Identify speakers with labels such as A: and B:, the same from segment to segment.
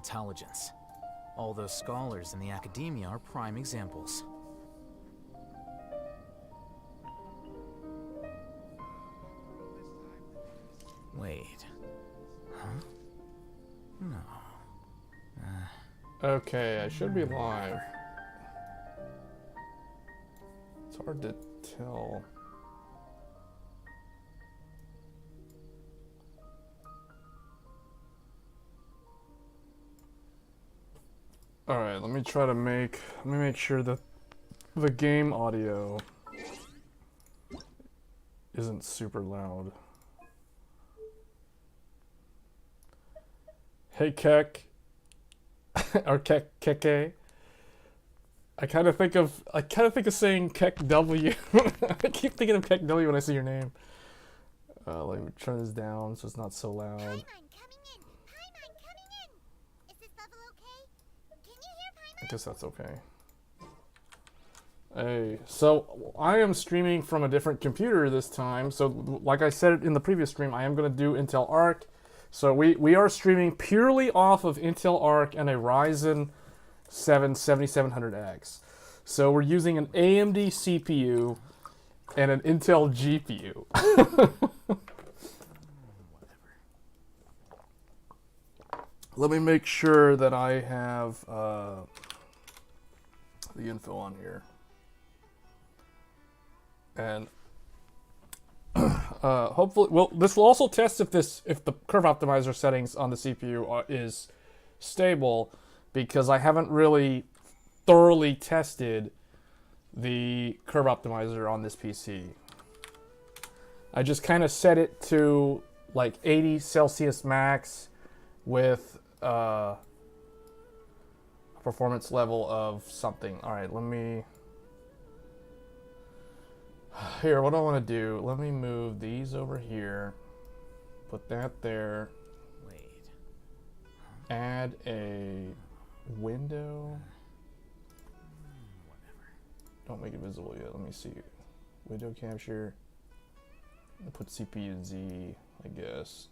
A: intelligence. All those scholars in the academia are prime examples. Wait. Huh? No.
B: Okay, I should be live. It's hard to tell. Alright, let me make sure that the game audio isn't super loud. Hey Keck. Or Keke. I kind of think of saying Keck W. I keep thinking of Keck W when I see your name. Let me turn this down so it's not so loud.
C: Paimon, coming in. Paimon, coming in. Is this level okay? Can you hear Paimon?
B: I guess that's okay. Hey, so I am streaming from a different computer this time. So like I said in the previous stream, I am going to do Intel ARC. So we are streaming purely off of Intel ARC and a Ryzen 7 7700X. So we're using an AMD CPU and an Intel GPU. Let me make sure that I have the info on here. And hopefully, well, this will also test if the curve optimizer settings on the CPU is stable, because I haven't really thoroughly tested the curve optimizer on this PC. I just kind of set it to like 80 Celsius max with a performance level of something. All right, let me. Here, what do I want to do? Let me move these over here. Put that there.
A: Wait.
B: Add a window.
A: Whatever.
B: Don't make it visible yet. Let me see. Window capture. I'll put CPU Z, I guess.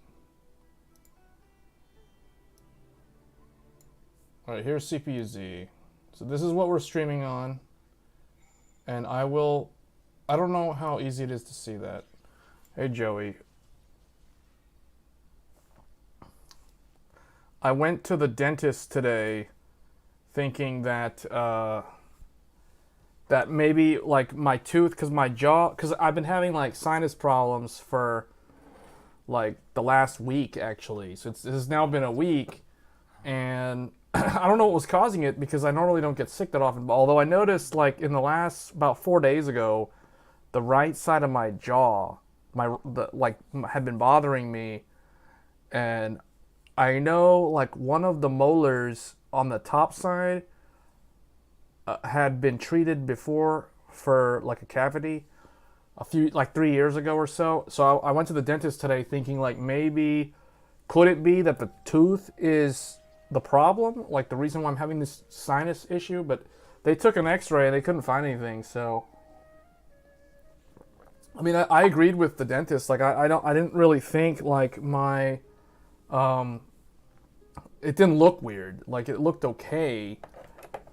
B: Alright, here's CPU Z. So this is what we're streaming on. And I don't know how easy it is to see that. Hey Joey. I went to the dentist today thinking that that maybe like my tooth, because my jaw, because I've been having like sinus problems for like the last week actually. So this has now been a week, and I don't know what was causing it, because I normally don't get sick that often. Although I noticed like in the last about 4 days ago, the right side of my jaw, had been bothering me, and I know like one of the molars on the top side had been treated before for like a cavity like 3 years ago or so. So I went to the dentist today thinking like maybe could it be that the tooth is the problem, like the reason why I'm having this sinus issue. But they took an x-ray and they couldn't find anything. So I mean, I agreed with the dentist. Like I didn't really think like my it didn't look weird. Like it looked okay,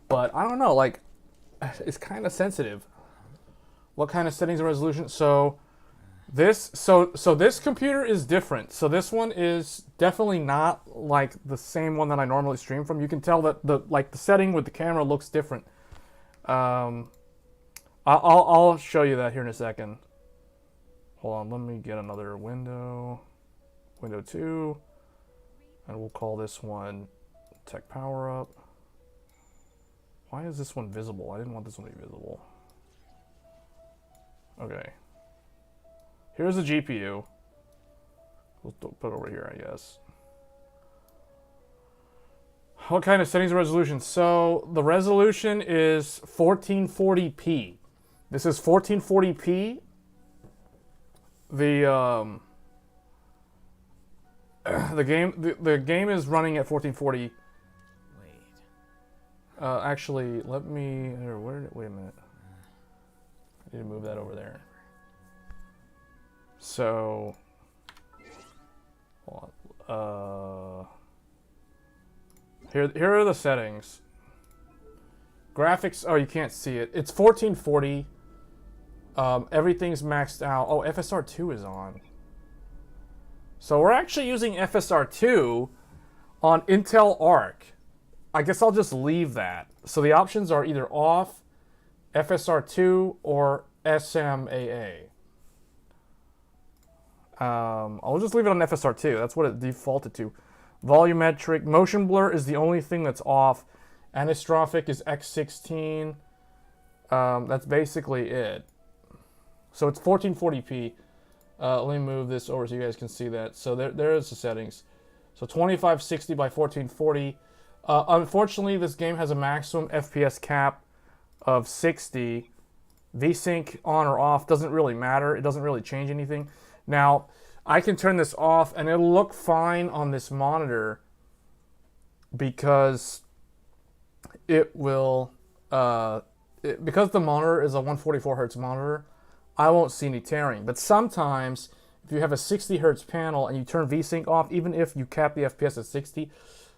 B: but I don't know, like it's kind of sensitive. What kind of settings and resolution? So this computer is different. So this one is definitely not like the same one that I normally stream from. You can tell that the setting with the camera looks different. I'll show you that here in a second. Hold on, let me get another window 2, and we'll call this one Tech Power Up. Why is this one visible? I didn't want this one to be visible. Okay. Here's the GPU. We'll put it over here, I guess. What kind of settings and resolution? So the resolution is 1440p. This is 1440p. The game is running at 1440.
A: Wait.
B: Actually, let me. Wait a minute. I need to move that over there. So, hold on. Here are the settings. Graphics, oh, you can't see it. It's 1440. Everything's maxed out. Oh, FSR2 is on. So we're actually using FSR2 on Intel ARC. I guess I'll just leave that. So the options are either off, FSR2, or SMAA. I'll just leave it on FSR2. That's what it defaulted to. Volumetric. Motion blur is the only thing that's off. Anistrophic is X16. That's basically it. So it's 1440p. Let me move this over so you guys can see that. So there is the settings. So 2560 by 1440. Unfortunately, this game has a maximum FPS cap of 60. VSync on or off doesn't really matter. It doesn't really change anything. Now, I can turn this off and it'll look fine on this monitor because it will, because the monitor is a 144 Hz monitor, I won't see any tearing. But sometimes, if you have a 60 Hz panel and you turn VSync off, even if you cap the FPS at 60,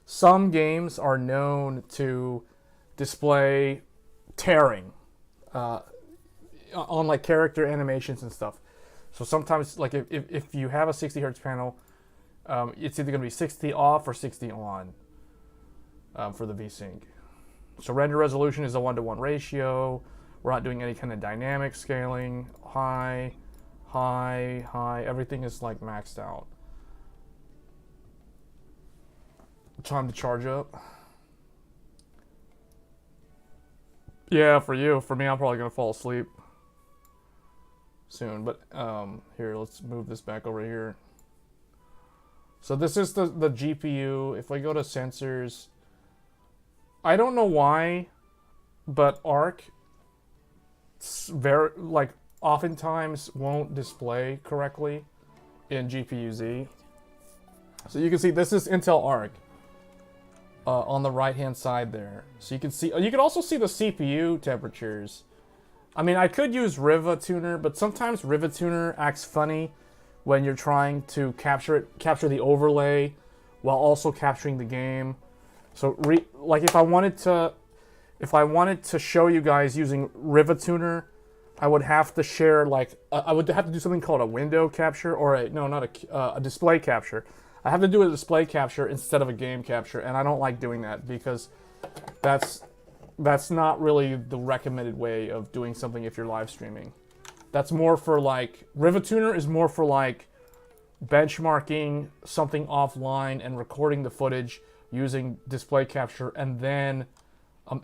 B: some games are known to display tearing on like character animations and stuff. So sometimes, like if you have a 60 Hz panel, it's either going to be 60 off or 60 on for the VSync. So render resolution is a 1:1 ratio. We're not doing any kind of dynamic scaling. High, high, high. Everything is like maxed out. Time to charge up. Yeah, for you. For me, I'm probably going to fall asleep soon. But here, let's move this back over here. So this is the GPU. If I go to sensors, I don't know why, but ARC very like oftentimes won't display correctly in GPU-Z. So you can see this is Intel ARC on the right hand side there. So you can see, you can also see the CPU temperatures. I mean, I could use Riva Tuner, but sometimes Riva Tuner acts funny when you're trying to capture the overlay while also capturing the game. So like if I wanted to show you guys using Riva Tuner, I would have to share like I would have to do something called a window capture or a display capture. I have to do a display capture instead of a game capture, and I don't like doing that because that's not really the recommended way of doing something if you're live streaming. That's more for like Riva Tuner is more for like benchmarking something offline and recording the footage using display capture and then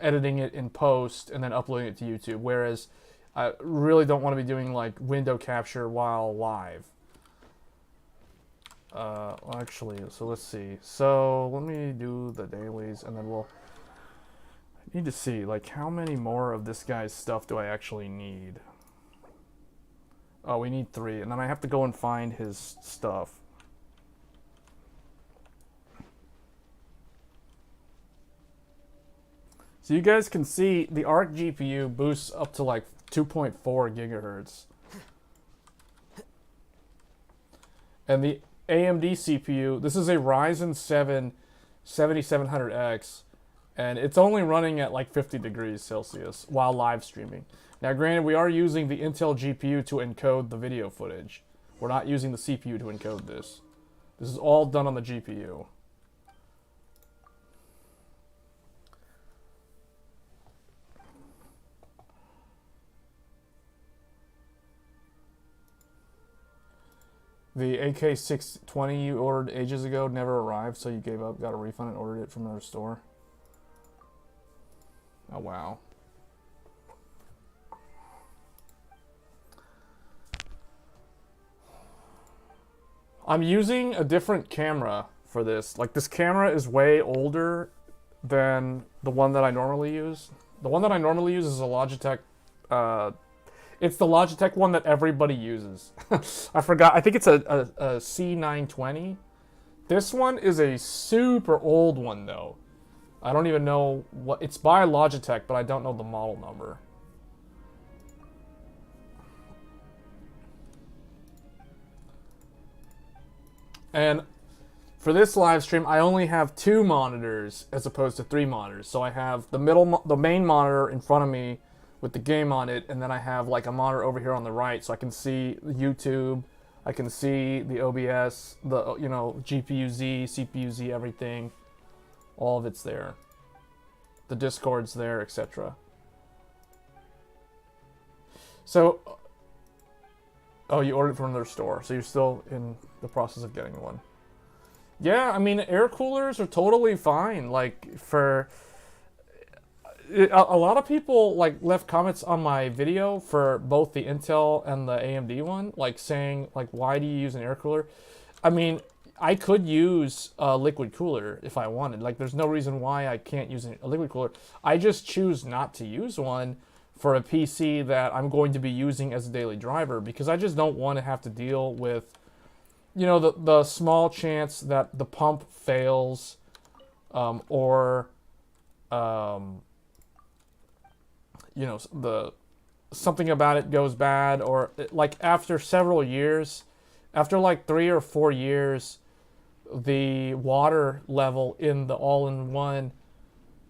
B: editing it in post and then uploading it to YouTube. Whereas I really don't want to be doing like window capture while live. Actually, so let's see. So let me do the dailies and then I need to see like how many more of this guy's stuff do I actually need. Oh, we need 3, and then I have to go and find his stuff. So you guys can see the ARC GPU boosts up to like 2.4 gigahertz. And the AMD CPU, this is a Ryzen 7 7700X, and it's only running at like 50 degrees Celsius while live streaming. Now granted, we are using the Intel GPU to encode the video footage. We're not using the CPU to encode this. This is all done on the GPU. The AK620 you ordered ages ago never arrived, so you gave up, got a refund, and ordered it from another store. Oh, wow. I'm using a different camera for this. Like, this camera is way older than the one that I normally use. The one that I normally use is a Logitech, it's the Logitech one that everybody uses. I forgot. I think it's a C920. This one is a super old one, though. I don't even know what... It's by Logitech, but I don't know the model number. And for this live stream, I only have 2 monitors as opposed to 3 monitors. So I have the the main monitor in front of me with the game on it, and then I have like a monitor over here on the right, so I can see YouTube, I can see the OBS, the GPU-Z, CPU-Z, everything. All of it's there. The Discord's there, etc. So, oh, you ordered it from another store, so you're still in the process of getting one. Yeah, I mean, air coolers are totally fine. Like, for a lot of people like left comments on my video for both the Intel and the AMD one, like saying like, why do you use an air cooler? I mean, I could use a liquid cooler if I wanted. Like, there's no reason why I can't use a liquid cooler. I just choose not to use one for a PC that I'm going to be using as a daily driver, because I just don't want to have to deal with, you know, the small chance that the pump fails, or you know, something about it goes bad, or like after several years, after like 3 or 4 years, the water level in the all-in-one,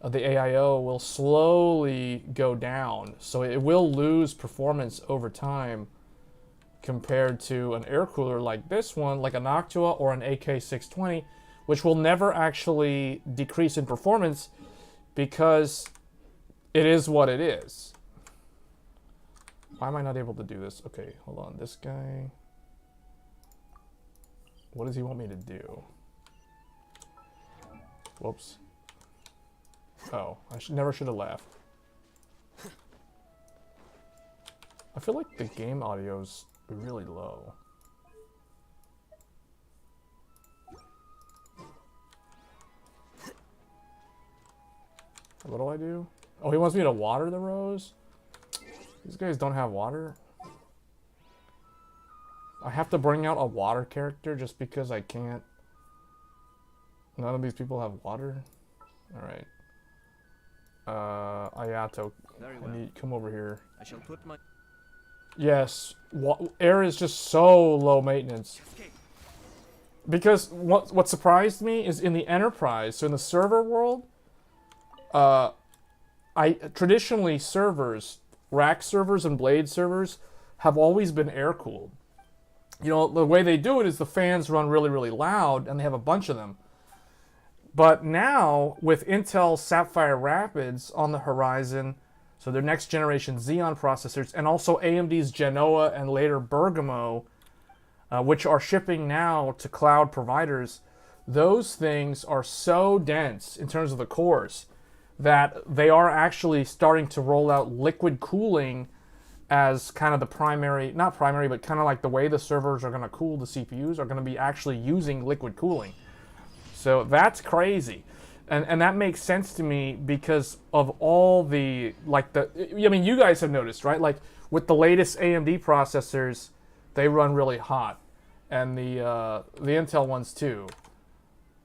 B: the AIO, will slowly go down. So it will lose performance over time compared to an air cooler like this one, like a Noctua or an AK620, which will never actually decrease in performance because it is what it is. Why am I not able to do this? Okay, hold on. This guy... What does he want me to do? Whoops. Oh, I never should have left. I feel like the game audio's really low. What do I do? Oh, he wants me to water the rose? These guys don't have water? I have to bring out a water character just because I can't. None of these people have water? Alright. Ayato,
D: Very well.
B: come over here.
D: I shall put my...
B: Yes, air is just so low maintenance. Because what surprised me is in the enterprise, so in the server world, traditionally servers, rack servers and blade servers, have always been air cooled. You know, the way they do it is the fans run really, really loud, and they have a bunch of them. But now, with Intel Sapphire Rapids on the horizon, so their next generation Xeon processors, and also AMD's Genoa and later Bergamo, which are shipping now to cloud providers, those things are so dense in terms of the cores that they are actually starting to roll out liquid cooling as kind of the primary, not primary, but kind of like the way the servers are going to cool the CPUs are going to be actually using liquid cooling. So that's crazy. And that makes sense to me because of all the, like I mean, you guys have noticed, right? Like with the latest AMD processors, they run really hot. And the Intel ones too.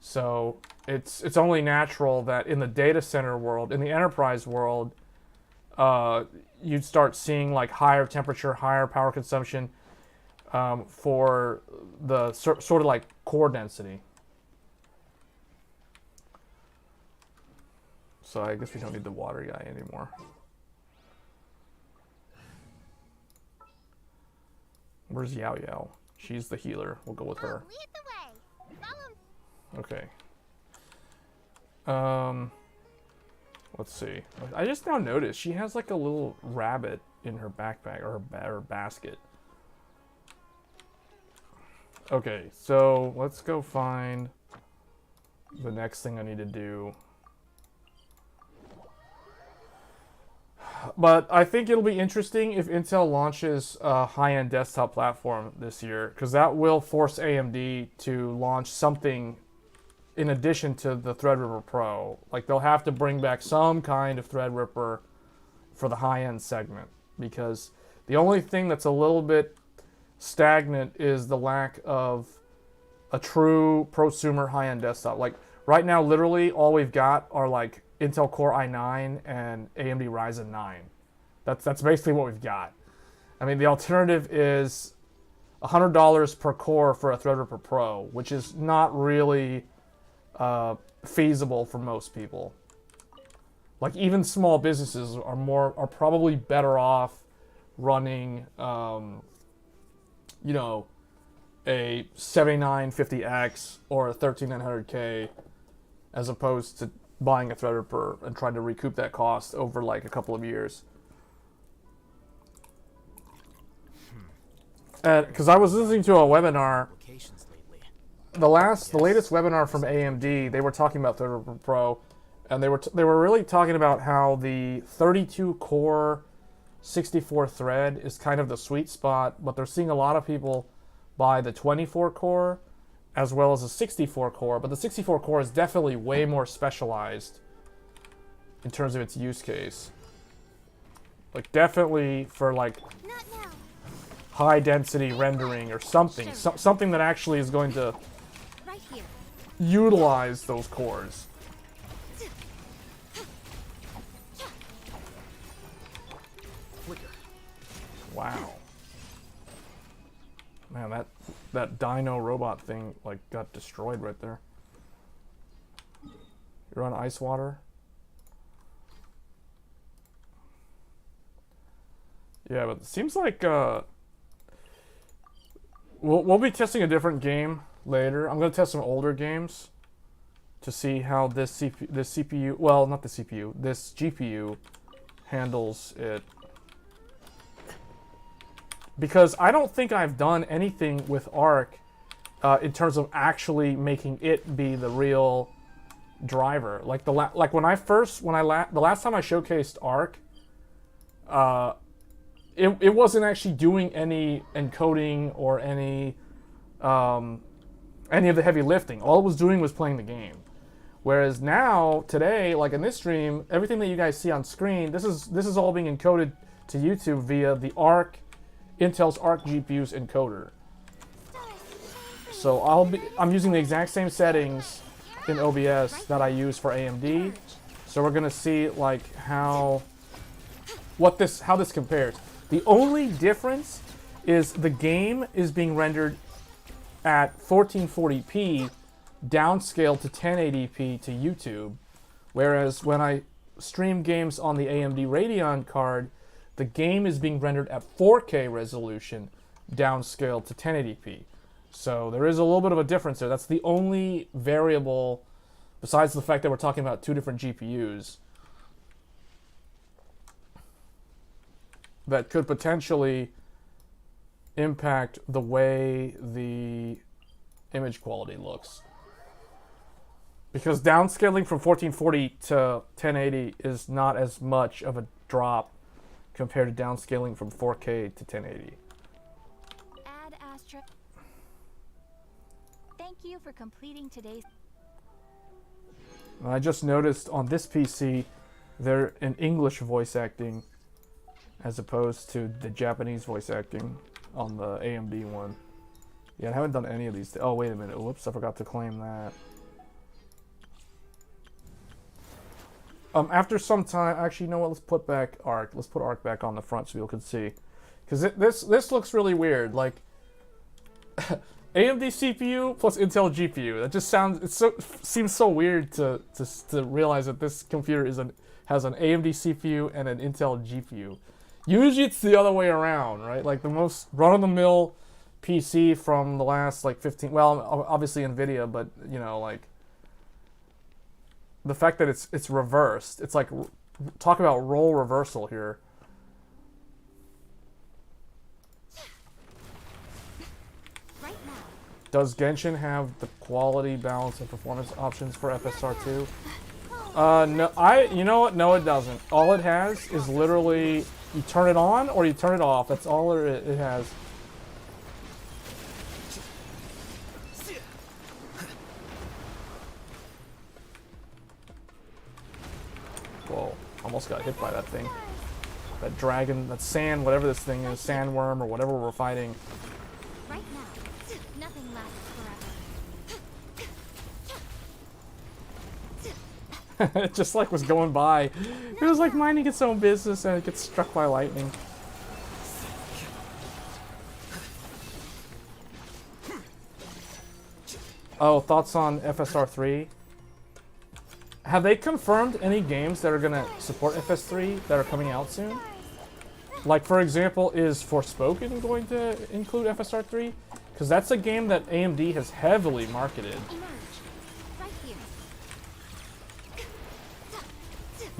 B: So it's only natural that in the data center world, in the enterprise world, you'd start seeing like higher temperature, higher power consumption for the sort of like core density. So I guess we don't need the water guy anymore. Where's Yao Yao? She's the healer. We'll go with her.
C: Lead the way. Follow.
B: Okay. Let's see. I just now noticed she has like a little rabbit in her backpack or her basket. Okay, so let's go find the next thing I need to do. But I think it'll be interesting if Intel launches a high-end desktop platform this year, because that will force AMD to launch something in addition to the Threadripper Pro. Like, they'll have to bring back some kind of Threadripper for the high-end segment, because the only thing that's a little bit stagnant is the lack of a true prosumer high-end desktop. Like, right now, literally, all we've got are, like, Intel Core i9 and AMD Ryzen 9. That's basically what we've got. I mean, the alternative is $100 per core for a Threadripper Pro, which is not really feasible for most people. Like, even small businesses are probably better off running, you know, a 7950X or a 13900K as opposed to buying a Threadripper and trying to recoup that cost over like a couple of years. Because I was listening to a webinar,
A: Applications lately.
B: the latest webinar from AMD, they were talking about Threadripper Pro, and they were really talking about how the 32 core 64 thread is kind of the sweet spot, but they're seeing a lot of people buy the 24 core as well as the 64 core, but the 64 core is definitely way more specialized in terms of its use case. Like, definitely for like
C: Not now.
B: high density rendering or something, something that actually is going to
C: Right here.
B: utilize those cores.
A: Flicker.
B: Wow. Man, that dino robot thing like got destroyed right there. You're on ice water? Yeah, but it seems like we'll be testing a different game later. I'm gonna test some older games to see how this CPU, well, not the CPU, this GPU handles it. Because I don't think I've done anything with ARC in terms of actually making it be the real driver. Like the last time I showcased ARC, it wasn't actually doing any encoding or any of the heavy lifting. All it was doing was playing the game. Whereas now, today, like in this stream, everything that you guys see on screen, this is all being encoded to YouTube via the Intel's ARC GPU's encoder. So I'm using the exact same settings in OBS that I use for AMD. So we're gonna see like how this compares. The only difference is the game is being rendered at 1440p, downscaled to 1080p to YouTube, whereas when I stream games on the AMD Radeon card, the game is being rendered at 4K resolution, downscaled to 1080p. So there is a little bit of a difference there. That's the only variable, besides the fact that we're talking about two different GPUs, that could potentially impact the way the image quality looks. Because downscaling from 1440 to 1080 is not as much of a drop compared to downscaling from 4K to 1080.
C: Add asterisk. Thank you for completing today's.
B: I just noticed on this PC, they're in English voice acting as opposed to the Japanese voice acting on the AMD one. Yeah, I haven't done any of these. Oh, wait a minute. Whoops, I forgot to claim that. After some time, actually, you know what? Let's put back ARC. Let's put ARC back on the front so people can see. Because this looks really weird. Like, AMD CPU plus Intel GPU. That just seems so weird to realize that this computer has an AMD CPU and an Intel GPU. Usually it's the other way around, right? Like the most run-of-the-mill PC from the last like 15. Well, obviously NVIDIA, but you know, like the fact that it's reversed. It's like talk about role reversal here.
C: Right now.
B: Does Genshin have the quality, balance, and performance options for FSR2? No, you know what? No, it doesn't. All it has is literally you turn it on or you turn it off. That's all it has. Whoa, almost got hit by that thing. That dragon, that sand, whatever this thing is, sandworm or whatever we're fighting.
C: Right now. Nothing lasts forever.
B: It just like was going by. It was like minding its own business and it gets struck by lightning. Oh, thoughts on FSR3? Have they confirmed any games that are gonna support FS3 that are coming out soon? Like, for example, is Forspoken going to include FSR3? Because that's a game that AMD has heavily marketed.
C: Right here.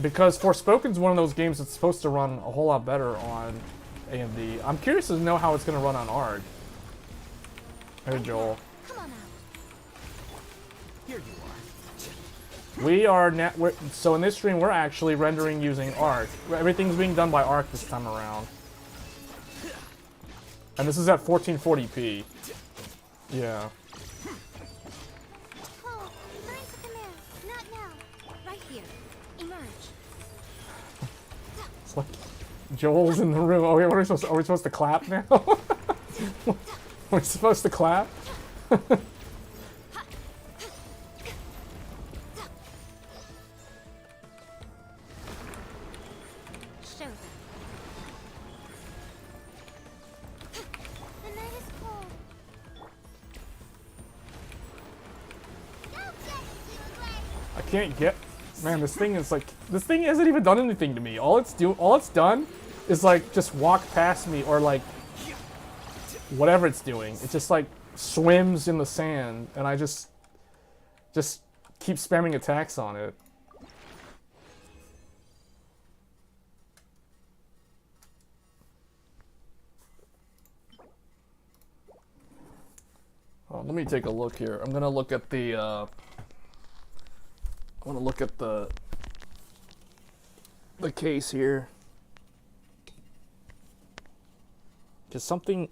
B: Because Forspoken's one of those games that's supposed to run a whole lot better on AMD. I'm curious to know how it's going to run on ARC. Hey, Joel.
C: Come on out.
A: Here you are.
B: So in this stream, we're actually rendering using ARC. Everything's being done by ARC this time around. And this is at 1440p. Yeah.
C: Hold. Learn to command. Not now. Right here. Emerge.
B: It's like Joel's in the room. Oh, what are we supposed to clap now? Are we supposed to clap?
C: Show them. The night is cold. Go get it, you Gray.
B: I can't get. Man, this thing hasn't even done anything to me. All it's done is like just walk past me or like whatever it's doing. It just like swims in the sand, and I just keep spamming attacks on it. Oh, let me take a look here. I'm gonna look at the. I want to look at the case here, because something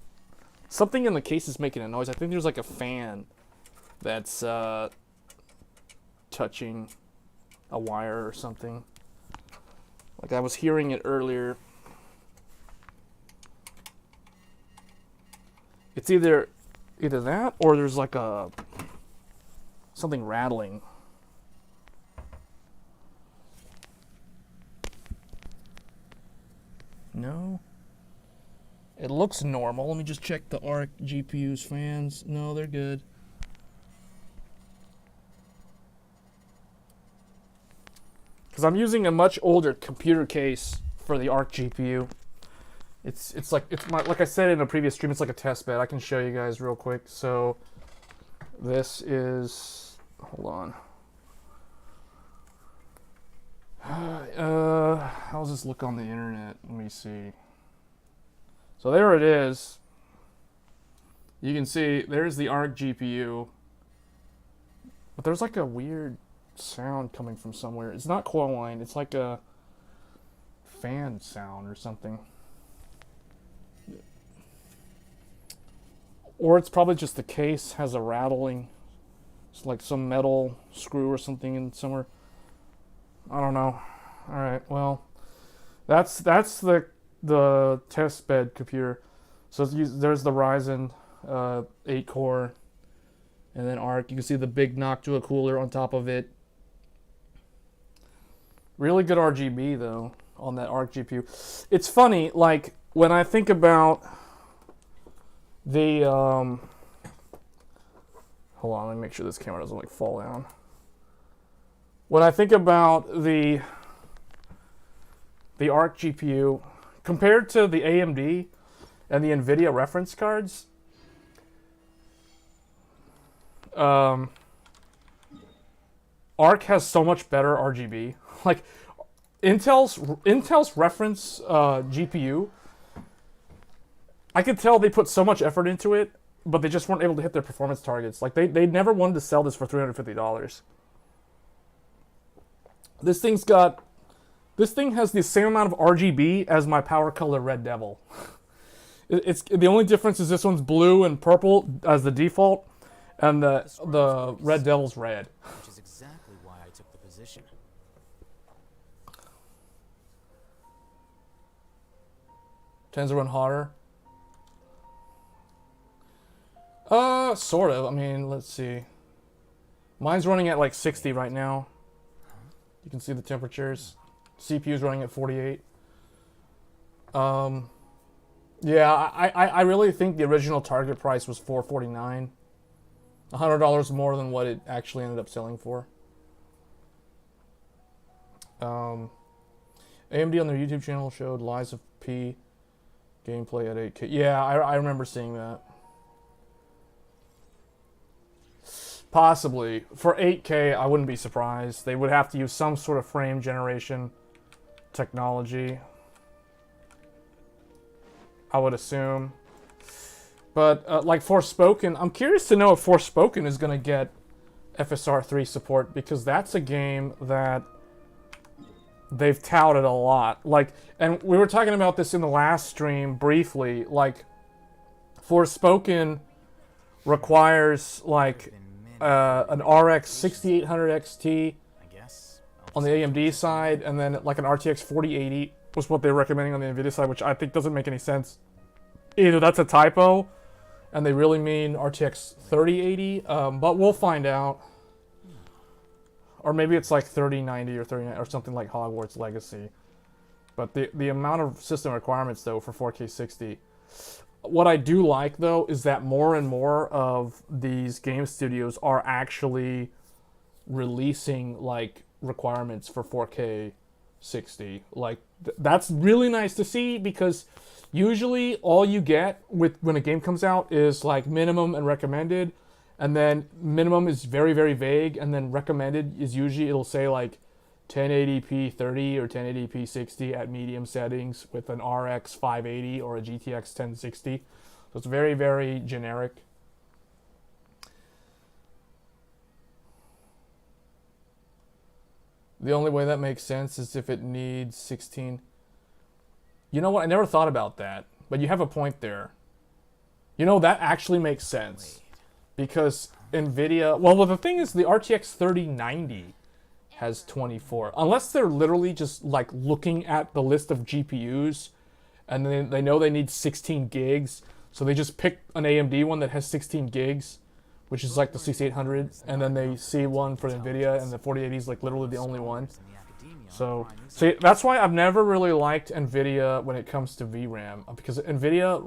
B: in the case is making a noise. I think there's like a fan that's touching a wire or something. Like I was hearing it earlier. It's either that or there's like a something rattling. No. It looks normal. Let me just check the ARC GPU's fans. No, they're good. Because I'm using a much older computer case for the ARC GPU. Like I said in a previous stream, it's like a test bed. I can show you guys real quick. So this is, hold on. How does this look on the internet? Let me see. So there it is. You can see there's the ARC GPU. But there's like a weird sound coming from somewhere. It's not coil line, it's like a fan sound or something. Or it's probably just the case has a rattling. It's like some metal screw or something in somewhere. I don't know. Alright, well. That's the test bed computer. So there's the Ryzen 8 core, and then ARC. You can see the big Noctua cooler on top of it. Really good RGB though on that ARC GPU. It's funny, like when I think about the hold on, let me make sure this camera doesn't like fall down. When I think about the ARC GPU compared to the AMD and the NVIDIA reference cards, ARC has so much better RGB. Like Intel's reference GPU, I could tell they put so much effort into it, but they just weren't able to hit their performance targets. Like they never wanted to sell this for $350. This thing has the same amount of RGB as my Power Color Red Devil. It's the only difference is this one's blue and purple as the default, and the Red Devil's red.
A: Which is exactly why I took the position.
B: Tends to run hotter. Sort of. I mean, let's see. Mine's running at like 60 right now. You can see the temperatures. CPU's running at 48. Yeah, I really think the original target price was $449. $100 more than what it actually ended up selling for. AMD on their YouTube channel showed Lies of P gameplay at 8K. Yeah, I remember seeing that. Possibly. For 8K, I wouldn't be surprised. They would have to use some sort of frame generation technology, I would assume. But like Forspoken, I'm curious to know if Forspoken is going to get FSR 3 support, because that's a game that they've touted a lot. Like, and we were talking about this in the last stream briefly. Like, Forspoken requires like an RX 6800 XT on the AMD side, and then like an RTX 4080 was what they're recommending on the NVIDIA side, which I think doesn't make any sense. Either that's a typo, and they really mean RTX 3080, but we'll find out. Or maybe it's like 3090 or 39 or something like Hogwarts Legacy. But the amount of system requirements though for 4K 60. What I do like though is that more and more of these game studios are actually releasing like requirements for 4K 60. Like that's really nice to see, because usually all you get with when a game comes out is like minimum and recommended. And then minimum is very, very vague, and then recommended is usually, it'll say like 1080p 30 or 1080p 60 at medium settings with an RX 580 or a GTX 1060. So it's very, very generic. The only way that makes sense is if it needs 16. You know what? I never thought about that, but you have a point there. You know, that actually makes sense. Because NVIDIA, well, the thing is, the RTX 3090 has 24. Unless they're literally just like looking at the list of GPUs, and then they know they need 16 gigs, so they just pick an AMD one that has 16 gigs, which is like the 6800, and then they see one for NVIDIA, and the 4080 is like literally the only one. So, see, that's why I've never really liked NVIDIA when it comes to VRAM, because NVIDIA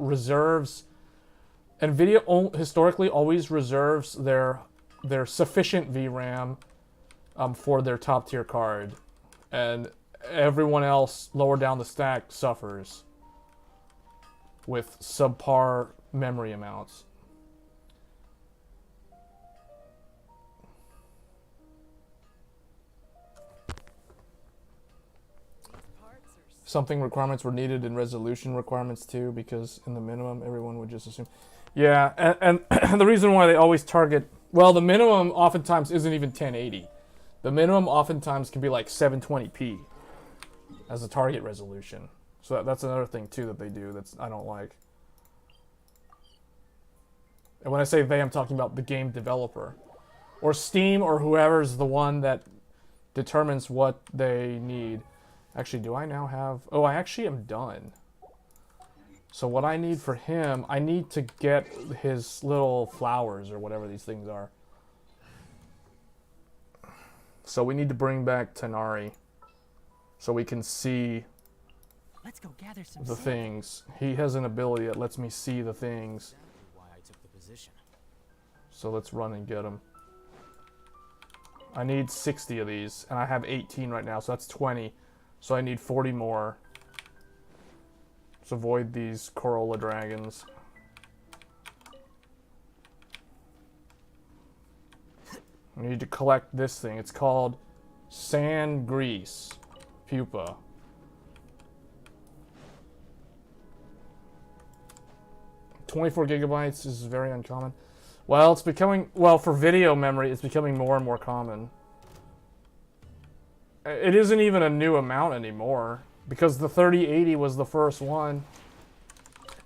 B: historically always reserves their sufficient VRAM for their top tier card, and everyone else lower down the stack suffers with subpar memory amounts. Something requirements were needed in resolution requirements too, because in the minimum everyone would just assume. Yeah, and the reason why they always target, well, the minimum oftentimes isn't even 1080. The minimum oftentimes can be like 720p as a target resolution. So that's another thing too that they do that's I don't like. And when I say they, I'm talking about the game developer, or Steam, or whoever's the one that determines what they need. Actually, do I now have... Oh, I actually am done. So what I need for him, I need to get his little flowers or whatever these things are. So we need to bring back Tanari so we can see
D: Let's go gather some
B: the
D: sand.
B: things. He has an ability that lets me see the things.
A: Why I took the position.
B: So let's run and get them. I need 60 of these, and I have 18 right now, so that's 20. So I need 40 more. Let's avoid these Corolla dragons. I need to collect this thing. It's called Sand Grease Pupa. $24 gigabytes is very uncommon. Well, it's becoming, well, for video memory, it's becoming more and more common. It isn't even a new amount anymore, because the 3080 was the first one.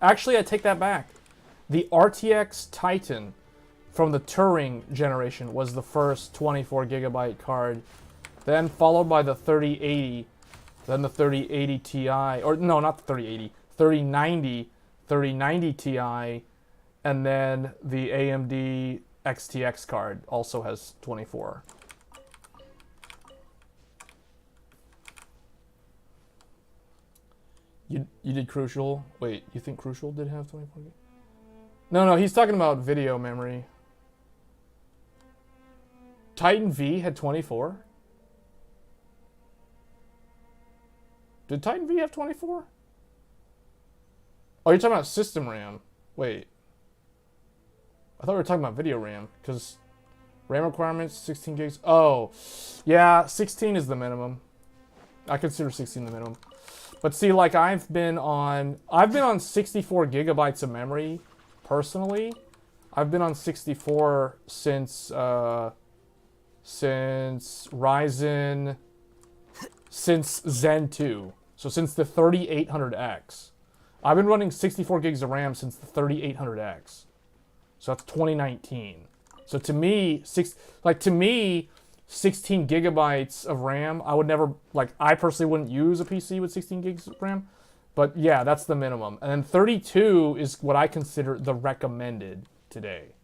B: Actually, I take that back. The RTX Titan from the Turing generation was the first 24 gigabyte card, then followed by the 3080, then the 3080 Ti, or no, not the 3080, 3090 Ti, and then the AMD XTX card also has 24. You did Crucial? Wait, you think Crucial did have 24 gig? No, he's talking about video memory. Titan V had 24? Did Titan V have 24? Oh, you're talking about system RAM. Wait. I thought we were talking about video RAM, because RAM requirements, 16 gigs. Oh, yeah, 16 is the minimum. I consider 16 the minimum. But see, like, I've been on 64 gigabytes of memory, personally. I've been on 64 since Ryzen, since Zen 2. So since the 3800X. I've been running 64 gigs of RAM since the 3800X. So that's 2019. So to me, 16 gigabytes of RAM, I would never, like, I personally wouldn't use a PC with 16 gigs of RAM. But yeah, that's the minimum. And then 32 is what I consider the recommended today.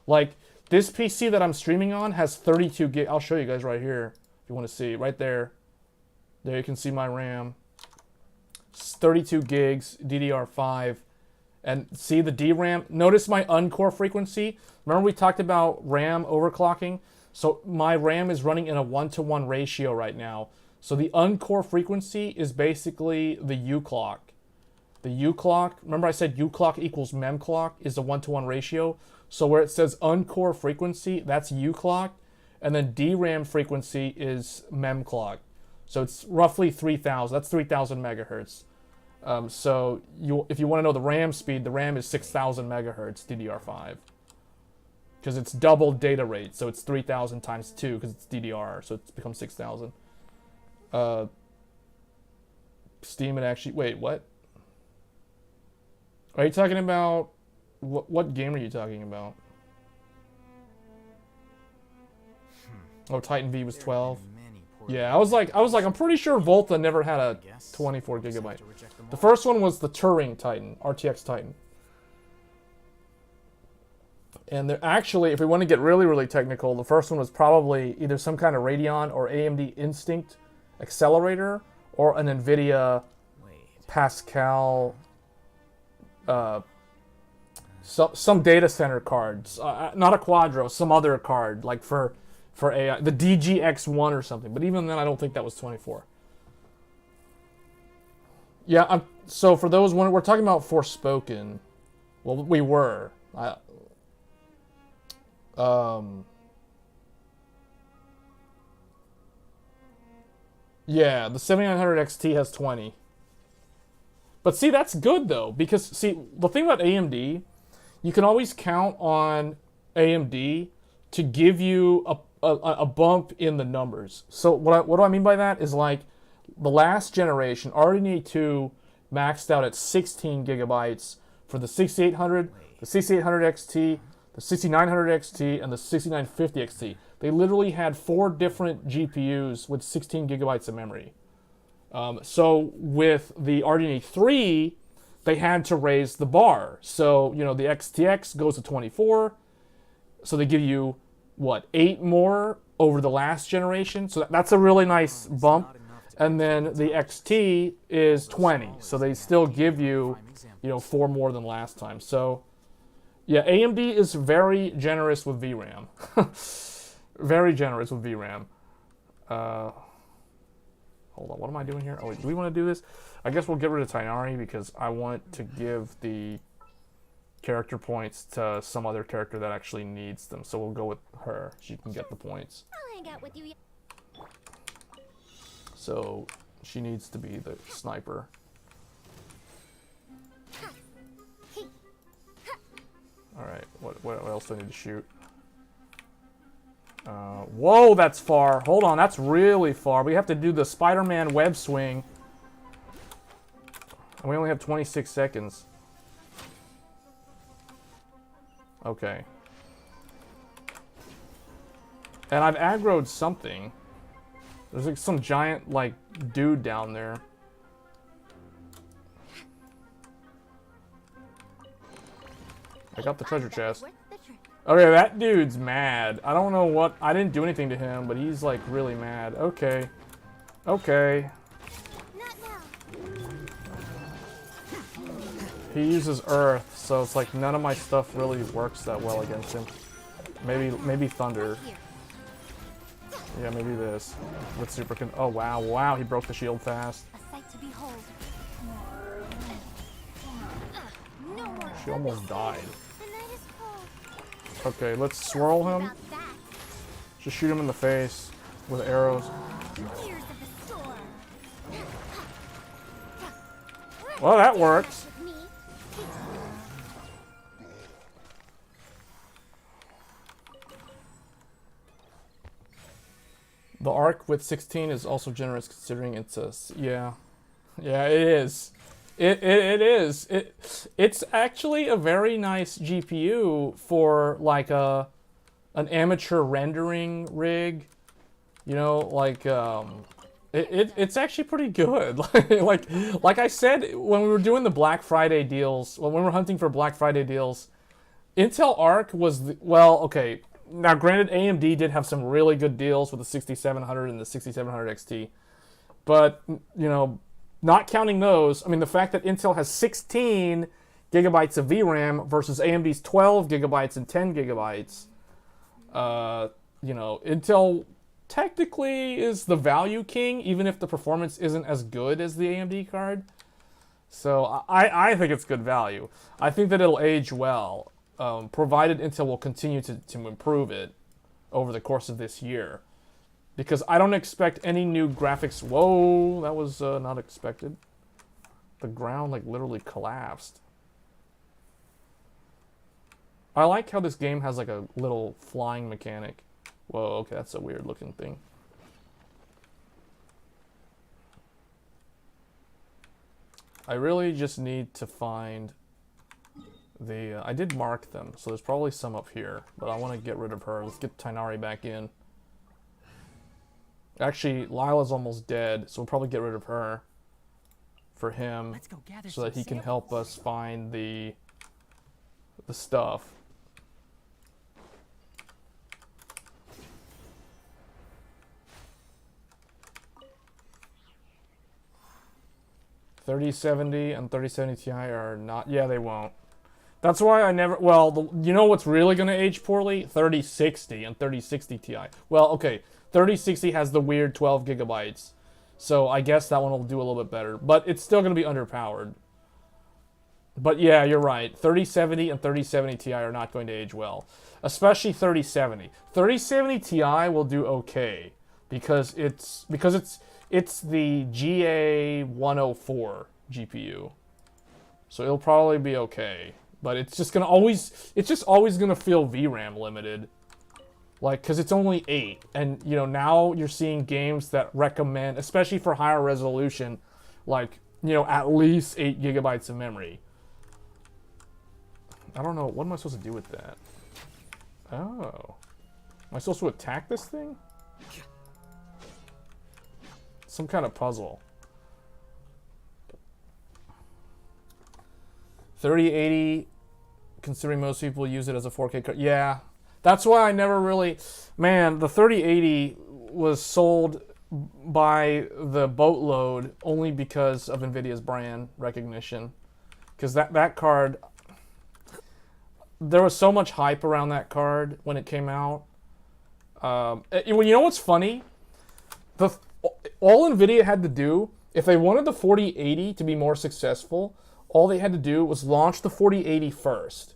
B: Like, this PC that I'm streaming on has 32 gig. I'll show you guys right here if you want to see. Right there. There you can see my RAM. It's 32 gigs, DDR5. And see the DRAM? Notice my uncore frequency? Remember we talked about RAM overclocking? So my RAM is running in a 1-to-1 ratio right now. So the uncore frequency is basically the U clock. The U clock, remember I said U clock equals mem clock is a 1-to-1 ratio. So where it says uncore frequency, that's U clock. And then DRAM frequency is mem clock. So it's roughly 3,000. That's 3,000 megahertz. So if you want to know the RAM speed, the RAM is 6,000 megahertz DDR5. Because it's double data rate, so it's 3,000 times 2 because it's DDR, so it's become 6,000. Steam it actually... Wait, what? Are you talking about... What game are you talking about? Oh, Titan V was 12. Yeah, I was like, I'm pretty sure Volta never had a 24 gigabyte. The first one was the Turing Titan, RTX Titan. And they're actually, if we want to get really, really technical, the first one was probably either some kind of Radeon or AMD Instinct accelerator or an NVIDIA Pascal, some data center cards. Not a Quadro, some other card, like for AI, the DGX1 or something. But even then, I don't think that was 24. Yeah, so for those, we're talking about Forspoken. Well, we were. Yeah, the 7900 XT has 20. But see, that's good though, because see, the thing about AMD, you can always count on AMD to give you a bump in the numbers. So what do I mean by that is, like, the last generation, RDNA 2 maxed out at 16 gigabytes for the 6800, the 6800 XT, the 6900 XT, and the 6950 XT. They literally had 4 different GPUs with 16 gigabytes of memory. So with the RDNA 3, they had to raise the bar. So, you know, the XTX goes to 24. So they give you, what, 8 more over the last generation? So that's a really nice bump. And then the XT is 20. So they still give you, you know, 4 more than last time. So, yeah, AMD is very generous with VRAM. Very generous with VRAM. Hold on, what am I doing here? Oh, wait, do we want to do this? I guess we'll get rid of Tainari because I want to give the character points to some other character that actually needs them. So we'll go with her. She can get the points.
C: I'll hang out with you.
B: So she needs to be the sniper. Alright, what else do I need to shoot? Whoa, that's far. Hold on, that's really far. We have to do the Spider-Man web swing. And we only have 26 seconds. Okay. And I've aggroed something. There's like some giant, like, dude down there. I got the treasure chest. Okay, that dude's mad. I don't know what... I didn't do anything to him, but he's, like, really mad. Okay. Okay. He uses earth, so it's like none of my stuff really works that well against him. Maybe thunder. Yeah, maybe this. With super oh wow, wow, he broke the shield fast.
C: A sight to behold. No more.
B: She almost died.
C: The night is cold.
B: Okay, let's swirl him.
C: About that.
B: Just shoot him in the face with arrows.
C: Ears of the storm.
B: Well, that works.
C: With me.
B: The arc with 16 is also generous considering it's a yeah, it is. It is. It's actually a very nice GPU for like an amateur rendering rig. You know, like it's actually pretty good. like I said when we were doing the Black Friday deals, when we were hunting for Black Friday deals, Intel ARC was well, okay. Now, granted, AMD did have some really good deals with the 6700 and the 6700 XT, but, you know, not counting those, I mean, the fact that Intel has 16 gigabytes of VRAM versus AMD's 12 gigabytes and 10 gigabytes, you know, Intel technically is the value king, even if the performance isn't as good as the AMD card. So I think it's good value. I think that it'll age well. Provided Intel will continue to improve it over the course of this year. Because I don't expect any new graphics... Whoa, that was not expected. The ground, like, literally collapsed. I like how this game has, like, a little flying mechanic. Whoa, okay, that's a weird looking thing. I really just need to find... I did mark them, so there's probably some up here, but I want to get rid of her. Let's get Tainari back in. Actually, Lila's almost dead, so we'll probably get rid of her for him,
D: Let's go gather
B: so that
D: some
B: he can
D: samples.
B: help us find the stuff. .3070 and 3070 Ti are not... Yeah, they won't. That's why I never... Well, you know what's really going to age poorly? 3060 and 3060 Ti. Well, okay. 3060 has the weird 12 gigabytes. So I guess that one will do a little bit better. But it's still going to be underpowered. But yeah, you're right. 3070 and 3070 Ti are not going to age well. Especially 3070. 3070 Ti will do okay. Because it's the GA104 GPU. So it'll probably be okay. But it's just always gonna feel VRAM limited. Like, cause it's only 8. And you know, now you're seeing games that recommend, especially for higher resolution, like, you know, at least 8 gigabytes of memory. I don't know, what am I supposed to do with that? Oh. Am I supposed to attack this thing? Some kind of puzzle. 3080, considering most people use it as a 4K card. Yeah, that's why I never really... Man, the 3080 was sold by the boatload only because of NVIDIA's brand recognition. Because that card... There was so much hype around that card when it came out. You know what's funny? All NVIDIA had to do, if they wanted the 4080 to be more successful... All they had to do was launch the 4080 first.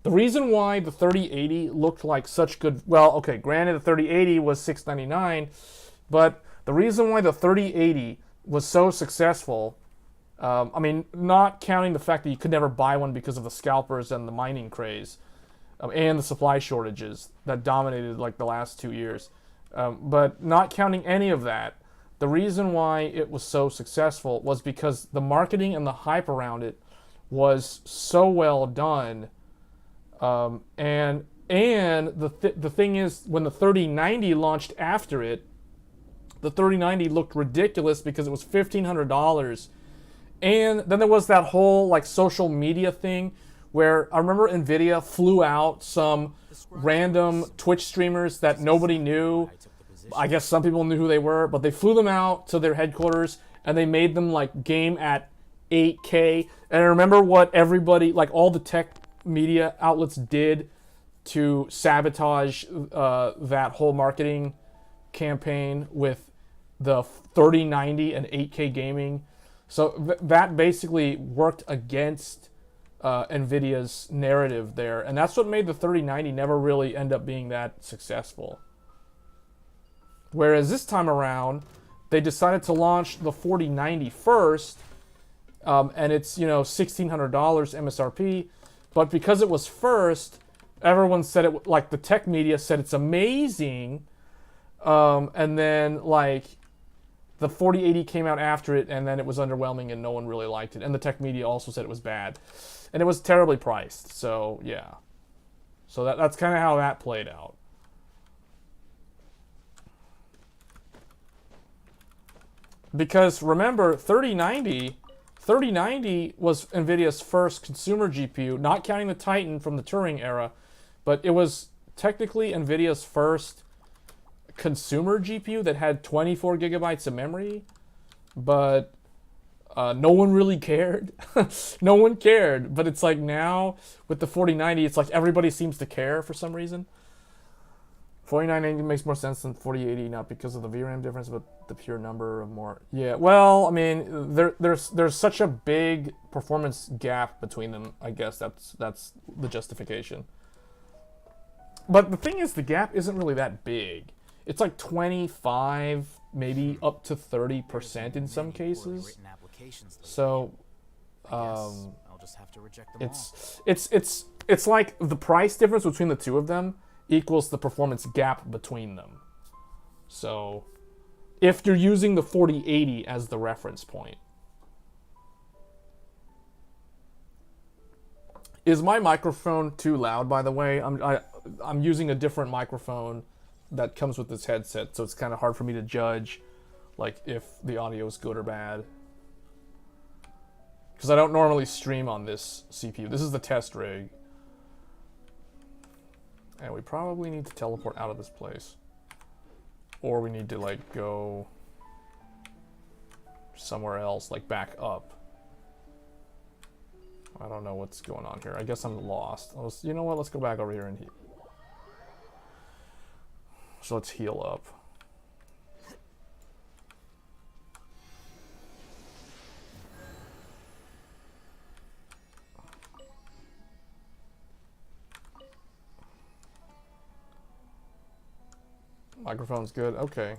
B: The reason why the 3080 looked like such good... Well, okay, granted the 3080 was $699, but the reason why the 3080 was so successful... I mean, not counting the fact that you could never buy one because of the scalpers and the mining craze, and the supply shortages that dominated like the last 2 years. But not counting any of that, the reason why it was so successful was because the marketing and the hype around it was so well done. And the thing is, when the 3090 launched after it, the 3090 looked ridiculous because it was $1,500. And then there was that whole like social media thing where I remember NVIDIA flew out some random Twitch streamers that nobody knew. I guess some people knew who they were, but they flew them out to their headquarters and they made them like game at 8K. And I remember what everybody, like all the tech media outlets did to sabotage that whole marketing campaign with the 3090 and 8K gaming. So that basically worked against NVIDIA's narrative there. And that's what made the 3090 never really end up being that successful. Whereas this time around, they decided to launch the 4090 first, and it's, you know, $1,600 MSRP. But because it was first, everyone said it, like the tech media said it's amazing. And then like the 4080 came out after it, and then it was underwhelming and no one really liked it. And the tech media also said it was bad. And it was terribly priced. So yeah. So that's kind of how that played out. Because remember, 3090 was NVIDIA's first consumer GPU, not counting the Titan from the Turing era, but it was technically NVIDIA's first consumer GPU that had 24 gigabytes of memory, but no one really cared. No one cared, but it's like now with the 4090, it's like everybody seems to care for some reason. 4090 makes more sense than 4080, not because of the VRAM difference, but the pure number of more. Yeah, well, I mean, there's such a big performance gap between them. I guess that's the justification. But the thing is, the gap isn't really that big. It's like 25, maybe up to 30% in some cases. So,
A: I'll just have to reject them
B: it's like the price difference between the two of them equals the performance gap between them. So, if you're using the 4080 as the reference point. Is my microphone too loud, by the way? I'm using a different microphone that comes with this headset, so it's kind of hard for me to judge like if the audio is good or bad. Because I don't normally stream on this CPU. This is the test rig. And we probably need to teleport out of this place. Or we need to, like, go somewhere else, like, back up. I don't know what's going on here. I guess I'm lost. You know what? Let's go back over here and heal. So let's heal up. Microphone's good. Okay.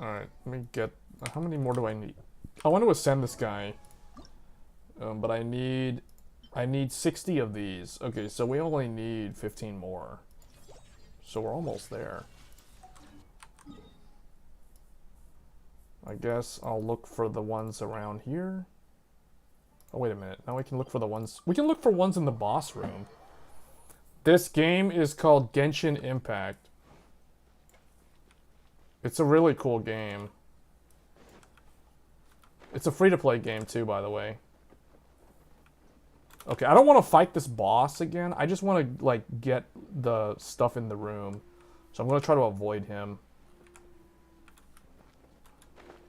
B: Alright, let me get... How many more do I need? I want to ascend this guy. But I need 60 of these. Okay, so we only need 15 more. So we're almost there. I guess I'll look for the ones around here. Oh, wait a minute. Now we can look for the ones... We can look for ones in the boss room. This game is called Genshin Impact. It's a really cool game. It's a free-to-play game too, by the way. Okay, I don't want to fight this boss again. I just want to, like, get the stuff in the room. So I'm going to try to avoid him.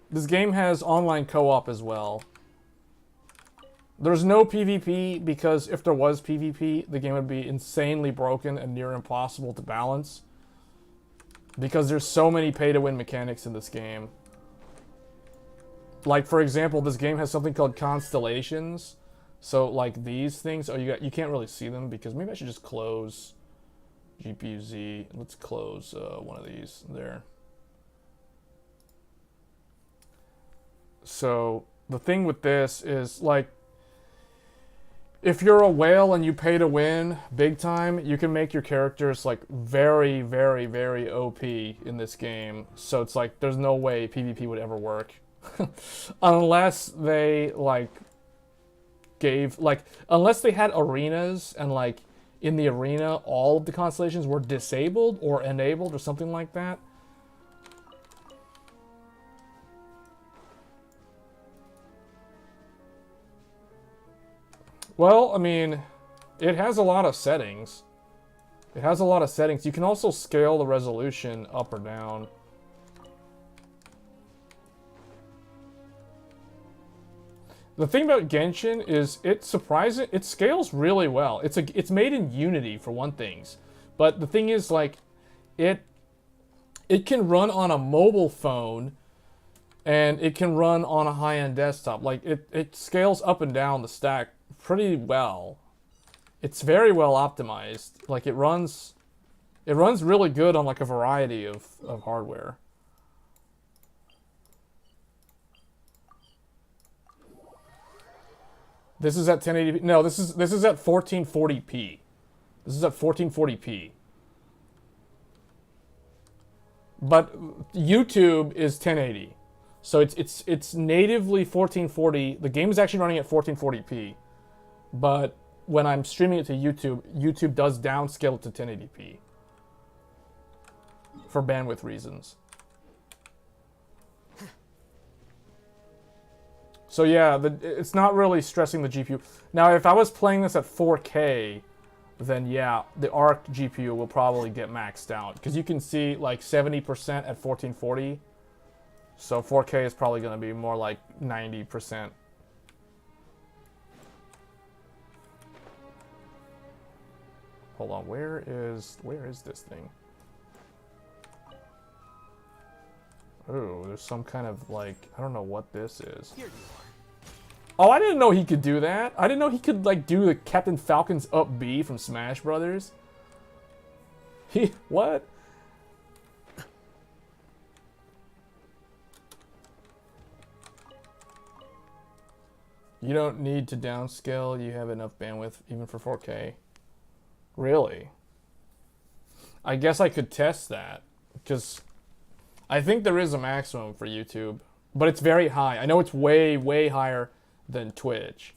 B: This game has online co-op as well. There's no PvP because if there was PvP, the game would be insanely broken and near impossible to balance. Because there's so many pay-to-win mechanics in this game. Like, for example, this game has something called constellations. So, like, these things, you can't really see them because maybe I should just close GPU-Z. Let's close one of these there. So, the thing with this is, like, if you're a whale and you pay to win big time, you can make your characters, like, very, very, very OP in this game. So it's like, there's no way PvP would ever work. Unless they, like, unless they had arenas and, like, in the arena, all of the constellations were disabled or enabled or something like that. Well, I mean, it has a lot of settings. It has a lot of settings. You can also scale the resolution up or down. The thing about Genshin is it scales really well. It's made in Unity for one thing. But the thing is, like, it can run on a mobile phone, and it can run on a high-end desktop. Like, it scales up and down the stack pretty well. It's very well optimized. Like, it runs really good on like a variety of hardware. This is at 1080p. No, this is at 1440p. This is at 1440p. But YouTube is 1080. So it's natively 1440. The game is actually running at 1440p. But when I'm streaming it to YouTube, YouTube does downscale it to 1080p. For bandwidth reasons. So yeah, it's not really stressing the GPU. Now, if I was playing this at 4K, then yeah, the ARC GPU will probably get maxed out. Because you can see like 70% at 1440. So 4K is probably going to be more like 90%. Hold on, where is this thing? Oh, there's some kind of like, I don't know what this is.
A: Here you are.
B: Oh, I didn't know he could do that. I didn't know he could like do the Captain Falcon's up B from Smash Brothers. What? You don't need to downscale. You have enough bandwidth even for 4K. Really? I guess I could test that, because I think there is a maximum for YouTube, but it's very high. I know it's way, way higher than Twitch.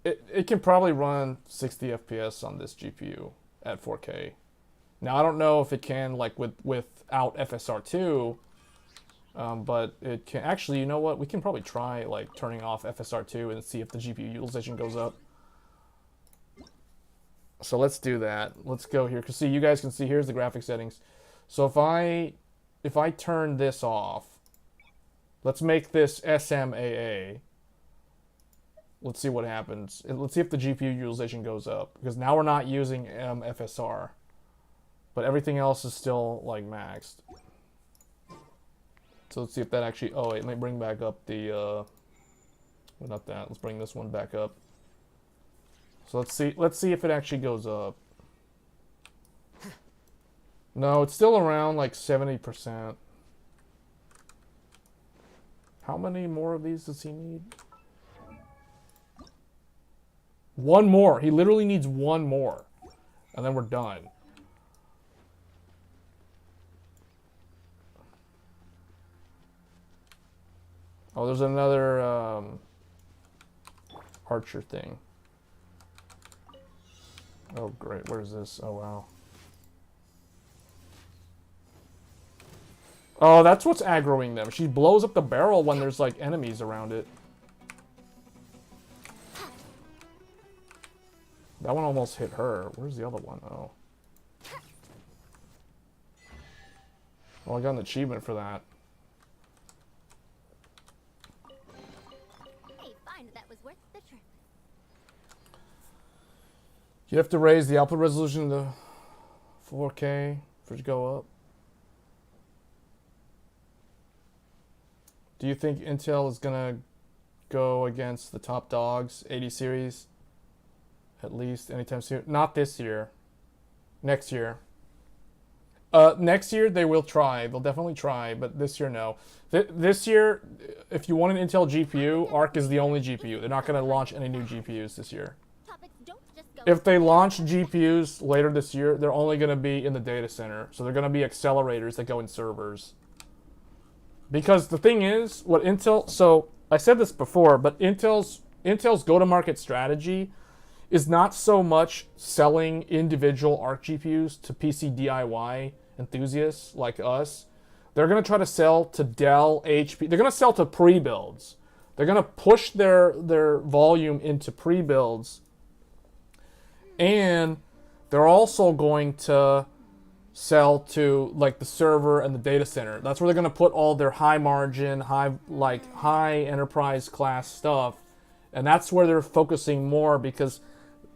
B: It can probably run 60 FPS on this GPU at 4K. Now, I don't know if it can, like, without FSR2, but it can. Actually, you know what? We can probably try, like, turning off FSR2 and see if the GPU utilization goes up. So let's do that. Let's go here, because see, you guys can see here's the graphic settings. So if I turn this off, let's make this SMAA. Let's see what happens. Let's see if the GPU utilization goes up, because now we're not using FSR, but everything else is still like maxed. So let's see if that actually. Oh, it might bring back up the. Well, not that. Let's bring this one back up. So let's see if it actually goes up. No, it's still around like 70%. How many more of these does he need? One more. He literally needs one more. And then we're done. Oh, there's another Archer thing. Oh, great. Where's this? Oh, wow. Oh, that's what's aggroing them. She blows up the barrel when there's, like, enemies around it. That one almost hit her. Where's the other one? Oh. Well, I got an achievement for that.
C: Hey, fine, that was worth the trip.
B: You have to raise the output resolution to 4K for it to go up. Do you think Intel is gonna go against the top dogs, 80 series? At least anytime soon. Not this year. Next year. Next year they will try. They'll definitely try, but this year no. This year, if you want an Intel GPU, ARC is the only GPU. They're not gonna launch any new GPUs this year.
C: Topics don't just go.
B: If they launch GPUs later this year, they're only going to be in the data center. So they're going to be accelerators that go in servers. Because the thing is, what Intel... So, I said this before, but Intel's go-to-market strategy is not so much selling individual ARC GPUs to PC DIY enthusiasts like us. They're going to try to sell to Dell, HP. They're going to sell to pre-builds. They're going to push their volume into pre-builds. And they're also going to sell to like the server and the data center. That's where they're going to put all their high margin, high enterprise class stuff. And that's where they're focusing more, because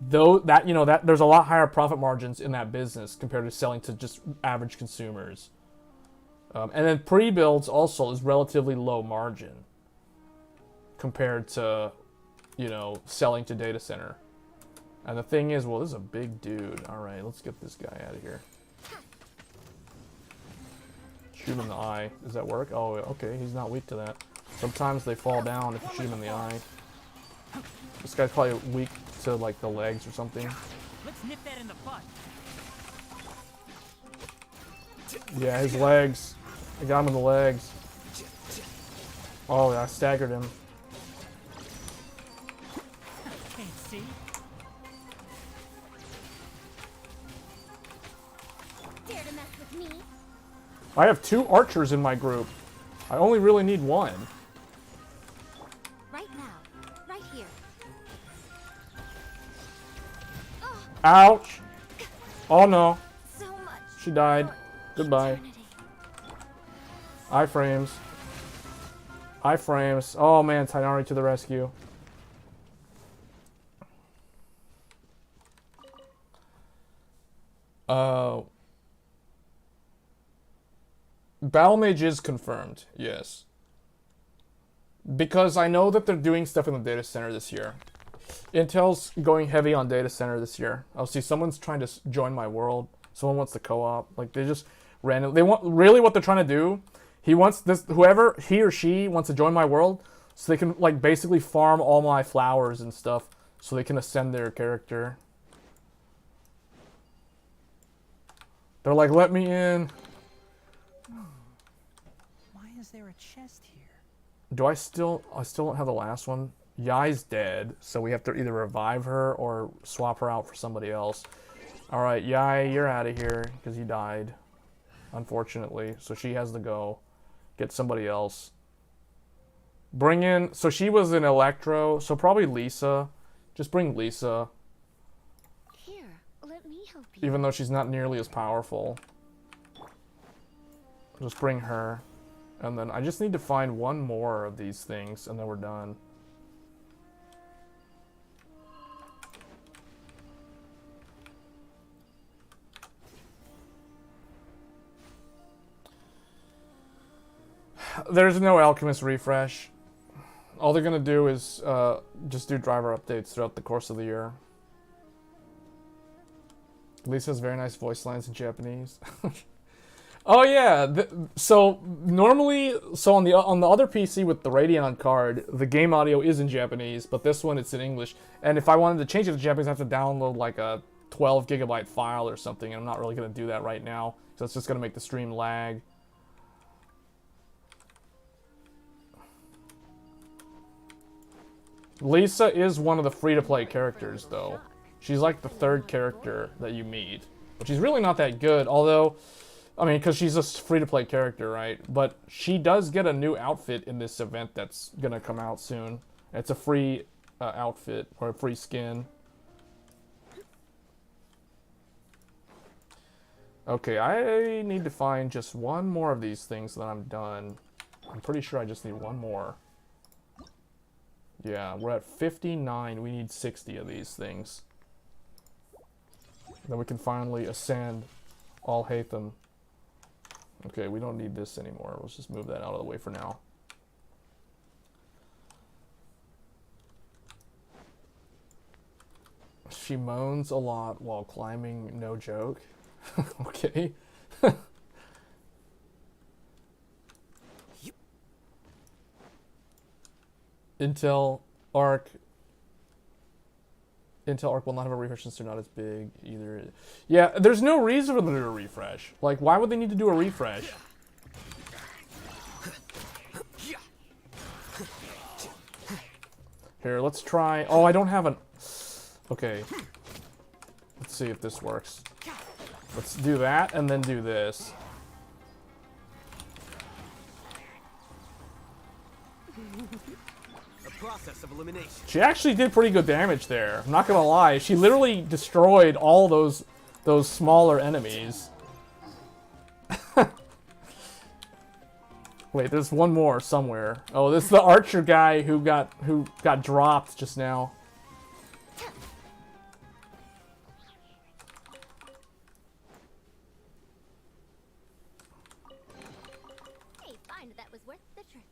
B: though that that there's a lot higher profit margins in that business compared to selling to just average consumers. And then pre-builds also is relatively low margin compared to, selling to data center. And the thing is, well, this is a big dude. All right, let's get this guy out of here. Shoot him in the eye. Does that work? Oh, okay, he's not weak to that. Sometimes they fall down if you shoot him in the eye. This guy's probably weak to, like, the legs or something.
D: Let's nip that in the bud.
B: Yeah, his legs. I got him in the legs. Oh, I staggered him.
D: Can't see.
C: Dare to mess with me?
B: I have 2 archers in my group. I only really need 1.
C: Right now. Right here.
B: Ouch! Oh no,
C: So much.
B: she died.
C: for
B: Goodbye.
C: eternity.
B: Iframes. Iframes. Oh man, Tainari to the rescue. Battle Mage is confirmed, yes. Because I know that they're doing stuff in the data center this year. Intel's going heavy on data center this year. Oh, see, someone's trying to join my world. Someone wants to co-op. Like, they just random. They want really what they're trying to do. He wants this. Whoever he or she wants to join my world, so they can like basically farm all my flowers and stuff, so they can ascend their character. They're like, let me in.
D: Why is there a chest here?
B: Do I still don't have the last one. Yai's dead, so we have to either revive her or swap her out for somebody else. All right, Yai, you're out of here because you died, unfortunately. So she has to go. Get somebody else. Bring in. So she was an Electro, so probably Lisa. Just bring Lisa,
C: Here, let me help you.
B: even though she's not nearly as powerful. Just bring her. And then I just need to find 1 more of these things, and then we're done. There's no Alchemist refresh. All they're gonna do is just do driver updates throughout the course of the year. Lisa has very nice voice lines in Japanese. Oh yeah, so normally, on the other PC with the Radeon card, the game audio is in Japanese, but this one it's in English. And if I wanted to change it to Japanese, I have to download like a 12 gigabyte file or something, and I'm not really gonna do that right now, so it's just gonna make the stream lag. Lisa is one of the free-to-play characters, though. She's like the 3rd character that you meet. But she's really not that good, although, I mean, because she's a free-to-play character, right? But she does get a new outfit in this event that's gonna come out soon. It's a free outfit, or a free skin. Okay, I need to find just 1 more of these things, then I'm done. I'm pretty sure I just need 1 more. Yeah, we're at 59. We need 60 of these things. Then we can finally ascend all Hatham. Okay, we don't need this anymore. Let's just move that out of the way for now. She moans a lot while climbing, no joke. Okay. Intel ARC will not have a refresh since they're not as big either. Yeah, there's no reason for them to do a refresh. Like, why would they need to do a refresh? Here, let's try. Oh, I don't have an. Okay. Let's see if this works. Let's do that and then do this.
E: Process of elimination.
B: She actually did pretty good damage there. I'm not gonna lie. She literally destroyed all those smaller enemies. Wait, there's 1 more somewhere. Oh, this is the archer guy who got dropped just now.
C: find that was worth the trip.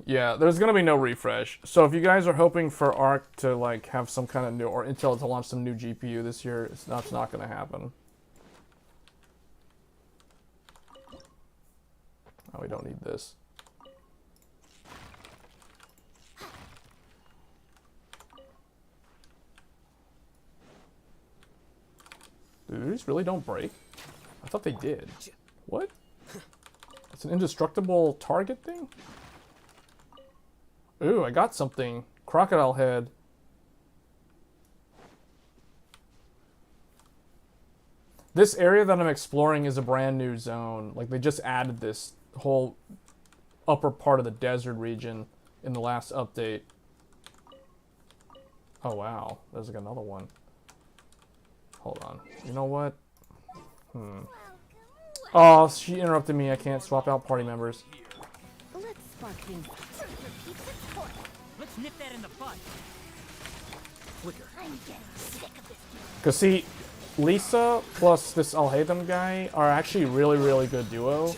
B: Yeah, there's gonna be no refresh. So if you guys are hoping for ARC to like have some kind of new, or Intel to launch some new GPU this year, it's not gonna happen. Oh, we don't need this. Dude, these really don't break? I thought they did. What? It's an indestructible target thing? Ooh, I got something. Crocodile head. This area that I'm exploring is a brand new zone. Like, they just added this whole upper part of the desert region in the last update. Oh, wow. There's like another one. Hold on. You know what? Oh, she interrupted me. I can't swap out party members.
C: Let's spark things up.
D: Let's nip that in the bud.
C: I'm getting sick of this.
B: Because, see, Lisa plus this Alhaitham guy are actually really, really good duo.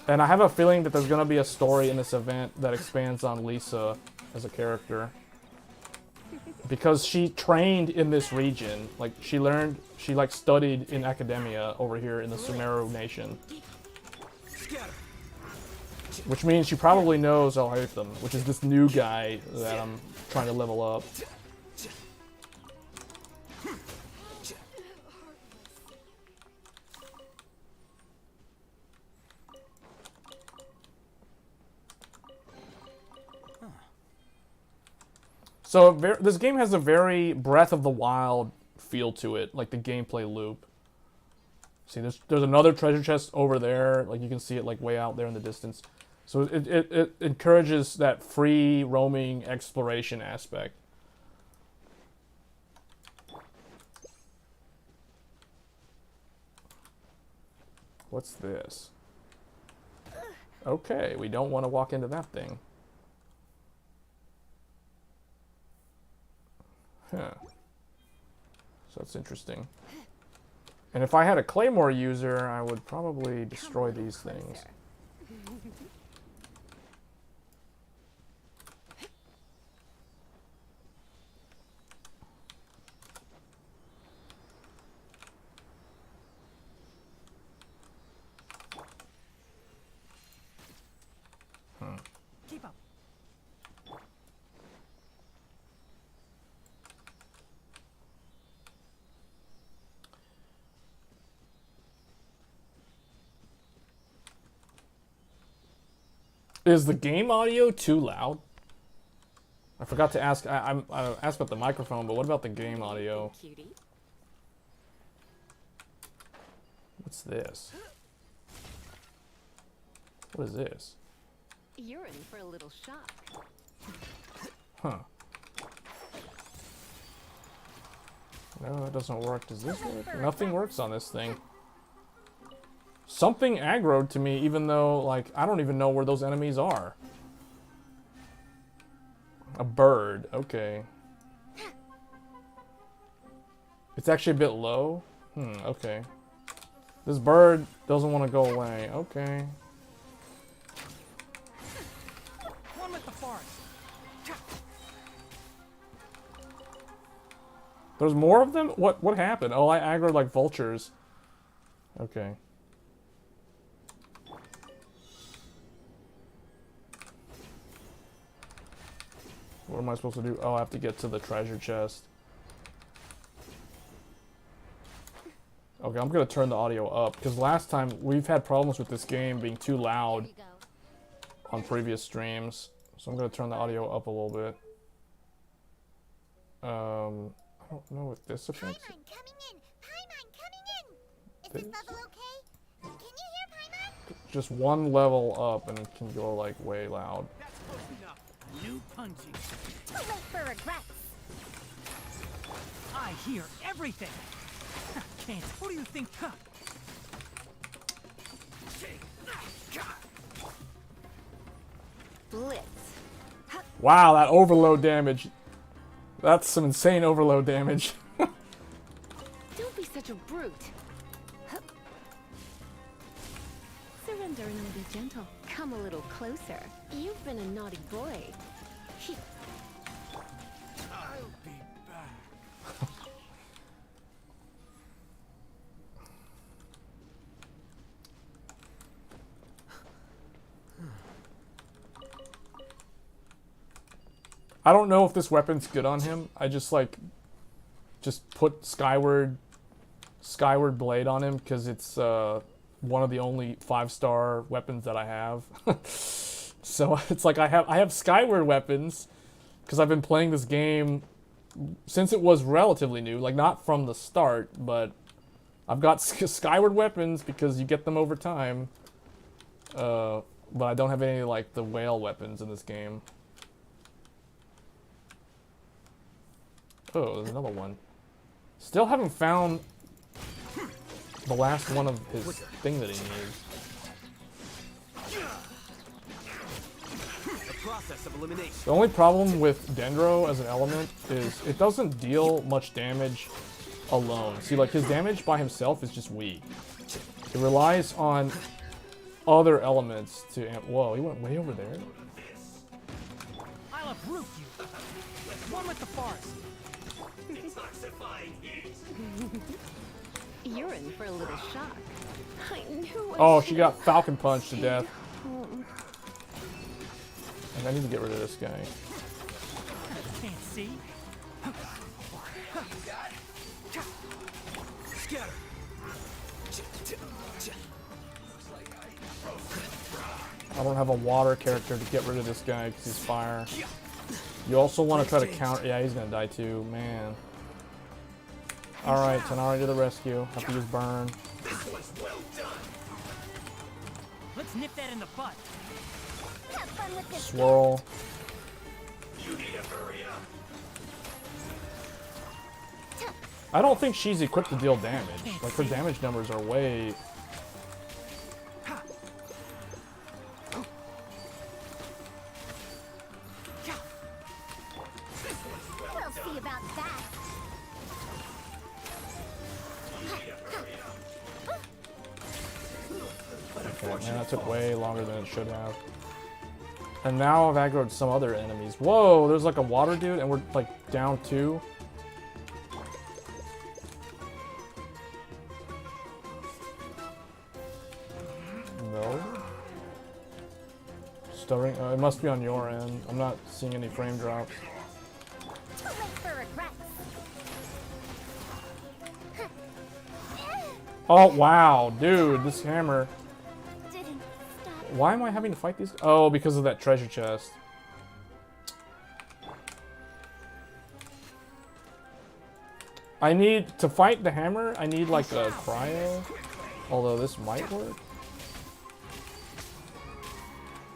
B: And I have a feeling that there's going to be a story in this event that expands on Lisa as a character. Because she trained in this region. Like, she like studied in academia over here in the Sumeru nation. Which means she probably knows Alhaitham, which is this new guy that I'm trying to level up. So this game has a very Breath of the Wild feel to it, like the gameplay loop. See, there's another treasure chest over there, like you can see it like way out there in the distance. So it encourages that free roaming exploration aspect. What's this? Okay, we don't want to walk into that thing. Huh. So that's interesting. And if I had a Claymore user, I would probably destroy these things.
D: Keep up.
B: Is the game audio too loud? I forgot to ask. I asked about the microphone, but what about the game audio?
C: Cutie.
B: What's this? What is this?
C: You're in for a little shock.
B: Huh. No, that doesn't work. Does this work? Nothing works on this thing. Something aggroed to me, even though, like, I don't even know where those enemies are. A bird. Okay. It's actually a bit low. Okay. This bird doesn't want to go away. Okay.
D: One with the forest.
B: There's more of them? What happened? Oh, I aggroed like vultures. Okay. What am I supposed to do? Oh, I have to get to the treasure chest. Okay, I'm gonna turn the audio up, because last time we've had problems with this game being too loud
C: There you go.
B: on previous streams. So I'm gonna turn the audio up a little bit. I don't know if this affects it.
C: Paimon coming in! Paimon coming in! Is this
B: This?
C: level okay? Can you hear Paimon?
B: Just one level up and it can go like way loud.
D: That's close enough. New punching.
C: Too late for regrets.
D: I hear everything. Can't. What do you think? Huh?
C: Blitz.
B: Wow, that overload damage. That's some insane overload damage.
C: Don't
E: be such a brute. Hup. Surrender and I'll be gentle. Come a little closer. You've been a naughty boy.
D: I'll be back.
B: I don't know if this weapon's good on him. I just put Skyward Blade on him because it's one of the only 5-star weapons that I have. So it's like I have Skyward weapons because I've been playing this game since it was relatively new, like not from the start, but I've got Skyward weapons because you get them over time. But I don't have any like the whale weapons in this game. Oh, there's another one. Still haven't found the last one of his thing that he needs.
F: Process of elimination.
B: The only problem with Dendro as an element is it doesn't deal much damage alone. See, like his damage by himself is just weak. It relies on other elements to amp. Whoa, he went way over there.
D: I'll uproot you. One with the forest.
E: You're in for a little shock. I knew I
B: Oh, she
E: should've-
B: got Falcon Punch to death. And I need to get rid of this guy.
D: Can't see.
F: Scatter.
B: I don't have a water character to get rid of this guy because he's fire. You also want to try to counter. Yeah, he's gonna die too, man. All right, Tanari to the rescue. Have to use burn.
D: Let's nip that in the butt.
C: Have fun with this.
B: Swirl. I don't think she's equipped to deal damage. Like her damage numbers are way.
C: We'll see about that.
B: Okay, man, that took way longer than it should have. And now I've aggroed some other enemies. Whoa, there's like a water dude, and we're like down 2. No. Stuttering. It must be on your end. I'm not seeing any frame drops.
C: Too late for regrets.
B: Oh wow, dude, this hammer.
C: Didn't stop.
B: Why am I having to fight these? Oh, because of that treasure chest. I need to fight the hammer. I need like a cryo. Although this might work.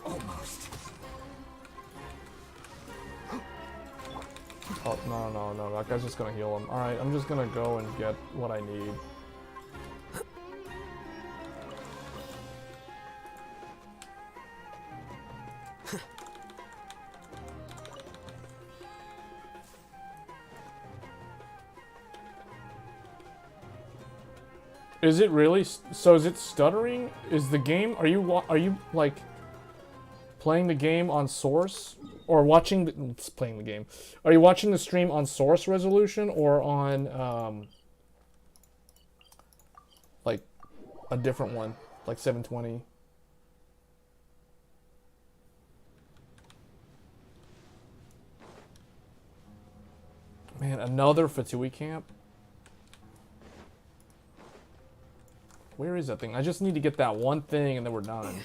F: Almost.
B: Oh no! That guy's just gonna heal him. All right, I'm just gonna go and get what I need. Is it really? So is it stuttering? Is the game? Are you like playing the game on source or watching? Playing the game. Are you watching the stream on source resolution or on like a different one, like 720? Man, another Fatui camp. Where is that thing? I just need to get that one thing and then we're done.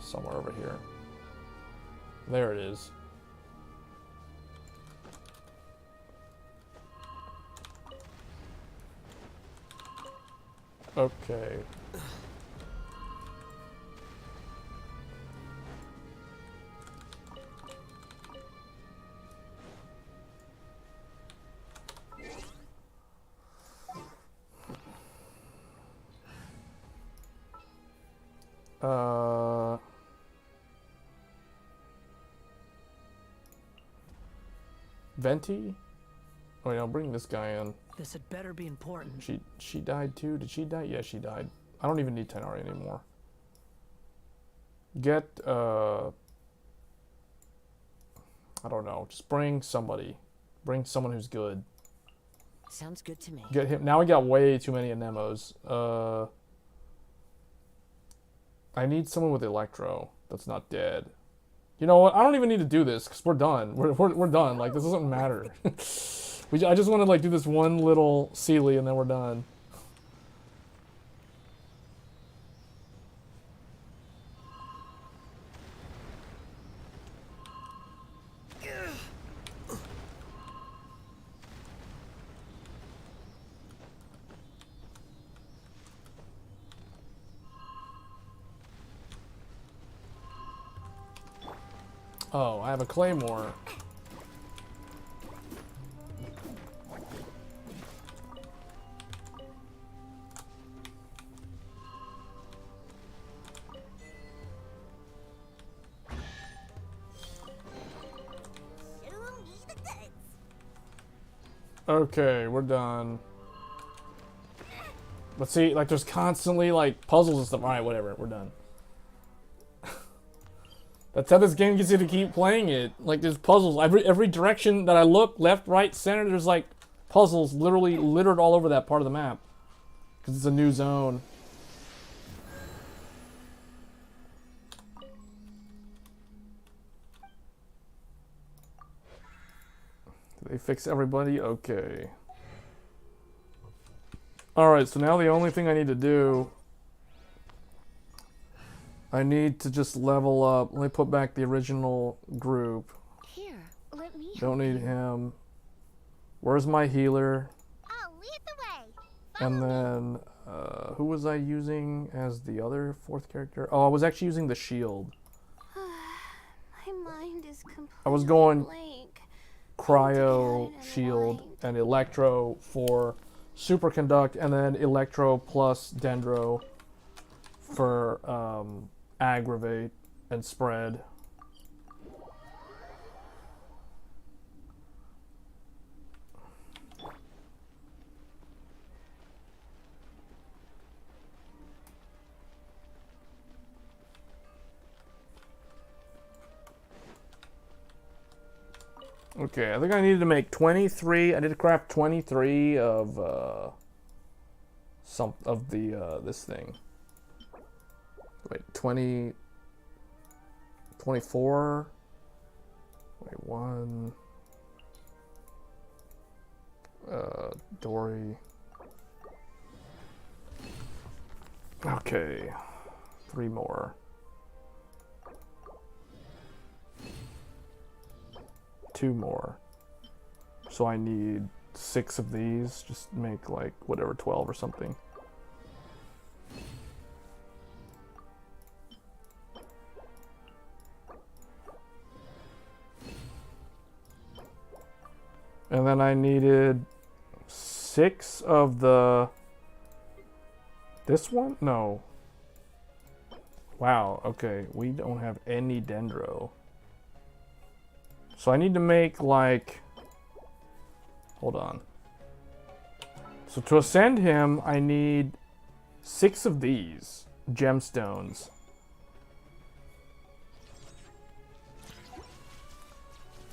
B: Somewhere over here. There it is. Okay. Venti? Wait, I'll bring this guy in.
D: This had better be important.
B: She died too? Did she die? Yeah, she died. I don't even need Tenari anymore. Get, I don't know. Just bring somebody. Bring someone who's good.
G: Sounds good to me.
B: Get him. Now we got way too many Anemos. I need someone with Electro that's not dead. You know what? I don't even need to do this because we're done. We're done. Like, this doesn't matter. I just want to like do this one little Sealy and then we're done. Oh, I have a claymore.
C: Show me the goods.
B: Okay, we're done. But see, like, there's constantly, like, puzzles and stuff. Alright, whatever, we're done. That's how this game gets you to keep playing it. Like, there's puzzles. Every direction that I look, left, right, center, there's, like, puzzles literally littered all over that part of the map. Because it's a new zone. Did they fix everybody? Okay. Alright, so now the only thing I need to do... I need to just level up. Let me put back the original group.
E: Here, let me
B: Don't
E: help
B: need
E: you.
B: him. Where's my healer?
C: I'll lead the way.
B: And then, who was I using as the other fourth character? Oh, I was actually using the shield.
E: My mind is completely
B: I was going
E: blank.
B: cryo,
E: and
B: shield,
E: aligned.
B: and electro for superconduct, and then electro plus dendro for aggravate and spread. Okay, I think I needed to make 23. I need to craft 23 of some of the this thing. Wait, 20, 24. Wait, one. Dory. Okay, 3 more. 2 more. So I need 6 of these. Just make like whatever, 12 or something. And then I needed 6 of the... This one? No. Wow, okay. We don't have any dendro. So I need to make like... Hold on. So to ascend him, I need 6 of these gemstones.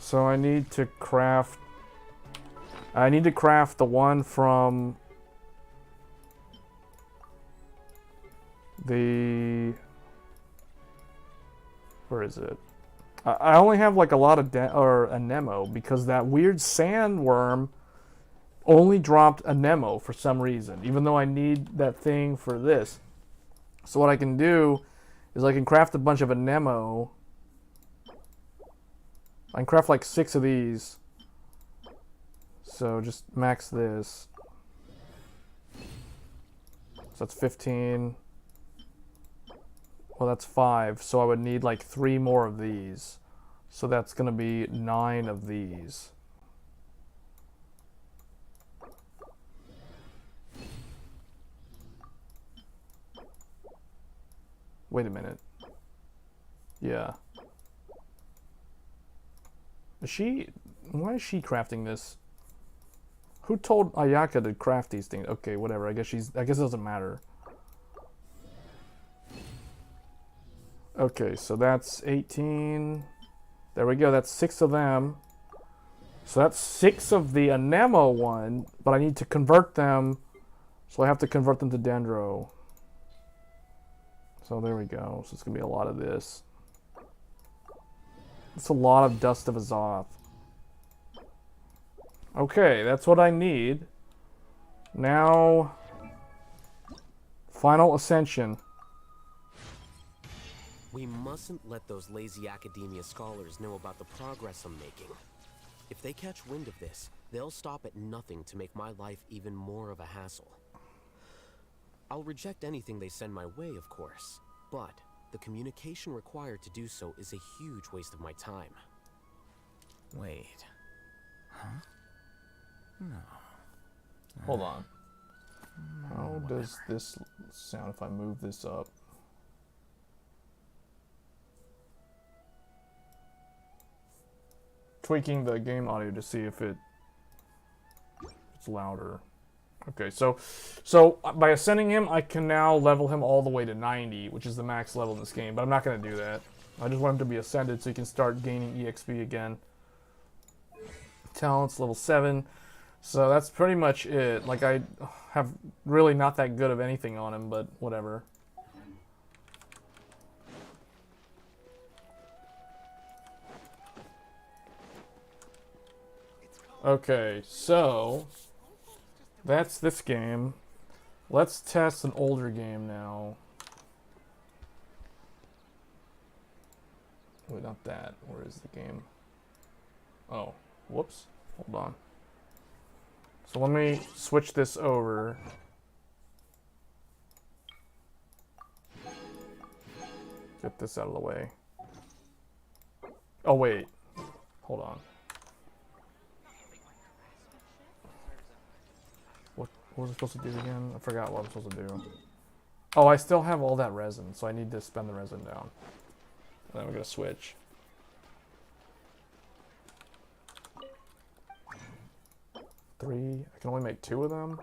B: So I need to craft... I need to craft the one from the... Where is it? I only have like a lot of Anemo because that weird sandworm only dropped Anemo for some reason, even though I need that thing for this. So what I can do is I can craft a bunch of Anemo. I can craft like 6 of these. So just max this. So that's 15. Well, that's 5. So I would need like 3 more of these. So that's going to be 9 of these. Wait a minute. Yeah. Is she... Why is she crafting this? Who told Ayaka to craft these things? Okay, whatever. I guess it doesn't matter. Okay, so that's 18. There we go. That's 6 of them. So that's 6 of the Anemo one, but I need to convert them. So I have to convert them to Dendro. So there we go. So it's going to be a lot of this. It's a lot of Dust of Azoth. Okay, that's what I need. Now, final ascension.
F: We mustn't let those lazy academia scholars know about the progress I'm making. If they catch wind of this, they'll stop at nothing to make my life even more of a hassle. I'll reject anything they send my way, of course, but the communication required to do so is a huge waste of my time.
A: Wait. Huh? No.
B: Hold on. How does this sound if I move this up? Tweaking the game audio to see if it's louder. Okay, so by ascending him, I can now level him all the way to 90, which is the max level in this game, but I'm not going to do that. I just want him to be ascended so he can start gaining EXP again. Talents, level 7. So that's pretty much it. Like, I have really not that good of anything on him, but whatever. Okay, so that's this game. Let's test an older game now. Wait, not that. Where is the game? Oh, whoops. Hold on. So let me switch this over. Get this out of the way. Oh, wait. Hold on. What was I supposed to do again? I forgot what I'm supposed to do. Oh, I still have all that resin, so I need to spend the resin down. And then we're going to switch. Three. I can only make 2 of them.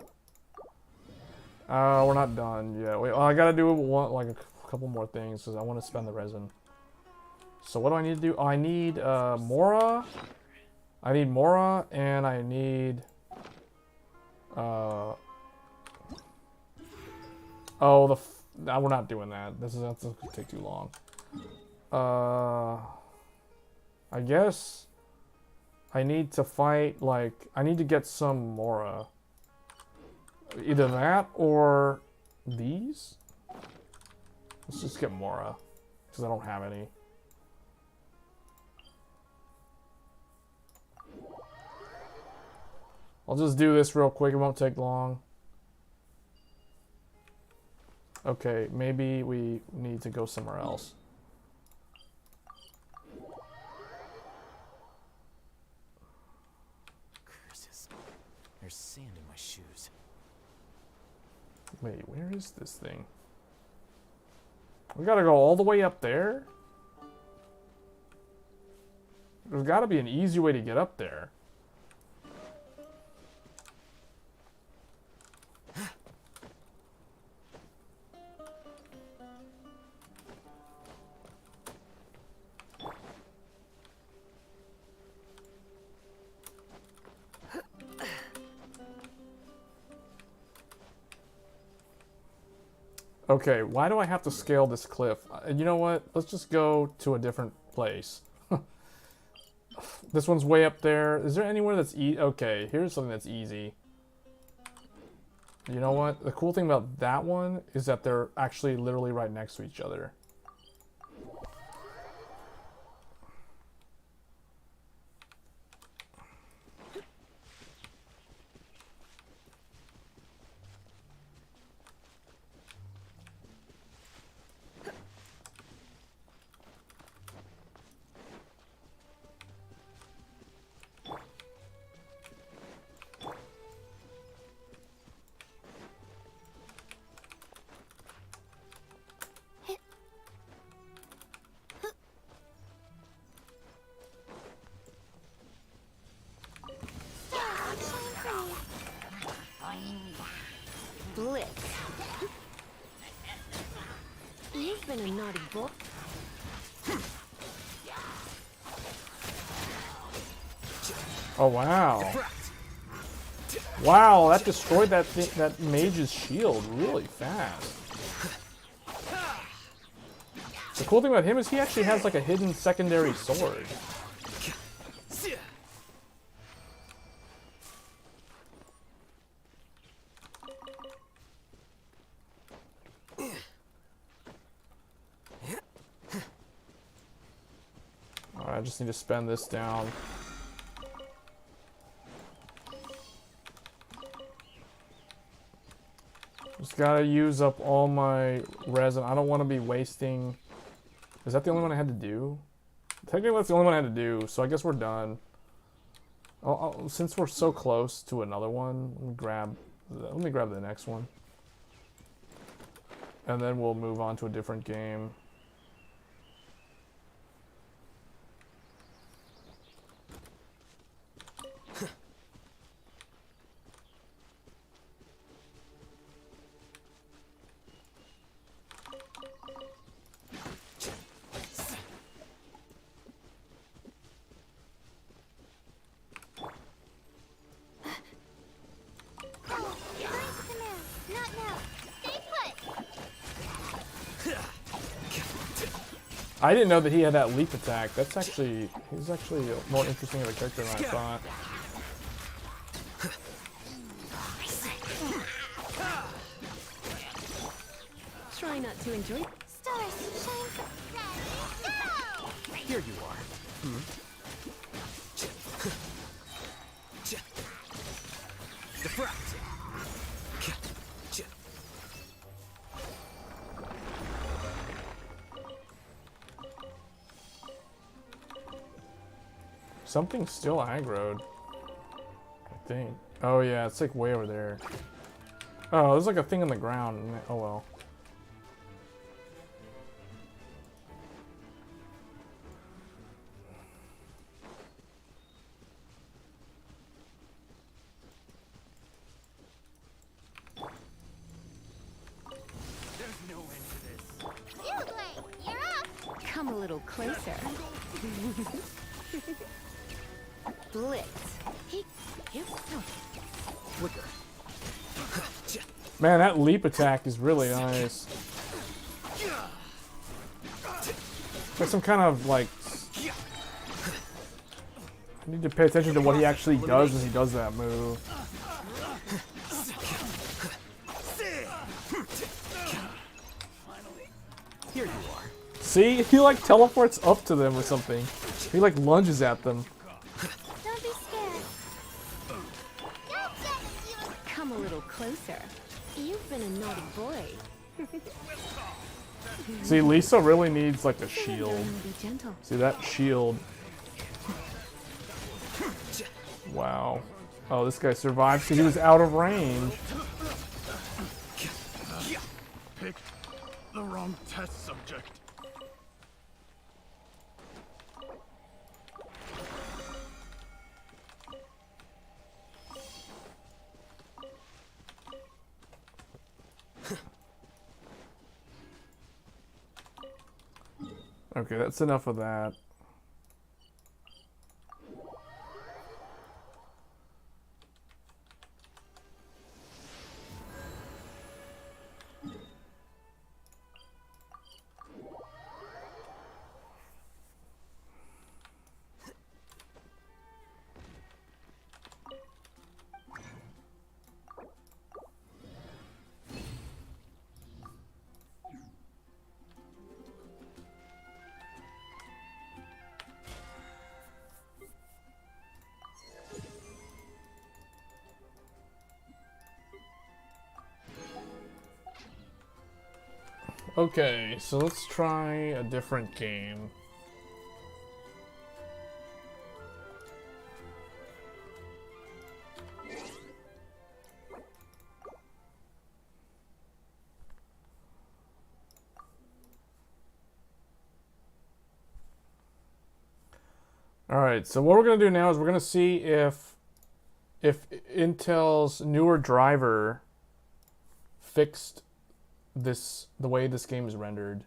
B: We're not done yet. Wait, well, I gotta do like a couple more things because I want to spend the resin. So what do I need to do? Oh, I need Mora. I need Mora, and I need. Oh, no, we're not doing that. That's gonna take too long. I guess. I need to fight, like, I need to get some Mora. Either that or these? Let's just get Mora, because I don't have any. I'll just do this real quick, it won't take long. Okay, maybe we need to go somewhere else.
A: There's sand in my shoes.
B: Wait, where is this thing? We gotta go all the way up there? There's gotta be an easy way to get up there. Okay, why do I have to scale this cliff? You know what? Let's just go to a different place. This one's way up there. Is there anywhere that's easy? Okay, here's something that's easy. You know what? The cool thing about that one is that they're actually literally right next to each other.
E: boy.
B: Oh wow. Wow, that destroyed that that mage's shield really fast. The cool thing about him is he actually has like a hidden secondary sword. Alright, I just need to spend this down. Just gotta use up all my resin. I don't want to be wasting... Is that the only one I had to do? Technically that's the only one I had to do, so I guess we're done. Since we're so close to another one, let me grab the next one. And then we'll move on to a different game. I didn't know that he had that leap attack. He's actually more interesting of a character than I thought.
E: Try not to enjoy.
C: Stars shine from go!
A: Here you are.
F: Defract.
B: Something's still aggroed, I think. Oh yeah, it's like way over there. Oh, there's like a thing on the ground. Oh well.
D: There's no end to this.
C: Fieldway, you're up!
E: Come a little closer. Blitz.
A: Flicker.
B: Man, that leap attack is really nice. Like some kind of like... I need to pay attention to what he actually does when he does that move.
A: Here you are.
B: See? He like teleports up to them or something. He like lunges at them.
C: Don't be scared. Gotcha! You
E: Come a little closer. You've been a naughty boy.
B: See, Lisa really needs like a shield.
E: Be gentle.
B: See that shield? Wow. Oh, this guy survived because he was out of range.
D: Picked the wrong test subject.
B: Okay, that's enough of that. Okay, so let's try a different game. Alright, so what we're going to do now is we're going to see if Intel's newer driver fixed the way this game is rendered.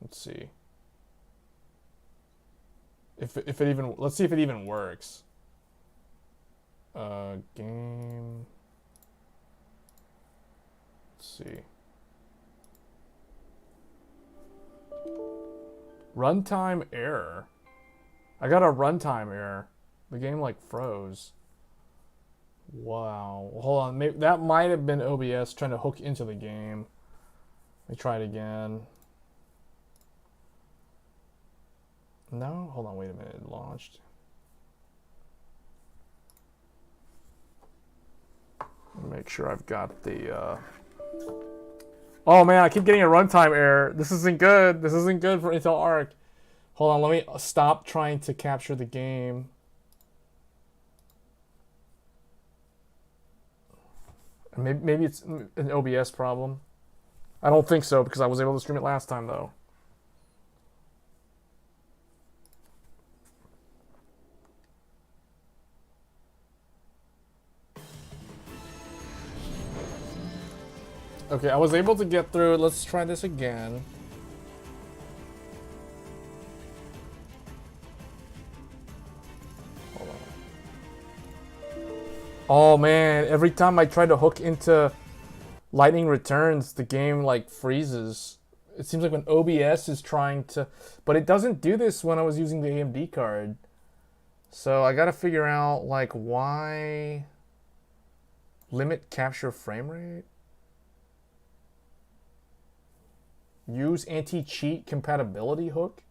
B: Let's see. If it even, let's see if it even works. Game. Let's see. Runtime error. I got a runtime error. The game like froze. Wow. Hold on. Maybe that might have been OBS trying to hook into the game. Let me try it again. No? Hold on. Wait a minute. It launched. Make sure I've got the... Oh man, I keep getting a runtime error. This isn't good. This isn't good for Intel ARC. Hold on. Let me stop trying to capture the game. Maybe it's an OBS problem. I don't think so because I was able to stream it last time though. Okay, I was able to get through it. Let's try this again. Hold on. Oh man, every time I try to hook into Lightning Returns, the game like freezes. It seems like when OBS is trying to... But it doesn't do this when I was using the AMD card. So I gotta figure out like why... Limit capture frame rate? Use anti-cheat compatibility hook?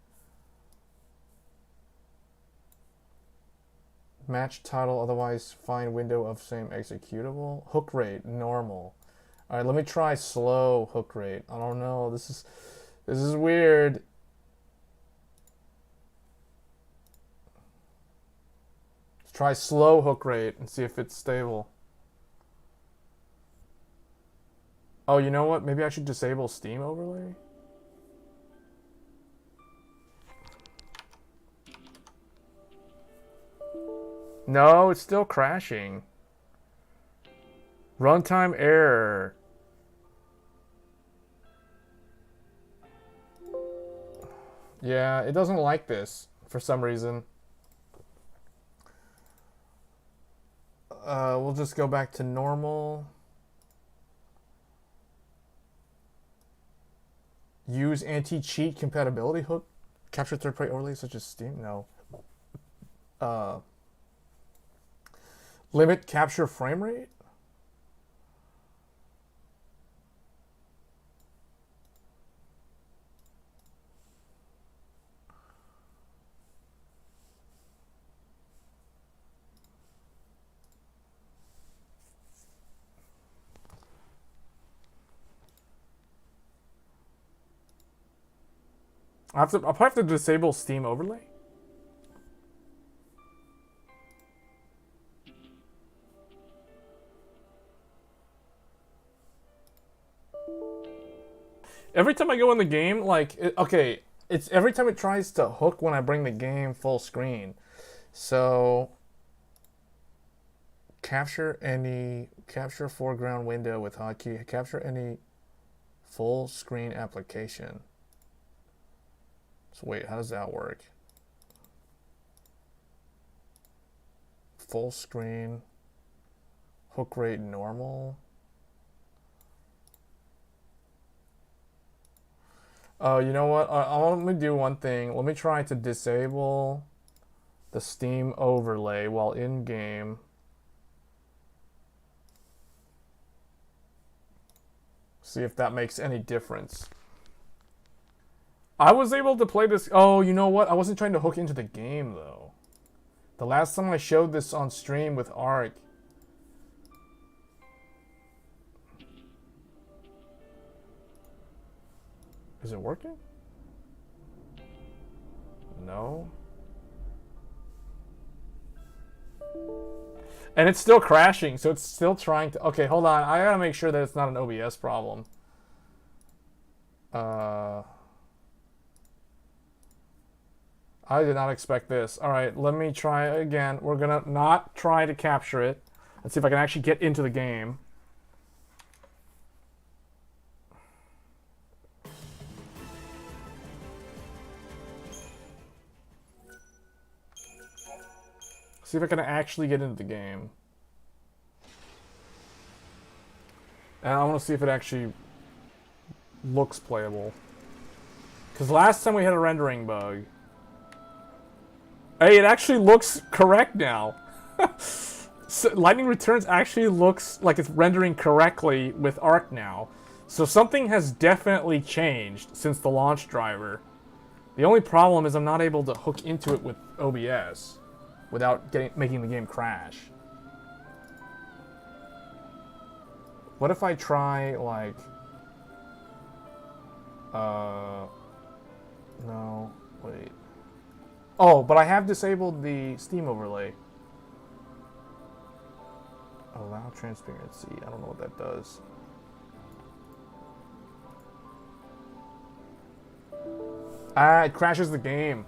B: Match title, otherwise find window of same executable. Hook rate, normal. Alright, let me try slow hook rate. I don't know. This is weird. Let's try slow hook rate and see if it's stable. Oh, you know what? Maybe I should disable Steam overlay? No, it's still crashing. Runtime error. Yeah, it doesn't like this for some reason. We'll just go back to normal. Use anti-cheat compatibility hook. Capture third-party overlays such as Steam? No. Limit capture frame rate? I'll probably have to disable Steam overlay. Every time I go in the game, like, it's every time it tries to hook when I bring the game full screen. So, capture foreground window with hotkey, capture any full screen application. So wait, how does that work? Full screen, hook rate normal. Oh, you know what? Let me do one thing. Let me try to disable the Steam overlay while in game. See if that makes any difference. I was able to play this. Oh, you know what? I wasn't trying to hook into the game though. The last time I showed this on stream with ARC. Is it working? No. And it's still crashing, so it's still trying to... Okay, hold on. I gotta make sure that it's not an OBS problem. I did not expect this. Alright, let me try again. We're gonna not try to capture it. Let's see if I can actually get into the game. See if I can actually get into the game. And I want to see if it actually looks playable. Because last time we had a rendering bug. Hey, it actually looks correct now. So Lightning Returns actually looks like it's rendering correctly with ARC now. So something has definitely changed since the launch driver. The only problem is I'm not able to hook into it with OBS without making the game crash. What if I try, like... No, wait. Oh, but I have disabled the Steam overlay. Allow transparency. I don't know what that does. Ah, it crashes the game.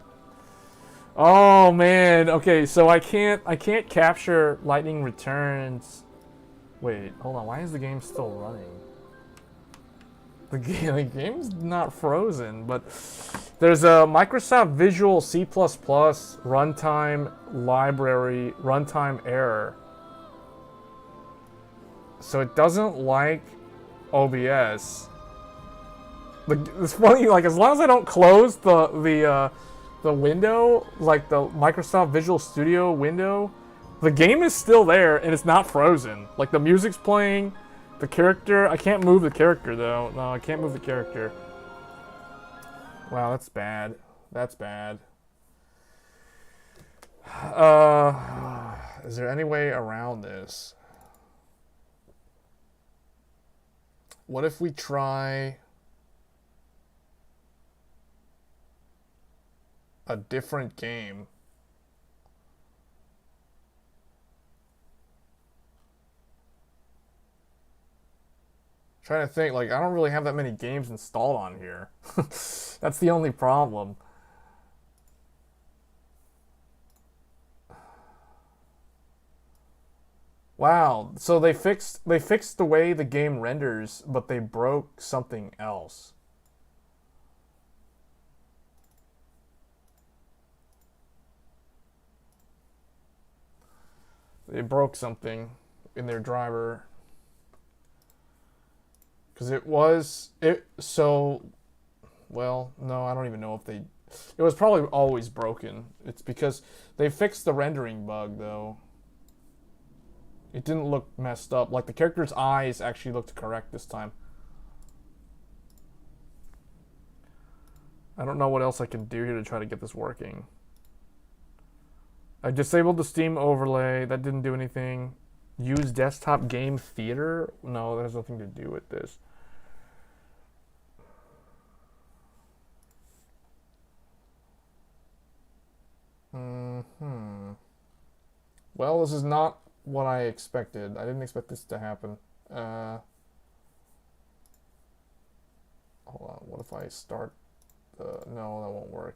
B: Oh man. Okay, so I can't capture Lightning Returns. Wait, hold on. Why is the game still running? The game's not frozen, but there's a Microsoft Visual C++ runtime library runtime error. So it doesn't like OBS. It's funny, like as long as I don't close the window, like the Microsoft Visual Studio window, the game is still there and it's not frozen. Like the music's playing, the character. I can't move the character though. No, I can't move the character. Wow, that's bad. That's bad. Is there any way around this? What if we try a different game? Trying to think, like, I don't really have that many games installed on here. That's the only problem. Wow, so they fixed the way the game renders, but they broke something else. They broke something in their driver. Because well, no, I don't even know if it was probably always broken. It's because they fixed the rendering bug, though. It didn't look messed up. Like, the character's eyes actually looked correct this time. I don't know what else I can do here to try to get this working. I disabled the Steam overlay. That didn't do anything. Use desktop game theater? No, that has nothing to do with this. Well, this is not what I expected. I didn't expect this to happen. Hold on, what if I start the... No, that won't work.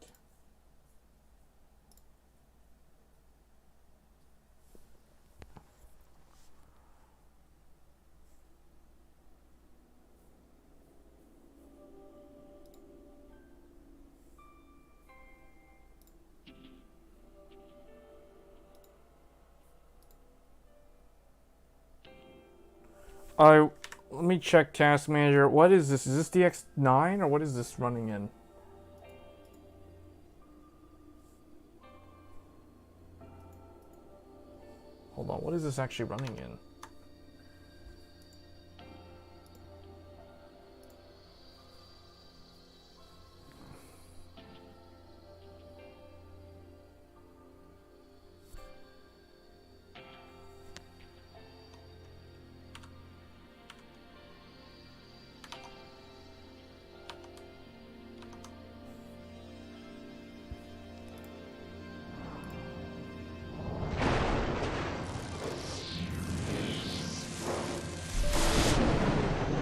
B: Let me check Task Manager. What is this? Is this DX9 or what is this running in? Hold on, what is this actually running in?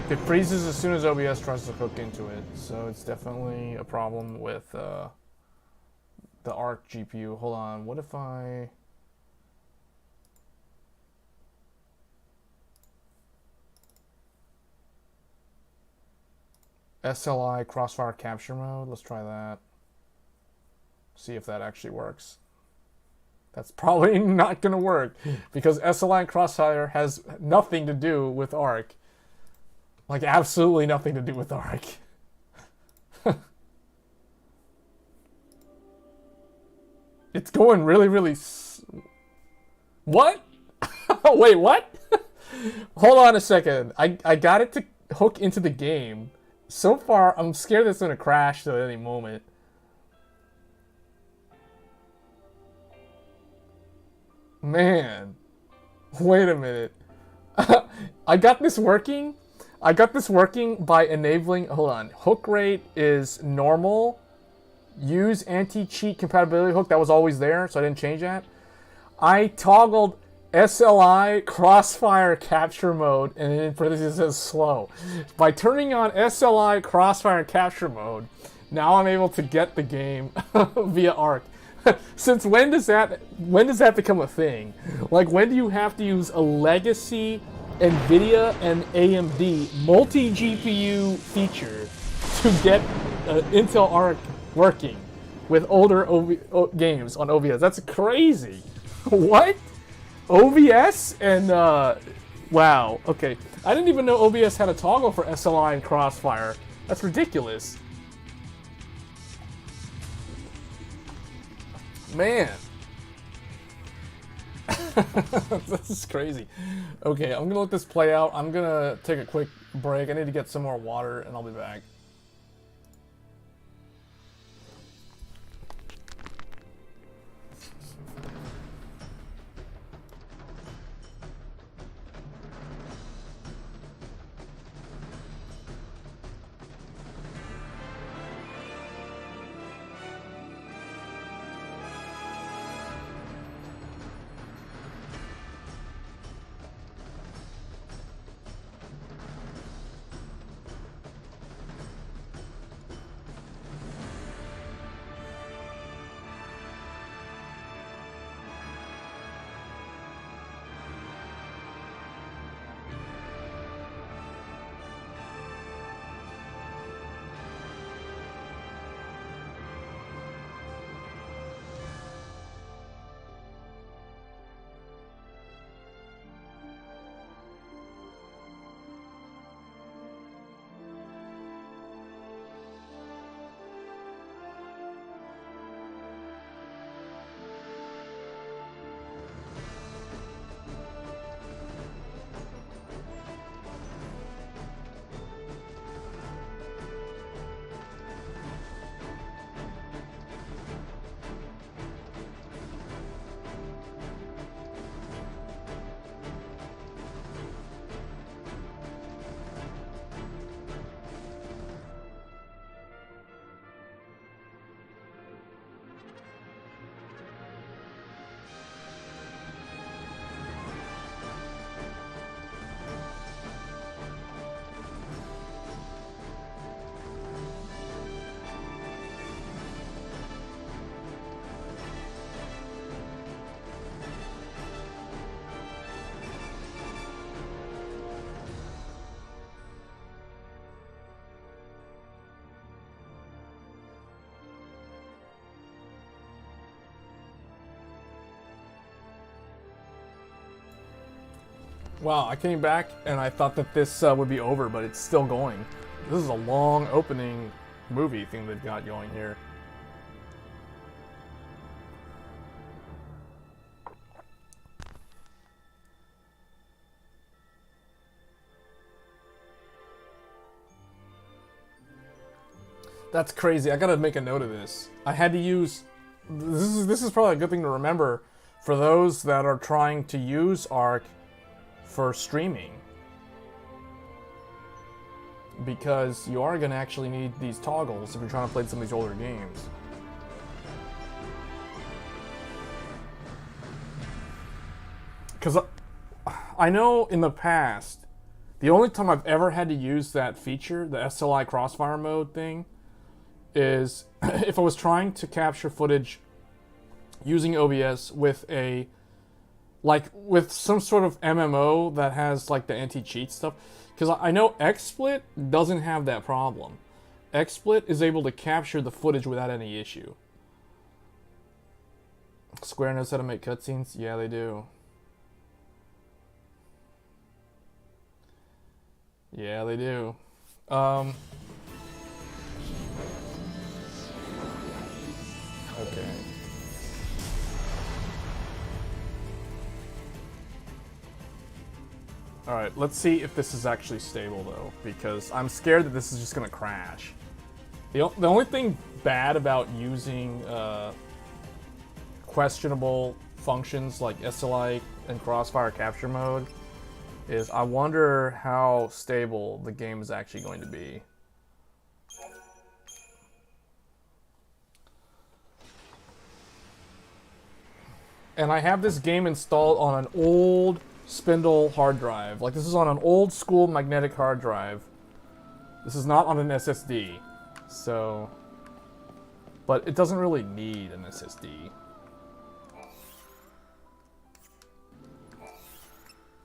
B: It freezes as soon as OBS tries to hook into it, so it's definitely a problem with the ARC GPU. Hold on, what if I... SLI crossfire capture mode, let's try that. See if that actually works. That's probably not going to work because SLI and Crossfire has nothing to do with ARC. Like, absolutely nothing to do with ARC. It's going really, really... What? Wait, what? Hold on a second. I got it to hook into the game. So far, I'm scared it's going to crash at any moment. Man. Wait a minute. I got this working. I got this working by enabling... Hold on. Hook rate is normal. Use anti-cheat compatibility hook. That was always there, so I didn't change that. I toggled SLI Crossfire capture mode, and in parentheses it says slow. By turning on SLI Crossfire capture mode, now I'm able to get the game via ARC. Since when does that become a thing? Like, when do you have to use a legacy NVIDIA and AMD multi-GPU feature to get Intel ARC working with older games on OBS? That's crazy. What? OBS and wow. Okay, I didn't even know OBS had a toggle for SLI and Crossfire. That's ridiculous. Man. This is crazy. Okay, I'm gonna let this play out. I'm gonna take a quick break. I need to get some more water and I'll be back. Wow, I came back and I thought that this would be over, but it's still going. This is a long opening movie thing they've got going here. That's crazy. I gotta make a note of this. I had to use... This is probably a good thing to remember for those that are trying to use ARC for streaming, because you are going to actually need these toggles if you're trying to play some of these older games. Because I know in the past, the only time I've ever had to use that feature, the SLI Crossfire mode thing, is if I was trying to capture footage using OBS with a with some sort of MMO that has like the anti-cheat stuff, because I know XSplit doesn't have that problem. XSplit is able to capture the footage without any issue. Square knows how to make cutscenes? Yeah, they do. Yeah, they do. Okay. Alright, let's see if this is actually stable though, because I'm scared that this is just gonna crash. The only thing bad about using questionable functions like SLI and crossfire capture mode is I wonder how stable the game is actually going to be. And I have this game installed on an old spindle hard drive. Like, this is on an old school magnetic hard drive. This is not on an SSD. So, but it doesn't really need an SSD.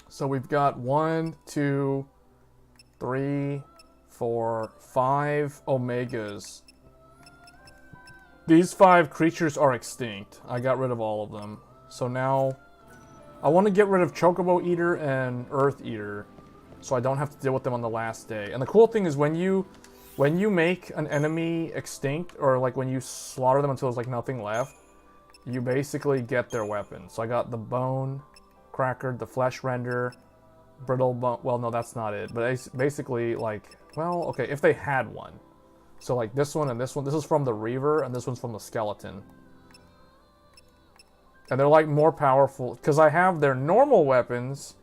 B: So we've got 1, 2, 3, 4, 5 Omegas. These 5 creatures are extinct. I got rid of all of them. So now I want to get rid of Chocobo Eater and Earth Eater so I don't have to deal with them on the last day. And the cool thing is when you make an enemy extinct, or like when you slaughter them until there's like nothing left, you basically get their weapon. So I got the Bone Cracker, the Flesh Render, Brittle Bone. Well, no, that's not it. But it's basically like, well, okay, if they had one. So like this one and this one. This is from the Reaver and this one's from the Skeleton. And they're like more powerful because I have their normal weapons,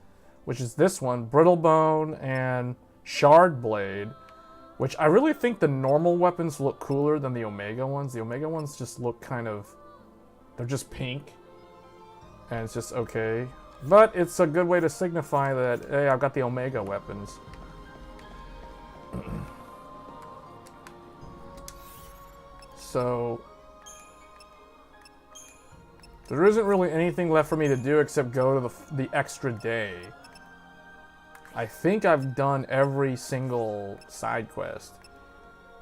B: which is this one, Brittle Bone and Shard Blade, which I really think the normal weapons look cooler than the Omega ones. The Omega ones just look kind of, they're just pink. And it's just okay. But it's a good way to signify that, hey, I've got the Omega weapons. So there isn't really anything left for me to do except go to the extra day. I think I've done every single side quest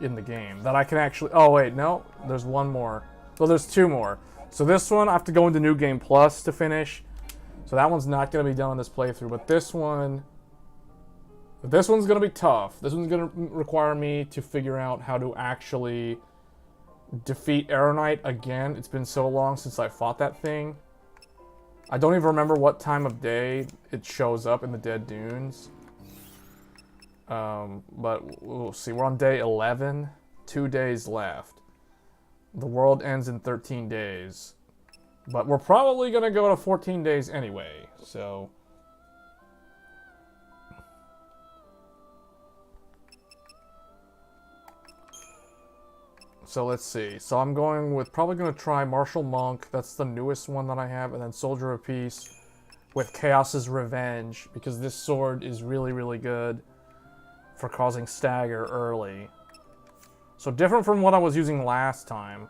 B: in the game that I can actually... Oh, wait, no. There's one more. Well, there's 2 more. So this one, I have to go into New Game Plus to finish. So that one's not going to be done on this playthrough. But this one's going to be tough. This one's going to require me to figure out how to actually defeat Arrow Knight again. It's been so long since I fought that thing. I don't even remember what time of day it shows up in the Dead Dunes. But we'll see. We're on day 11. 2 days left. The world ends in 13 days. But we're probably going to go to 14 days anyway. So let's see. So I'm probably going to try Martial Monk. That's the newest one that I have. And then Soldier of Peace with Chaos's Revenge. Because this sword is really, really good for causing stagger early. So different from what I was using last time.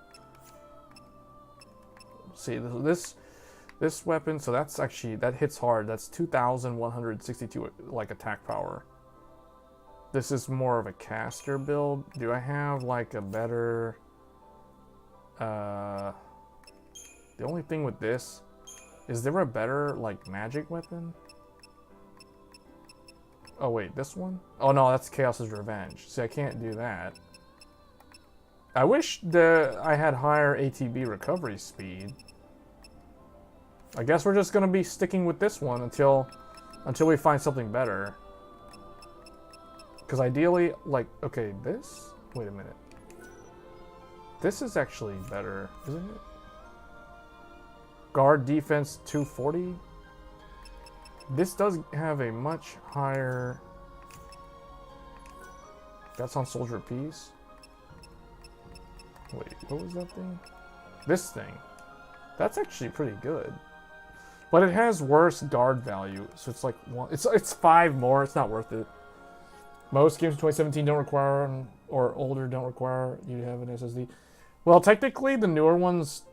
B: See, this weapon, so that's actually, that hits hard. That's 2,162 like attack power. This is more of a caster build. Do I have like a better... The only thing with this, is there a better like magic weapon? Oh wait, this one? Oh no, that's Chaos's Revenge. See, I can't do that. I wish I had higher ATB recovery speed. I guess we're just gonna be sticking with this one until we find something better. Because ideally, like, okay, this? Wait a minute. This is actually better, isn't it? Guard defense 240? This does have a much higher... That's on Soldier of Peace? Wait, what was that thing? This thing. That's actually pretty good. But it has worse guard value, so it's like one... It's 5 more, it's not worth it. Most games in 2017 don't require, or older don't require you to have an SSD. Well, technically the newer ones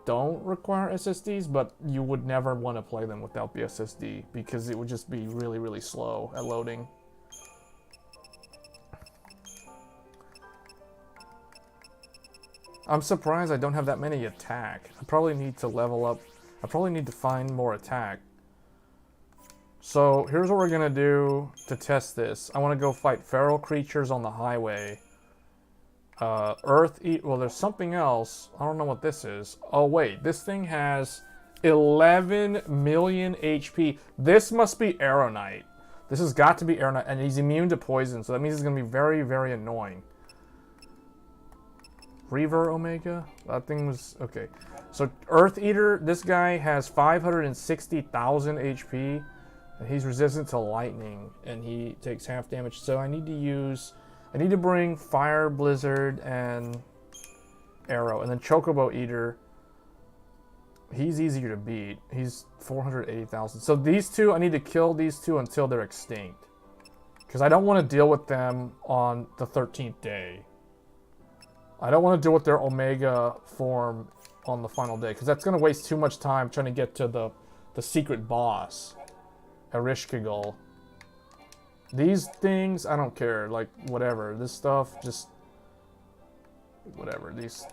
B: don't require SSDs, but you would never want to play them without the SSD because it would just be really, really slow at loading. I'm surprised I don't have that many attack. I probably need to level up. I probably need to find more attack. So here's what we're gonna do to test this. I want to go fight feral creatures on the highway. Well, there's something else. I don't know what this is. Oh wait, this thing has 11 million HP. This must be Aeronite. This has got to be Aeronite, and he's immune to poison, so that means it's gonna be very, very annoying. Reaver Omega? That thing was... okay. So, Earth Eater, this guy has 560,000 HP. And he's resistant to lightning. And he takes half damage. So, I need to bring Fire, Blizzard, and Arrow. And then Chocobo Eater. He's easier to beat. He's 480,000. So, these two, I need to kill these two until they're extinct. Because I don't want to deal with them on the 13th day. I don't want to deal with their Omega form on the final day, because that's going to waste too much time trying to get to the secret boss, Erishkigal. These things, I don't care. Like, whatever. This stuff, just... whatever. These...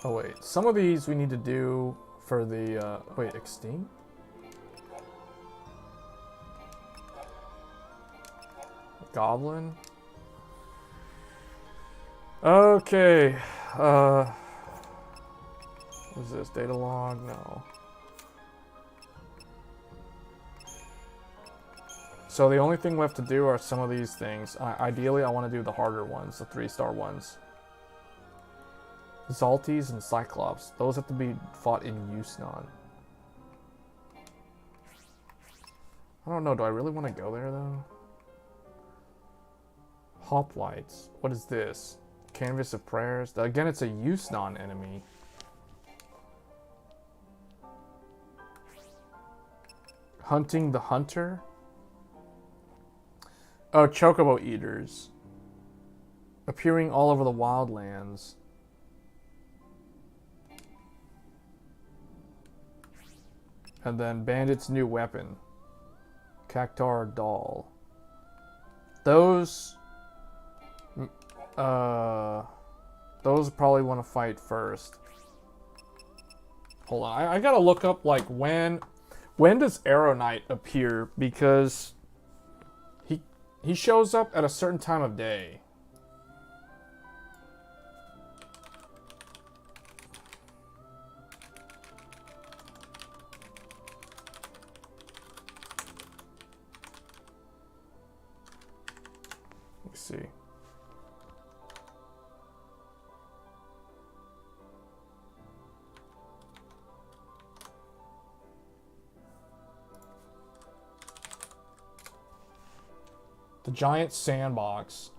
B: oh, wait. Some of these we need to do for the... wait, extinct? Goblin. Okay. What is this? Data log? No. So the only thing left to do are some of these things. Ideally, I want to do the harder ones, the 3-star ones. Zalties and Cyclops. Those have to be fought in Yusnon. I don't know. Do I really want to go there, though? Hoplites. What is this? Canvas of Prayers. Again, it's a Yusnon enemy. Hunting the Hunter. Oh, Chocobo Eaters. Appearing all over the wildlands. And then Bandit's new weapon. Cactar Doll. Those probably want to fight first. Hold on, I gotta look up like when does Aeronite appear, because he shows up at a certain time of day. Let's see. The giant sandbox.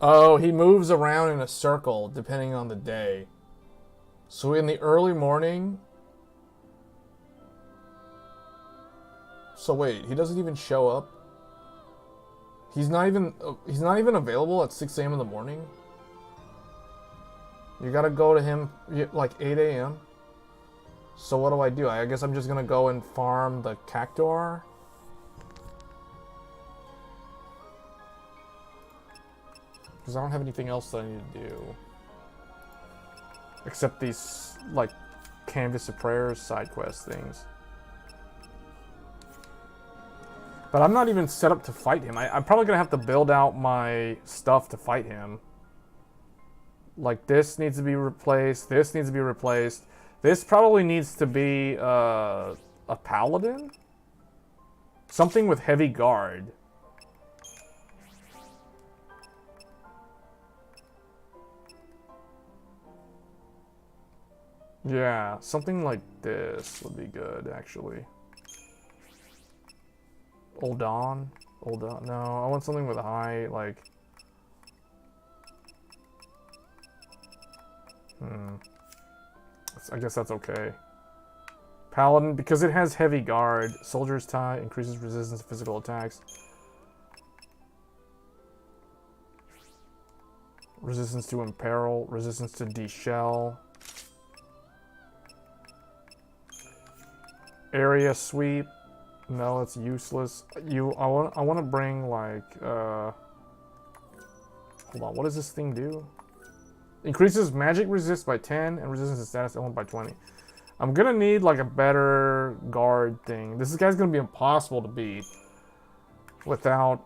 B: Oh, he moves around in a circle depending on the day. So in the early morning... so wait, he doesn't even show up? He's not even available at 6 a.m. in the morning? You gotta go to him like 8 a.m.? So what do? I guess I'm just gonna go and farm the Cactuar. Because I don't have anything else that I need to do. Except these, like, Canvas of Prayers side quest things. But I'm not even set up to fight him. I'm probably gonna have to build out my stuff to fight him. Like, this needs to be replaced, this needs to be replaced. This probably needs to be a paladin? Something with heavy guard. Yeah, something like this would be good, actually. Oldon? Oldon? No, I want something with a high, like... I guess that's okay. Paladin, because it has heavy guard. Soldier's Tie increases resistance to physical attacks. Resistance to Imperil. Resistance to Deshell. Area Sweep. No, it's useless. I want to bring like hold on, what does this thing do? Increases magic resist by 10 and resistance to status element by 20. I'm gonna need like a better guard thing. This guy's gonna be impossible to beat without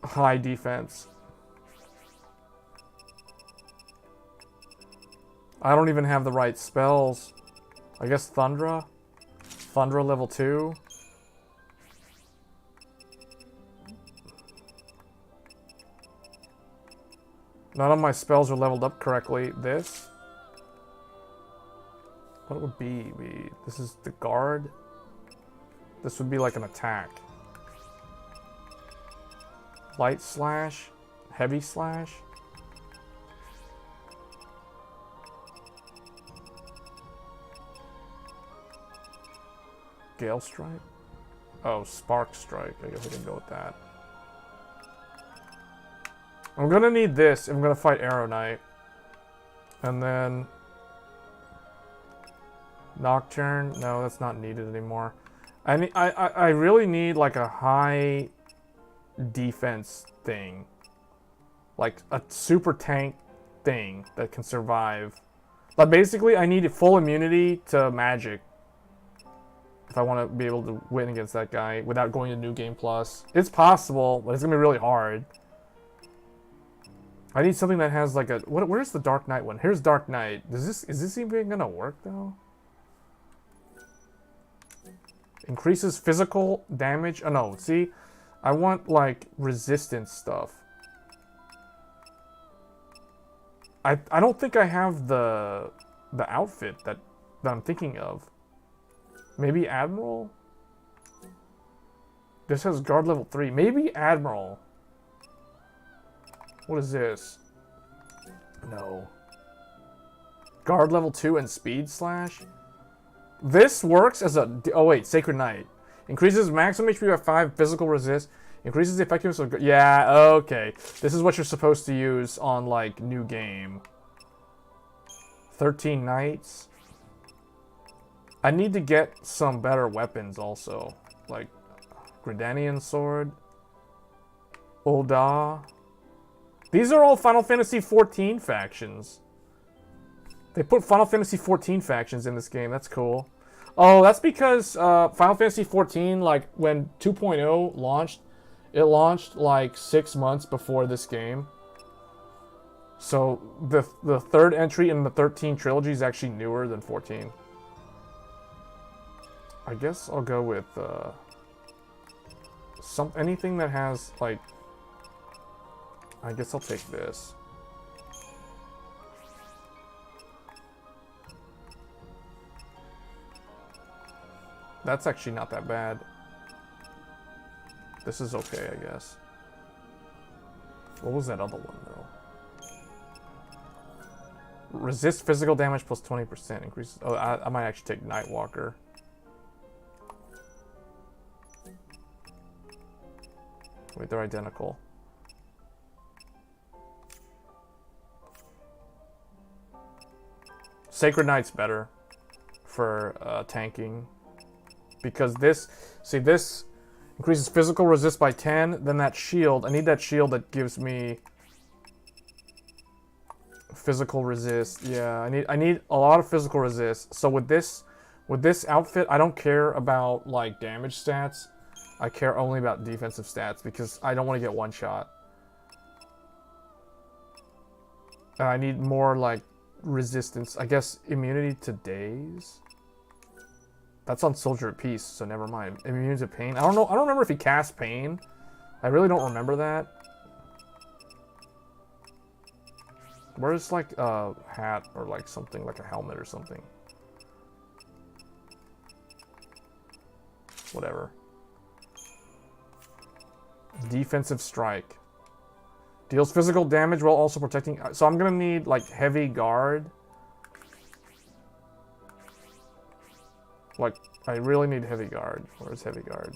B: high defense. I don't even have the right spells. I guess Thundra? Thundra level 2? None of my spells are leveled up correctly. This? What it would be? This is the guard? This would be like an attack. Light slash? Heavy slash? Gale Strike? Oh, Spark Strike. I guess I can go with that. I'm gonna need this if I'm gonna fight Arrow Knight. And then... Nocturne? No, that's not needed anymore. I really need like a high defense thing. Like a super tank thing that can survive. But basically I need full immunity to magic. If I want to be able to win against that guy without going to New Game Plus. It's possible, but it's going to be really hard. I need something that has like a... where's the Dark Knight one? Here's Dark Knight. Is this even going to work though? Increases physical damage. Oh no, see? I want like resistance stuff. I don't think I have the outfit that I'm thinking of. Maybe Admiral? This has guard level 3. Maybe Admiral. What is this? No. Guard level 2 and speed slash? This works as a... Oh wait, Sacred Knight. Increases maximum HP by 5, physical resist. Increases the effectiveness of... Yeah, okay. This is what you're supposed to use on, like, New Game. 13 Knights. I need to get some better weapons also. Like, Gridanian Sword. Ulda. These are all Final Fantasy XIV factions. They put Final Fantasy XIV factions in this game. That's cool. Oh, that's because Final Fantasy XIV, like, when 2.0 launched, it launched, like, 6 months before this game. So, the third entry in the 13 trilogy is actually newer than 14. I guess I'll go with anything that has like. I guess I'll take this. That's actually not that bad. This is okay, I guess. What was that other one though? Resist physical damage plus 20%. Increases. Oh, I might actually take Nightwalker. Wait, they're identical. Sacred Knight's better for tanking. Because this... See, this increases physical resist by 10. Then that shield... I need that shield that gives me... physical resist. Yeah, I need a lot of physical resist. So with this outfit, I don't care about, like, damage stats. I care only about defensive stats because I don't want to get one shot. And I need more like resistance. I guess immunity to daze. That's on Soldier of Peace, so never mind. Immunity to pain. I don't know. I don't remember if he casts pain. I really don't remember that. Where's like a hat or like something like a helmet or something? Whatever. Defensive strike. Deals physical damage while also protecting... So I'm gonna need, like, heavy guard. Like, I really need heavy guard. Where's heavy guard?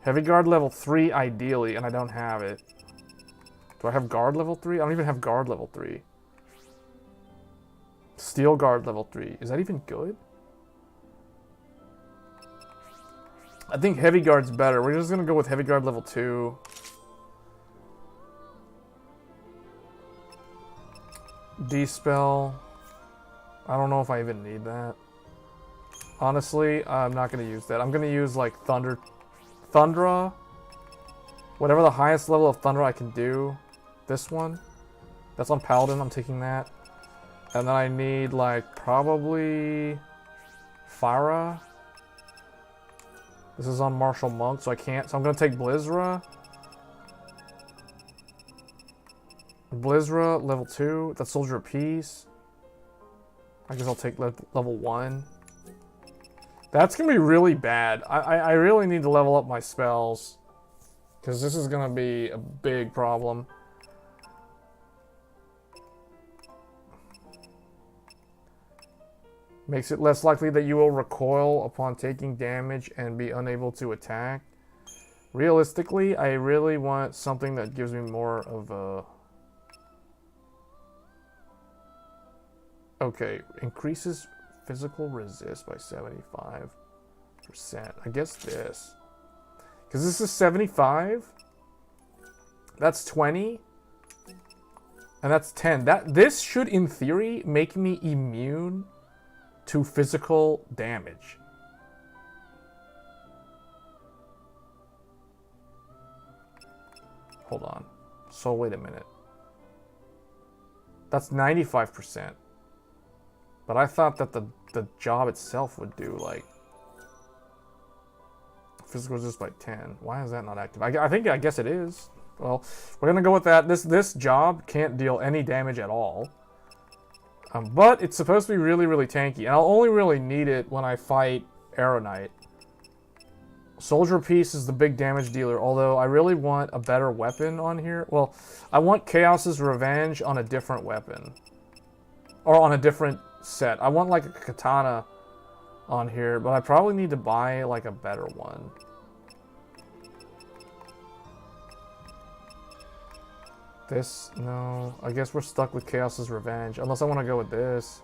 B: Heavy guard level 3, ideally, and I don't have it. Do I have guard level 3? I don't even have guard level 3. Steel guard level 3. Is that even good? I think heavy guard's better. We're just gonna go with heavy guard level 2. D-spell. I don't know if I even need that. Honestly, I'm not gonna use that. I'm gonna use like Thundra. Whatever the highest level of Thundra I can do. This one. That's on Paladin, I'm taking that. And then I need like probably Phyra. This is on Martial Monk, so I can't. So I'm gonna take Blizzra. Blizzra, level 2. That's Soldier of Peace. I guess I'll take level 1. That's gonna be really bad. I really need to level up my spells. Because this is gonna be a big problem. Makes it less likely that you will recoil upon taking damage and be unable to attack. Realistically, I really want something that gives me more of a... Okay, increases physical resist by 75%. I guess this. Because this is 75. That's 20. And that's 10. This should, in theory, make me immune to physical damage. Hold on. So wait a minute. That's 95%. But I thought that the job itself would do like physical resist by 10. Why is that not active? I guess it is. Well, we're gonna go with that. This job can't deal any damage at all. But it's supposed to be really, really tanky. And I'll only really need it when I fight Arrow Knight. Soldier Piece is the big damage dealer, although I really want a better weapon on here. Well, I want Chaos's Revenge on a different weapon. Or on a different set. I want like a katana on here, but I probably need to buy like a better one. This, no. I guess we're stuck with Chaos's Revenge. Unless I want to go with this.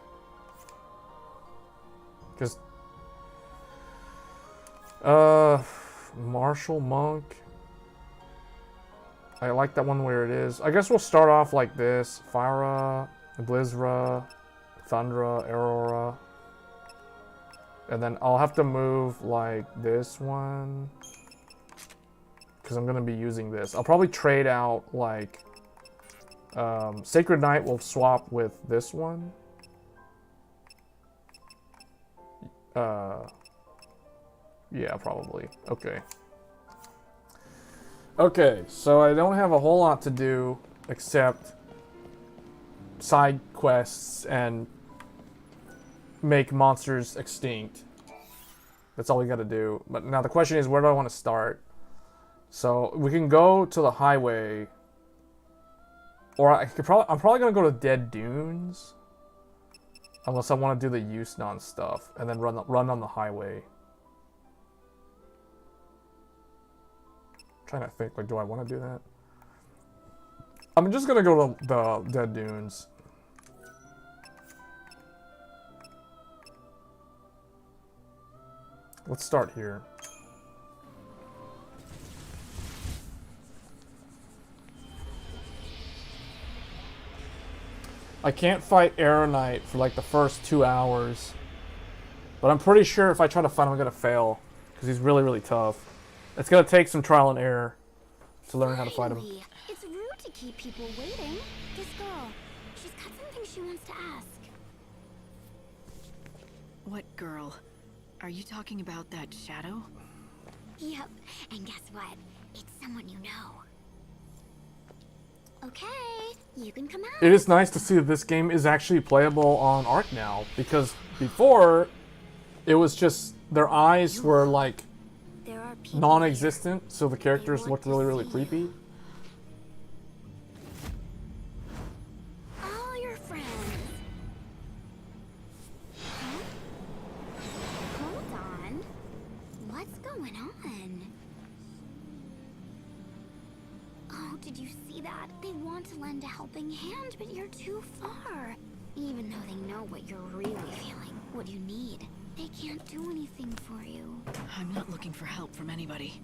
B: Because... Martial Monk. I like that one where it is. I guess we'll start off like this. Phyra, Blizzra, Thundra, Aurora. And then I'll have to move like this one. Because I'm going to be using this. I'll probably trade out like... Sacred Knight will swap with this one. Yeah, probably. Okay. Okay, so I don't have a whole lot to do except side quests and make monsters extinct. That's all we gotta do. But now the question is, where do I want to start? So we can go to the highway. Or I'm probably gonna go to Dead Dunes, unless I want to do the Yusnon stuff and then run on the highway. I'm trying to think, like, do I want to do that? I'm just gonna go to the Dead Dunes. Let's start here. I can't fight Arrow Knight for like the first 2 hours. But I'm pretty sure if I try to fight him, I'm going to fail. Because he's really, really tough. It's going to take some trial and error to learn how to fight him.
C: Finally. It's rude to keep people waiting. This girl, she's got something she wants to ask.
H: What girl? Are you talking about that shadow?
C: Yep, and guess what? It's someone you know. Okay, you can come out.
B: It is nice to see that this game is actually playable on ARC now. Because before, it was just their eyes were like
C: There are people
B: non-existent, so the characters looked really, really creepy.
C: all your friends. Huh? Hold on. What's going on? Oh, did you see that? They want to lend a helping hand, but you're too far. Even though they know what you're really feeling, what you need. They can't do anything for you.
H: I'm not looking for help from anybody.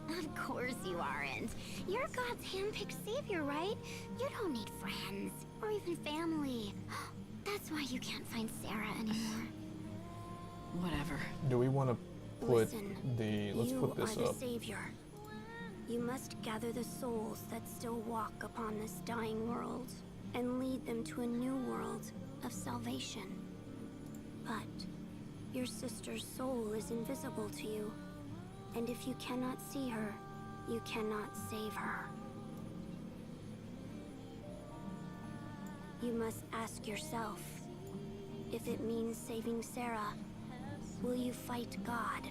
C: Of course you aren't. You're God's hand-picked savior, right? You don't need friends or even family. That's why you can't find Sarah anymore.
H: Whatever.
B: Do we want to put
C: Listen,
B: let's
C: you
B: put this
C: are the
B: up.
C: savior. You must gather the souls that still walk upon this dying world and lead them to a new world of salvation. But your sister's soul is invisible to you, and if you cannot see her, you cannot save her. You must ask yourself, if it means saving Sarah, will you fight God?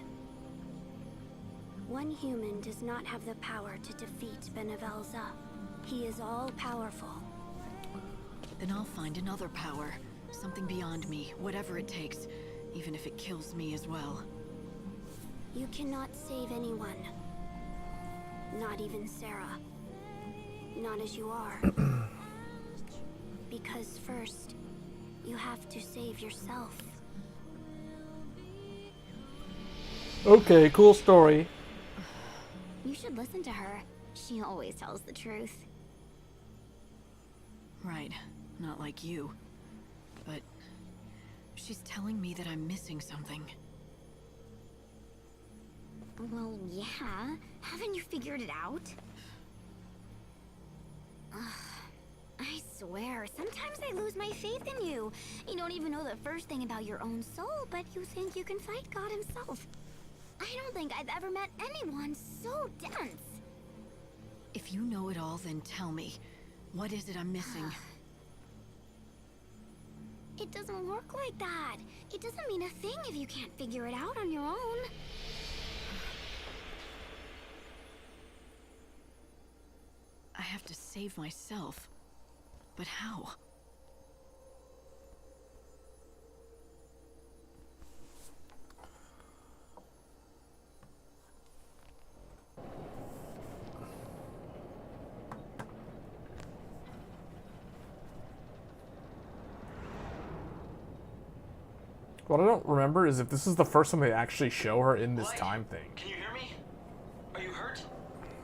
C: One human does not have the power to defeat Benevelza. He is all-powerful.
H: Then I'll find another power. Something beyond me, whatever it takes. Even if it kills me as well.
C: You cannot save anyone. Not even Sarah. Not as you are. Because first, you have to save yourself.
B: Okay, cool story.
C: You should listen to her. She always tells the truth.
H: Right. Not like you. But she's telling me that I'm missing something.
C: Well, yeah. Haven't you figured it out? Ugh. I swear, sometimes I lose my faith in you. You don't even know the first thing about your own soul, but you think you can fight God himself. I don't think I've ever met anyone so dense.
H: If you know it all, then tell me. What is it I'm missing?
C: It doesn't work like that. It doesn't mean a thing if you can't figure it out on your own.
H: I have to save myself. But how?
B: What I don't remember is if this is the first time they actually show her in this time thing.
I: Can you hear me? Are you hurt?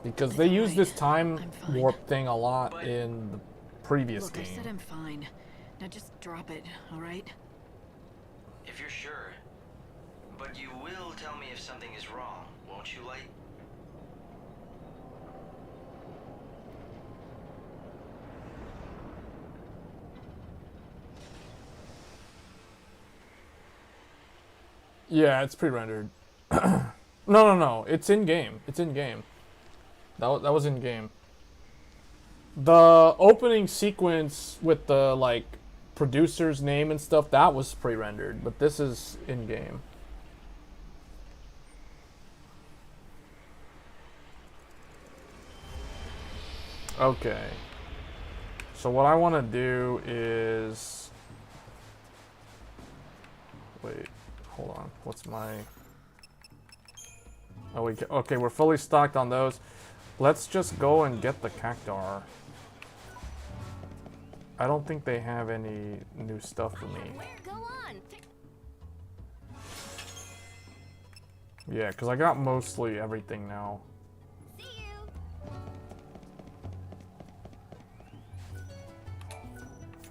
B: Because they use this time
H: I'm fine.
B: warp thing a lot
I: But-
B: in the previous
H: Look, I
B: game.
H: said I'm fine. Now just drop it, alright?
I: If you're sure. But you will tell me if something is wrong, won't you, Light?
B: Yeah, it's pre-rendered. No. It's in game. It's in game. That was in game. The opening sequence with the like producer's name and stuff, that was pre-rendered, but this is in game. Okay. So what I want to do is wait. Hold on. What's my... Oh, okay, we're fully stocked on those. Let's just go and get the cactar. I don't think they have any new stuff for me.
C: Go on.
B: Yeah, because I got mostly everything now.
C: See you.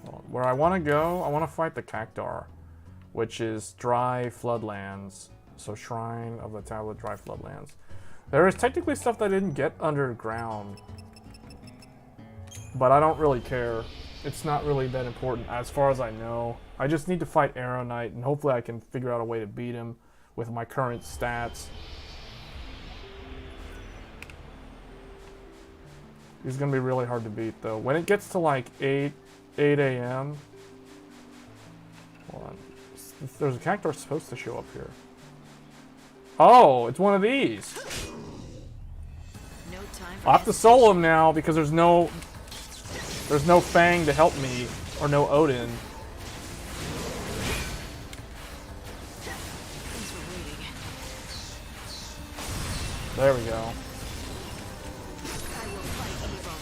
B: Well, where I want to go, I want to fight the cactar, which is dry floodlands. So Shrine of the Tablet, dry floodlands. There is technically stuff that I didn't get underground, but I don't really care. It's not really that important as far as I know. I just need to fight Arrow Knight, and hopefully I can figure out a way to beat him with my current stats. He's gonna be really hard to beat though. When it gets to like 8 a.m. Hold on. There's a cactar supposed to show up here. Oh, it's one of these.
H: No time for
B: I'll have to solo him now because there's no Fang to help me, or no Odin.
H: Thanks for waiting.
B: There we go.
H: I will fight evil.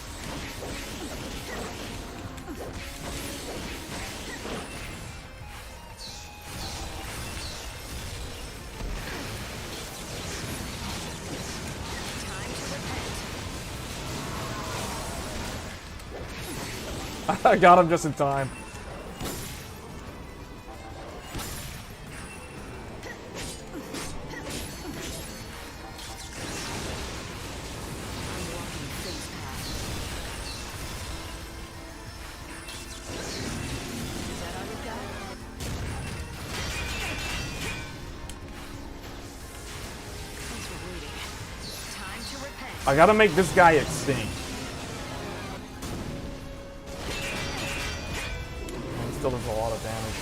B: I got him just in time. I gotta make this guy extinct. He still does a lot of damage.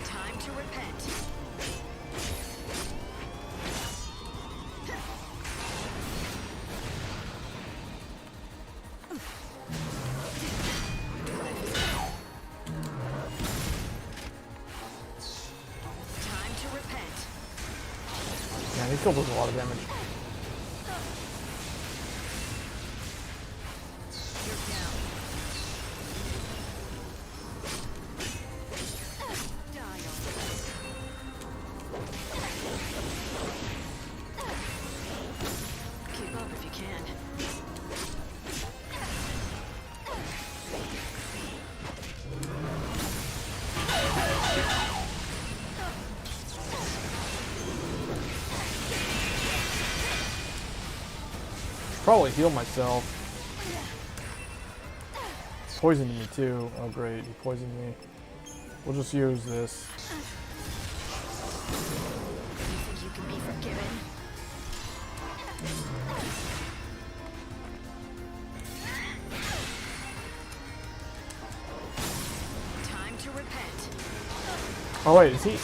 H: Time to repent.
B: Man, he still does a lot of damage.
H: Keep up if you can.
B: Probably heal myself. Poisoned me too. Oh great, he poisoned me. We'll just use this.
H: You think you can be forgiven? Time to repent.
B: Oh wait, is he?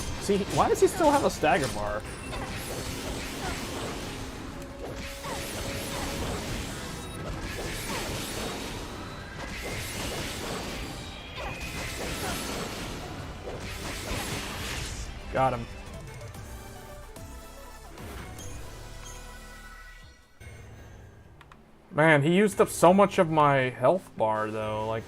B: Why does he still have a stagger bar? Got him. Man, he used up so much of my health bar though, like...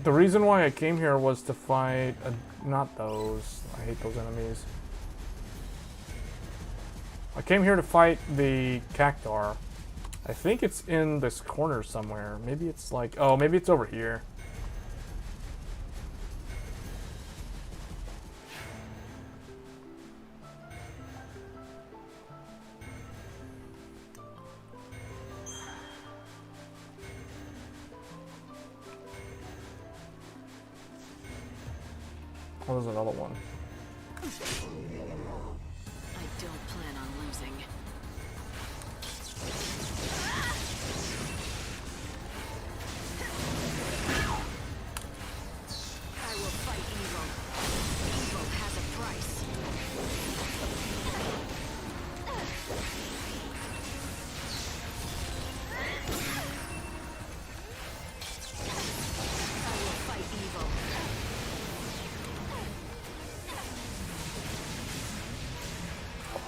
B: The reason why I came here was to fight... not those. I hate those enemies. I came here to fight the Cactar. I think it's in this corner somewhere. Maybe it's like... oh, maybe it's over here. Oh, there's another one.
H: I don't plan on losing. I will fight evil. Evil has a price. I will fight evil.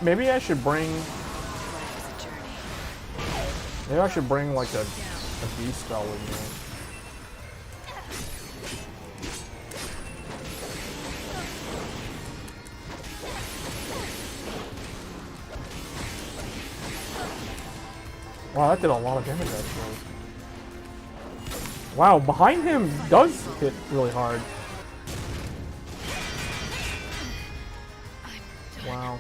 B: Maybe I should bring...
H: Life is a journey.
B: maybe I should bring like a beast spell with me. Wow, that did a lot of damage actually. Wow, behind him does hit really hard. Wow.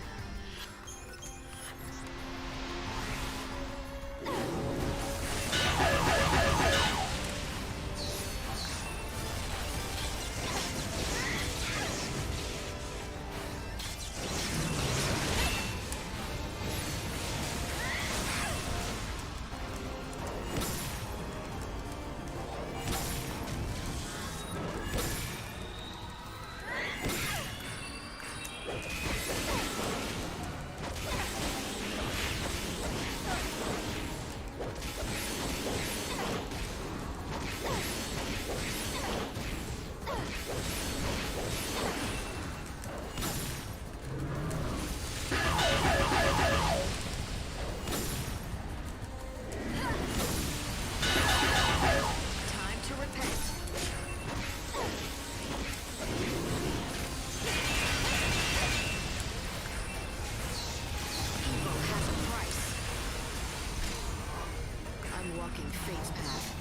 H: walking fate's path.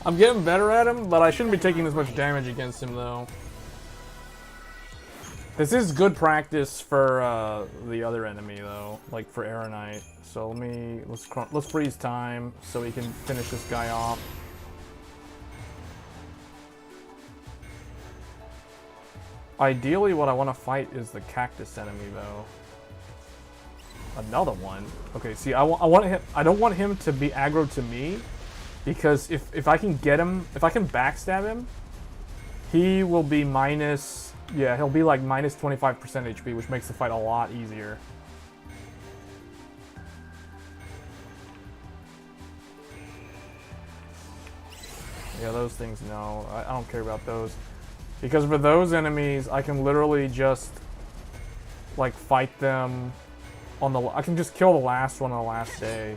B: I'm getting better at him, but I shouldn't be taking as much damage against him, though. This is good practice for the other enemy, though, like for Aeronite. So let's freeze time so we can finish this guy off. Ideally, what I want to fight is the cactus enemy, though. Another one. Okay, see, I don't want him to be aggro to me, because if I can get him, if I can backstab him, he will be minus. Yeah, he'll be like minus 25% HP, which makes the fight a lot easier. Yeah, those things, no. I don't care about those. Because for those enemies, I can literally just, like, fight them on the... I can just kill the last one on the last day.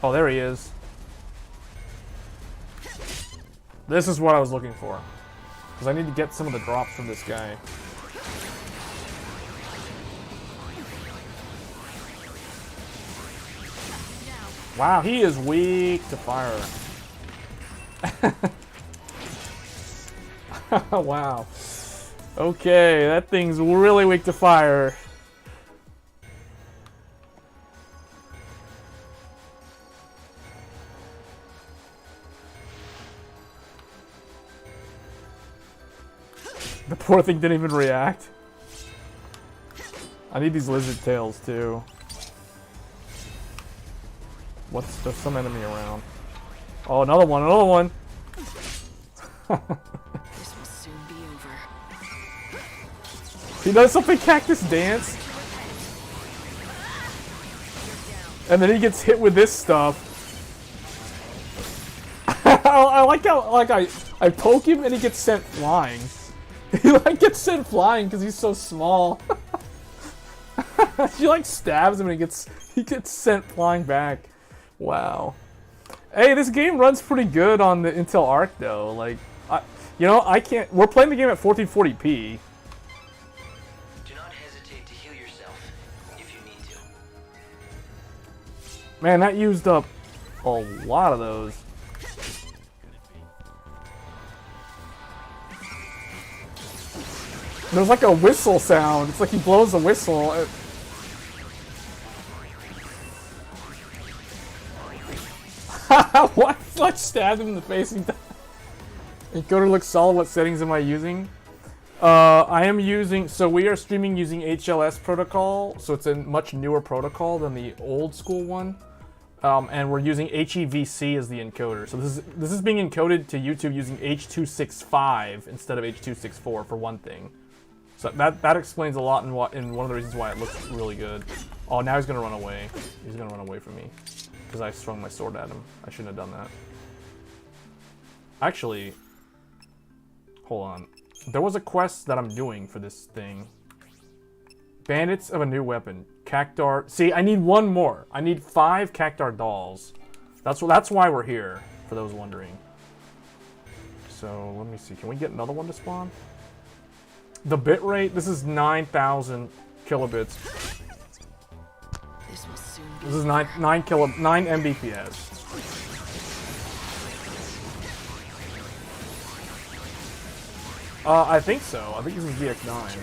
B: Oh, there he is. This is what I was looking for. Because I need to get some of the drops from this guy. Wow, he is weak to fire. Wow. Okay, that thing's really weak to fire. The poor thing didn't even react. I need these lizard tails too. There's some enemy around. Oh, another one, another one!
H: This will soon be over.
B: He does something cactus dance. And then he gets hit with this stuff. I like how I poke him and he gets sent flying. He like gets sent flying because he's so small. She like stabs him and he gets sent flying back. Wow. Hey, this game runs pretty good on the Intel ARC though. Like, I can't. We're playing the game at 1440p.
I: Do not hesitate to heal yourself if you need to.
B: Man, that used up a lot of those. There's like a whistle sound. It's like he blows a whistle. What? Like stabbed him in the face. Encoder looks solid. What settings am I using? I am using. So we are streaming using HLS protocol. So it's a much newer protocol than the old school one. And we're using HEVC as the encoder. So this is being encoded to YouTube using H.265 instead of H.264 for one thing. So that explains a lot in one of the reasons why it looks really good. Oh, now he's gonna run away. He's gonna run away from me because I strung my sword at him. I shouldn't have done that. Actually, hold on. There was a quest that I'm doing for this thing. Bandits of a new weapon. Cactar. See, I need one more. I need 5 Cactar dolls. That's why we're here. For those wondering. So let me see. Can we get another one to spawn? The bitrate, this is 9,000 kilobits.
H: This will soon be
B: This is 9 Mbps. I think so. I think this is DX9.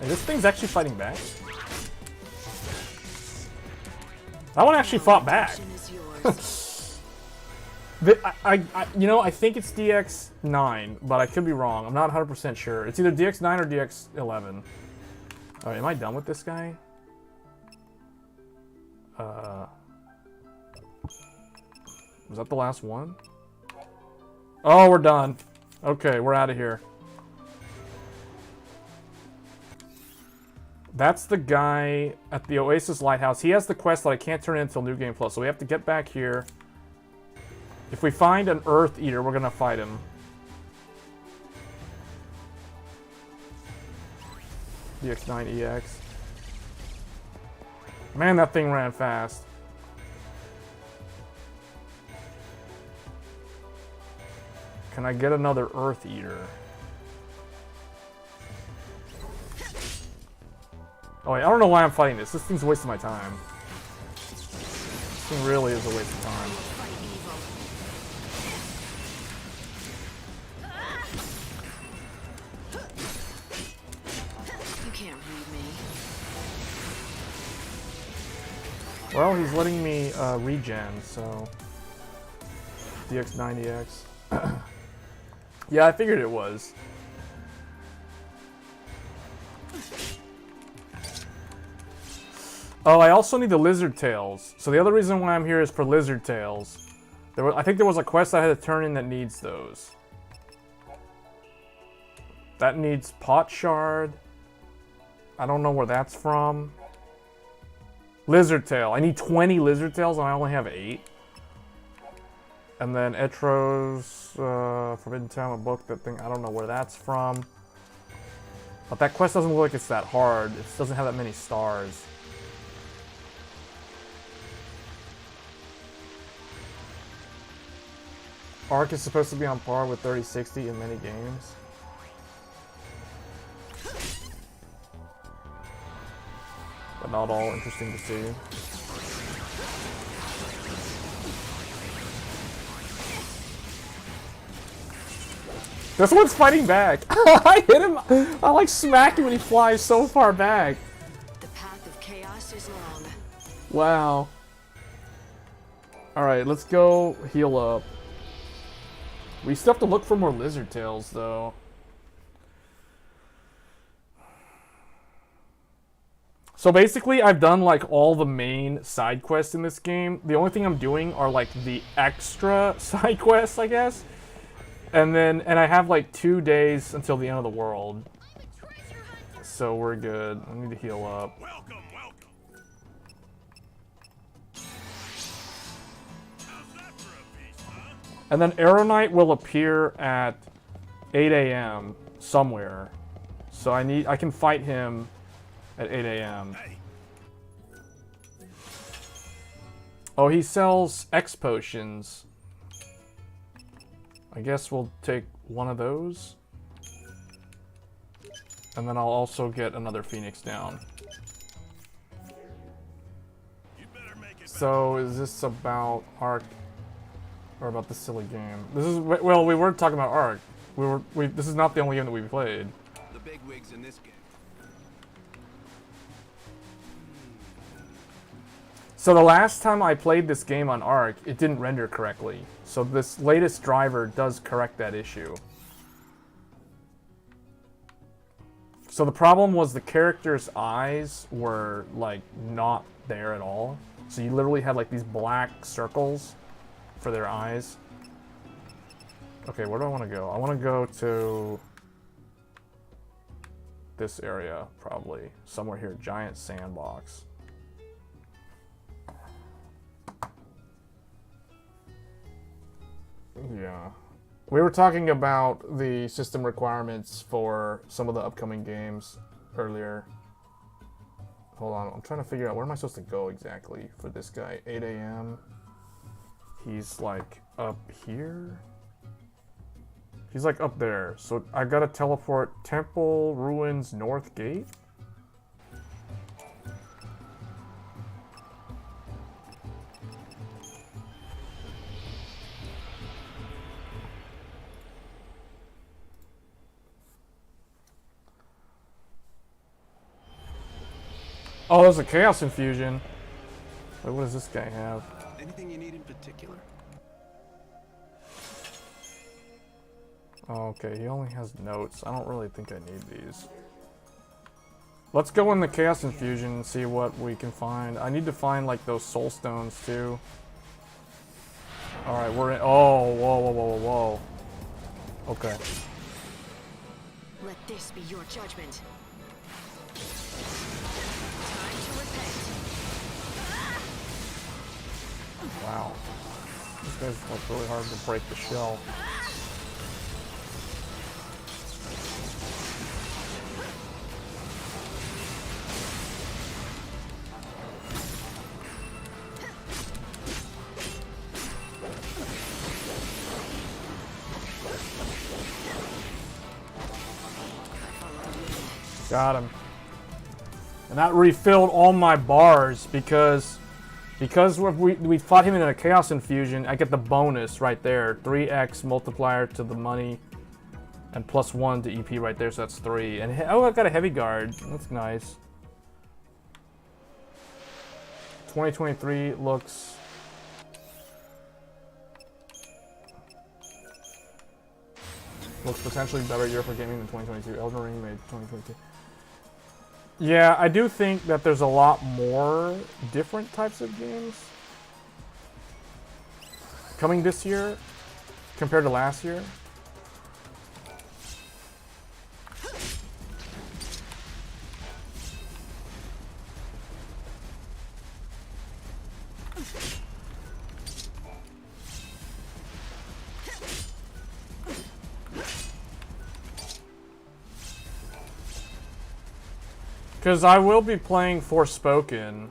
B: And this thing's actually fighting back. That one actually fought back. I think it's DX9, but I could be wrong. I'm not 100% sure. It's either DX9 or DX11. Alright, am I done with this guy? Was that the last one? Oh, we're done. Okay, we're out of here. That's the guy at the Oasis Lighthouse. He has the quest that I can't turn in until New Game Plus, so we have to get back here. If we find an Earth Eater, we're gonna fight him. DX9EX. Man, that thing ran fast. Can I get another Earth Eater? Oh wait, I don't know why I'm fighting this. This thing's a waste of my time. This thing really is a waste of time.
H: You can't read me.
B: Well, he's letting me regen, so DX9EX. Yeah, I figured it was. Oh, I also need the lizard tails. So the other reason why I'm here is for lizard tails. I think there was a quest I had to turn in that needs those. That needs pot shard. I don't know where that's from. Lizard tail. I need 20 lizard tails and I only have 8. And then Etros, Forbidden Town, a book, that thing, I don't know where that's from. But that quest doesn't look like it's that hard. It doesn't have that many stars. ARC is supposed to be on par with 3060 in many games. But not all interesting to see. This one's fighting back. I hit him. I like smack him when he flies so far back.
H: The path of chaos is long.
B: Wow. Alright, let's go heal up. We still have to look for more lizard tails, though. So basically, I've done like all the main side quests in this game. The only thing I'm doing are like the extra side quests, I guess. And I have like 2 days until the end of the world. So we're good. I need to heal up.
J: Welcome, welcome. How's that for a feast, huh?
B: And then Arrow Knight will appear at 8 a.m. somewhere. So I can fight him at 8 a.m.
J: Hey.
B: Oh, he sells X potions. I guess we'll take one of those. And then I'll also get another Phoenix down.
J: You better make it.
B: So is this about ARC or about the silly game? This is, well, we weren't talking about ARC. This is not the only game that we played.
J: The big wigs in this game.
B: So the last time I played this game on ARC, it didn't render correctly. So this latest driver does correct that issue. So the problem was the character's eyes were like not there at all. So you literally had like these black circles for their eyes. Okay, where do I want to go? I want to go to this area, probably. Somewhere here, giant sandbox. Yeah. We were talking about the system requirements for some of the upcoming games earlier. Hold on, I'm trying to figure out where am I supposed to go exactly for this guy. 8 a.m. He's like up here. He's like up there. So I gotta teleport Temple Ruins North Gate. Oh, there's a Chaos Infusion. Wait, what does this guy have?
J: Anything you need in particular?
B: Oh, okay, he only has notes. I don't really think I need these. Let's go in the Chaos Infusion and see what we can find. I need to find, like, those Soul Stones, too. Alright, we're in... Oh, whoa, whoa, whoa, whoa, whoa. Okay.
H: Let this be your judgment.
B: Wow. This guy's, like, really hard to break the shell. Got him. And that refilled all my bars because we fought him in a Chaos Infusion. I get the bonus right there. 3x multiplier to the money. And +1 to EP right there, so that's 3. And oh, I've got a heavy guard. That's nice. 2023 looks... looks potentially better year for gaming than 2022. Elden Ring made 2022. Yeah, I do think that there's a lot more different types of games coming this year compared to last year. Because I will be playing Forspoken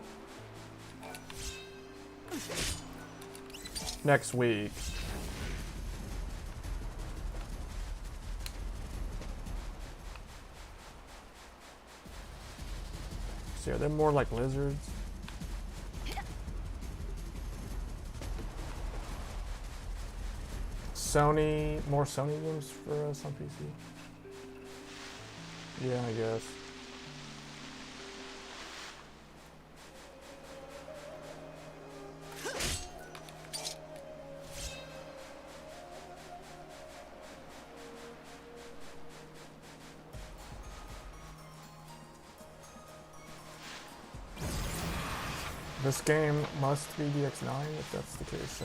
B: next week. See, are they more like lizards? Sony, more Sony games for us on PC? Yeah, I guess. This game must be DX9 if that's the case,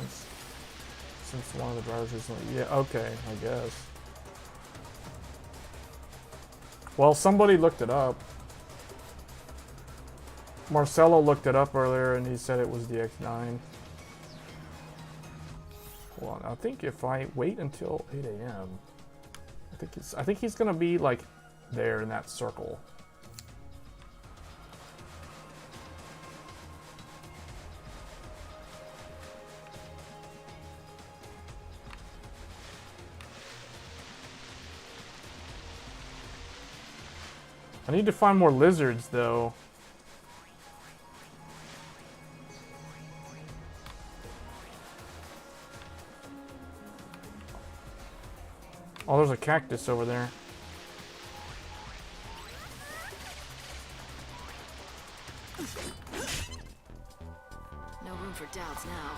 B: since one of the drivers recently. Yeah, okay, I guess. Well, somebody looked it up. Marcelo looked it up earlier and he said it was DX9. Well, I think if I wait until 8 a.m., I think he's gonna be like there in that circle. I need to find more lizards, though. Oh, there's a cactus over there.
H: No room for doubts now.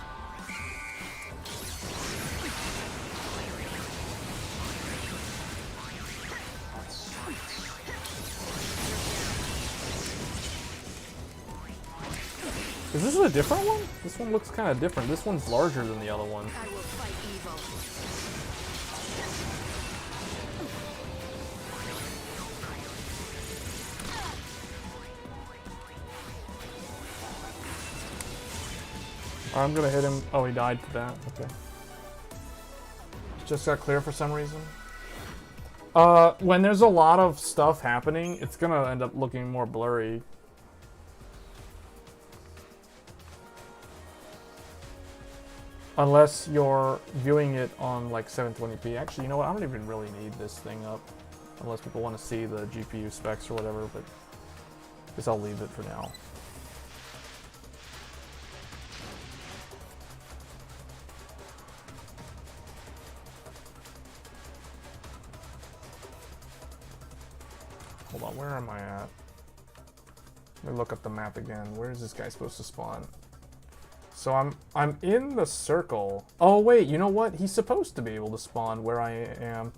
B: Is this a different one? This one looks kind of different. This one's larger than the other one.
H: I will fight evil.
B: I'm gonna hit him. Oh, he died to that. Okay. Just got clear for some reason. When there's a lot of stuff happening, it's gonna end up looking more blurry. Unless you're viewing it on like 720p. Actually, you know what? I don't even really need this thing up. Unless people want to see the GPU specs or whatever, but I guess I'll leave it for now. Hold on, where am I at? Let me look up the map again. Where is this guy supposed to spawn? So I'm in the circle. Oh wait, you know what? He's supposed to be able to spawn where I am.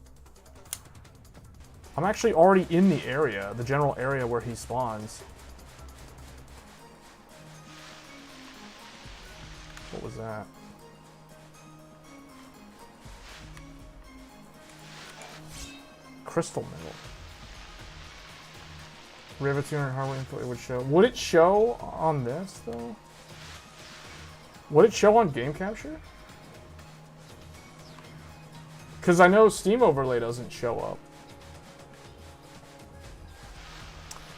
B: I'm actually already in the area, the general area where he spawns. What was that? Crystal metal. Rivetuner and hardware input, it would show. Would it show on this though? Would it show on game capture? Because I know Steam Overlay doesn't show up.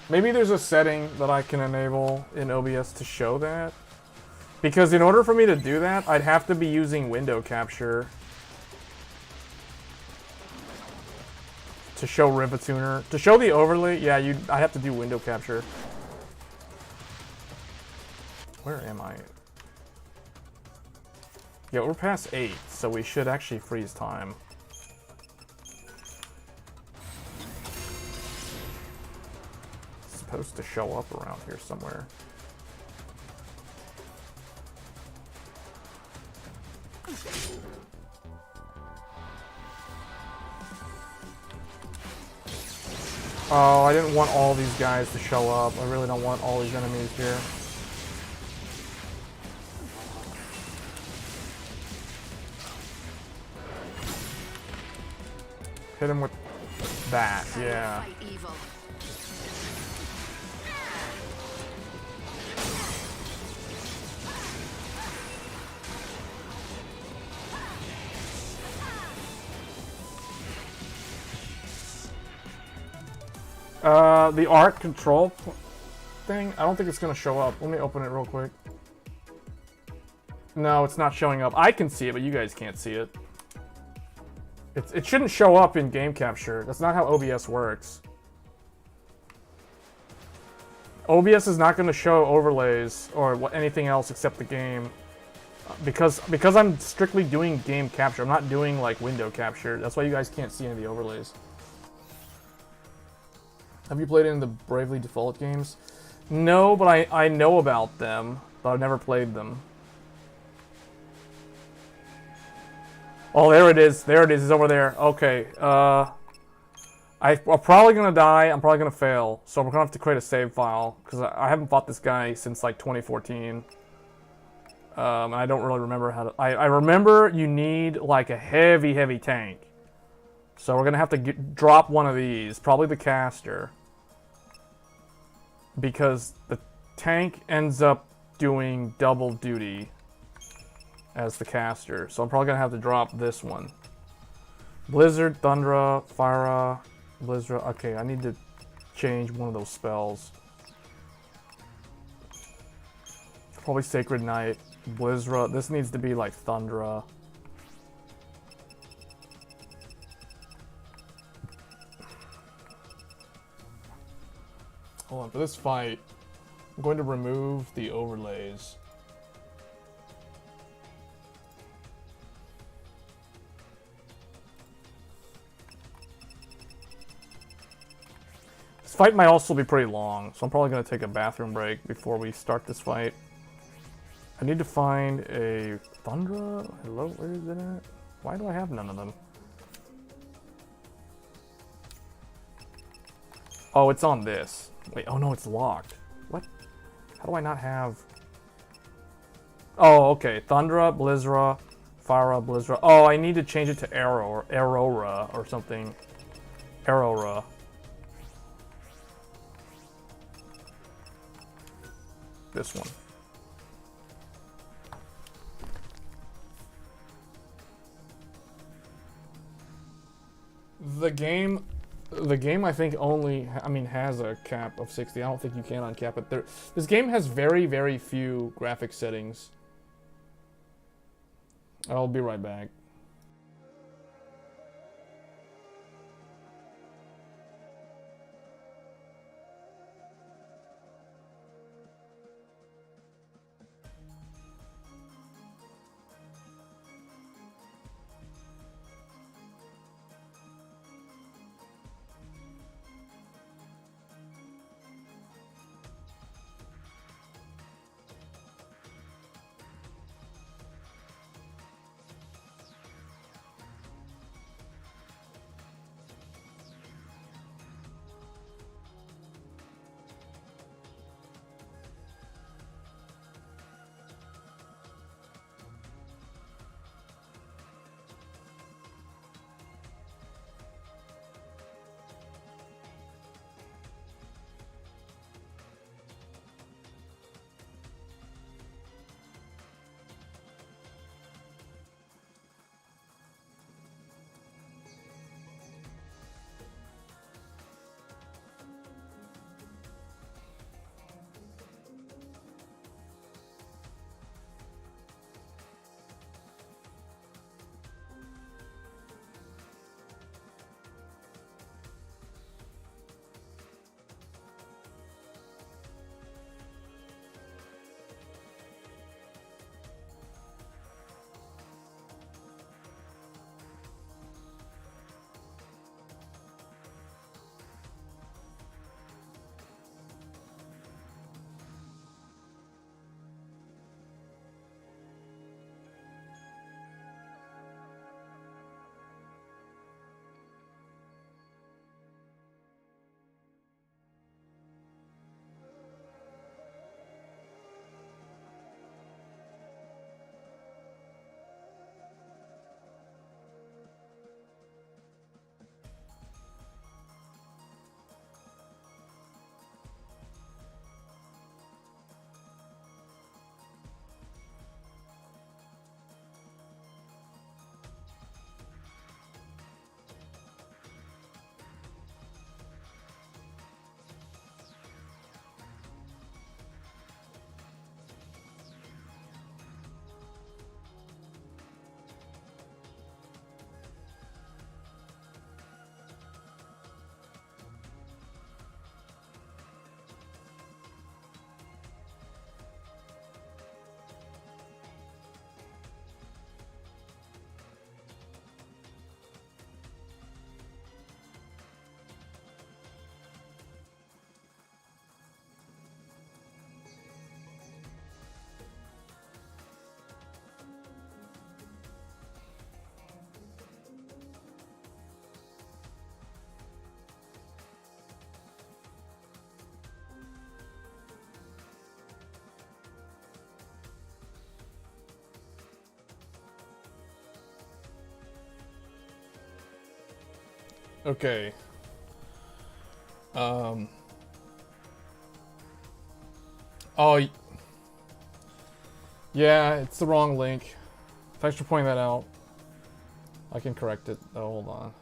B: Maybe there's a setting that I can enable in OBS to show that. Because in order for me to do that, I'd have to be using window capture to show Rivatuner. To show the overlay, yeah, I have to do window capture. Where am I? Yeah, we're past 8, so we should actually freeze time. It's supposed to show up around here somewhere. Oh, I didn't want all these guys to show up. I really don't want all these enemies here. Hit him with that, yeah. The ARC control thing, I don't think it's going to show up. Let me open it real quick. No, it's not showing up. I can see it, but you guys can't see it. It shouldn't show up in game capture. That's not how OBS works. OBS is not going to show overlays or anything else except the game. Because I'm strictly doing game capture. I'm not doing like window capture. That's why you guys can't see any of the overlays. Have you played any of the Bravely Default games? No, but I know about them, but I've never played them. Oh, there it is. There it is. It's over there. Okay. I'm probably going to die. I'm probably going to fail. So we're going to have to create a save file. Because I haven't fought this guy since like 2014. And I don't really remember how to... I remember you need like a heavy, heavy tank. So we're going to have to drop one of these. Probably the caster. Because the tank ends up doing double duty as the caster. So I'm probably going to have to drop this one. Blizzard, Thundra, Fire, Blizzard. Okay, I need to change one of those spells. Probably Sacred Knight, Blizzard. This needs to be like Thundra. Hold on, for this fight, I'm going to remove the overlays. This fight might also be pretty long, so I'm probably going to take a bathroom break before we start this fight. I need to find a Thundra. Hello, where is it at? Why do I have none of them? Oh, it's on this. Wait, oh no, it's locked. What? How do I not have... Oh, okay. Thundra, Blizzra, Fire, Blizzra. Oh, I need to change it to Arrow or Aurora or something. Aurora. This one. The game I think only, has a cap of 60. I don't think you can uncap it. This game has very, very few graphic settings. I'll be right back. Okay. Oh, yeah, it's the wrong link. Thanks for pointing that out. I can correct it. Oh, hold on.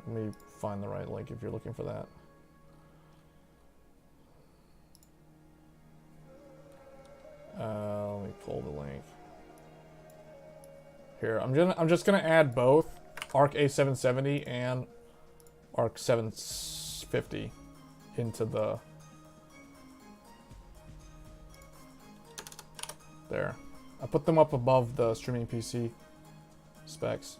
B: Let me find the right link if you're looking for that. Let me pull the link. Here, I'm just gonna add both ARC A770 and ARC 750 into the there. I put them up above the streaming PC specs.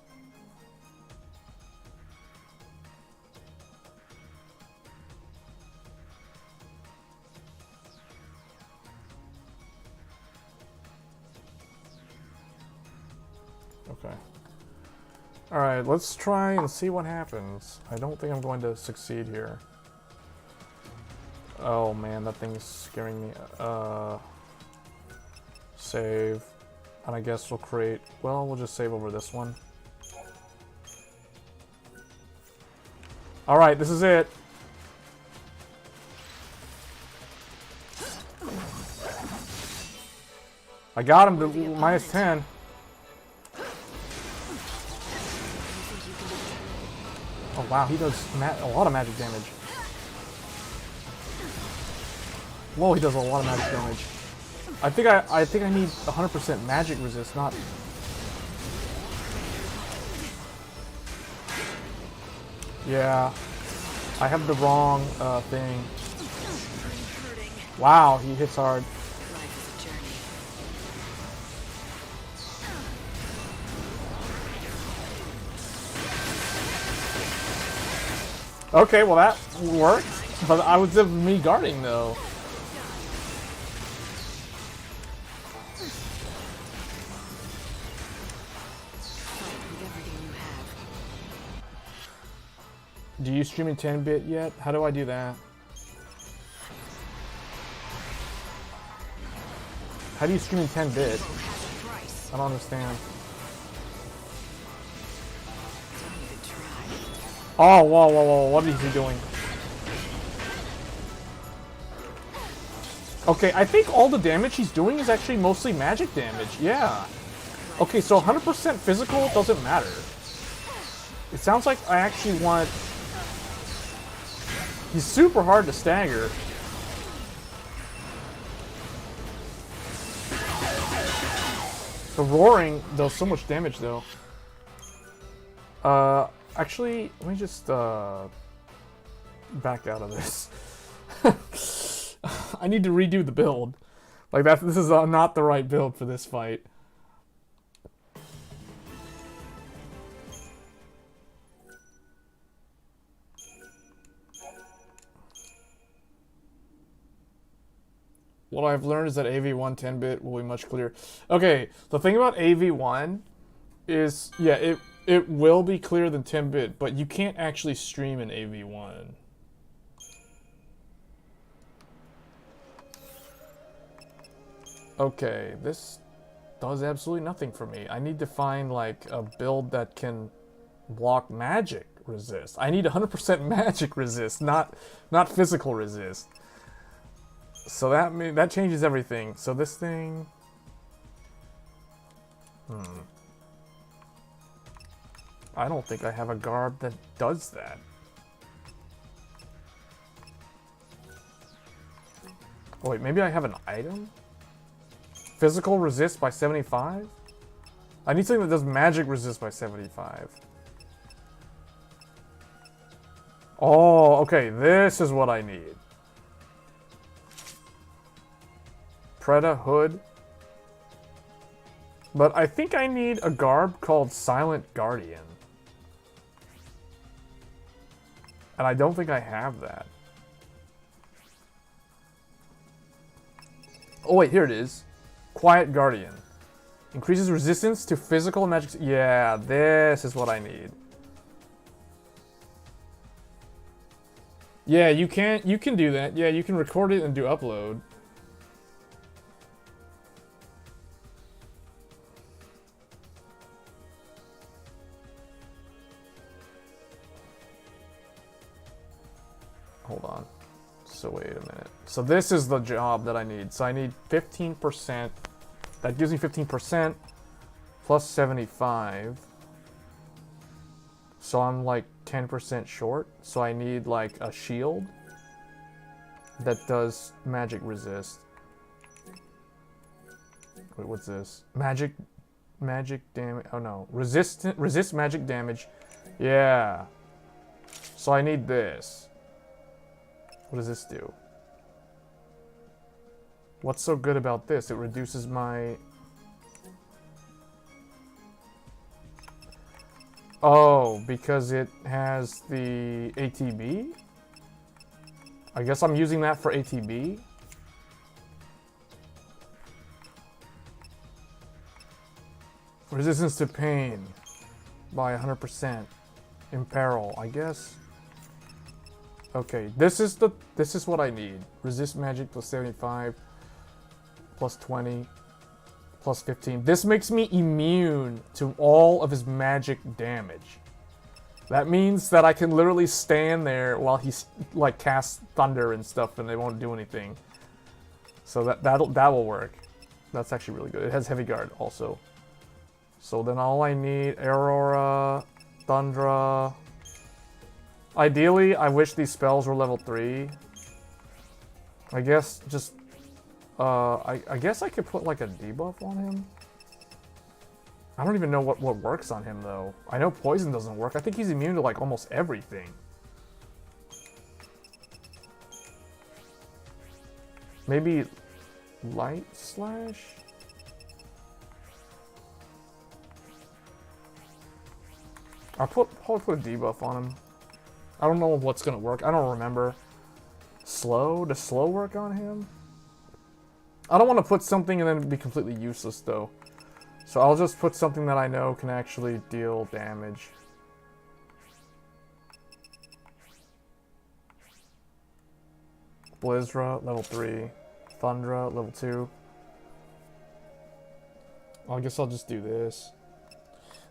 B: Okay. Alright, let's try and see what happens. I don't think I'm going to succeed here. Oh man, that thing's scaring me. Save. And I guess we'll create... Well, we'll just save over this one. Alright, this is it. I got him to minus 10. Oh wow, he does a lot of magic damage. Whoa, he does a lot of magic damage. I think I need 100% magic resist, not. Yeah, I have the wrong thing. Wow, he hits hard. Okay, well that worked, but I was of me guarding though. Do you stream in 10-bit yet? How do I do that? How do you stream in 10-bit? I don't understand. Oh, whoa, whoa, whoa, what is he doing? Okay, I think all the damage he's doing is actually mostly magic damage, yeah. Okay, so 100% physical doesn't matter. It sounds like I actually want... He's super hard to stagger. The roaring does so much damage though. Actually, let me just back out of this. I need to redo the build. Like that. This is not the right build for this fight. What I've learned is that AV1 10-bit will be much clearer. Okay, the thing about AV1 is, yeah, it will be clearer than 10-bit, but you can't actually stream in AV1. Okay, this does absolutely nothing for me. I need to find like a build that can block magic resist. I need 100% magic resist, not physical resist. So that changes everything. So this thing... I don't think I have a garb that does that. Oh, wait, maybe I have an item? Physical resist by 75? I need something that does magic resist by 75. Oh, okay, this is what I need. Preda hood. But I think I need a garb called Silent Guardian. And I don't think I have that. Oh wait, here it is. Quiet Guardian. Increases resistance to physical magic. Yeah, this is what I need. Yeah, you can do that. Yeah, you can record it and do upload. hold on. So wait a minute. So this is the job that I need. So I need 15%. That gives me 15% plus 75. So I'm like 10% short. So I need like a shield that does magic resist. Wait, what's this? Magic damage. Oh no. Resist magic damage. Yeah. So I need this. What does this do? What's so good about this? It reduces my... Oh, because it has the ATB? I guess I'm using that for ATB? Resistance to pain by 100%. In peril, I guess. Okay, this is what I need. Resist magic plus 75 plus 20 plus 15. This makes me immune to all of his magic damage. That means that I can literally stand there while he's like casts thunder and stuff and they won't do anything. So that will work. That's actually really good. It has heavy guard also. So then all I need, Aurora, Thundra. Ideally, I wish these spells were level 3. I guess just, I guess I could put like a debuff on him. I don't even know what works on him though. I know poison doesn't work. I think he's immune to like almost everything. Maybe light slash? I'll probably put a debuff on him. I don't know what's gonna work. I don't remember. Slow? Does slow work on him? I don't want to put something and then be completely useless though. So I'll just put something that I know can actually deal damage. Blizzra, level 3. Thundra, level 2. Well, I guess I'll just do this.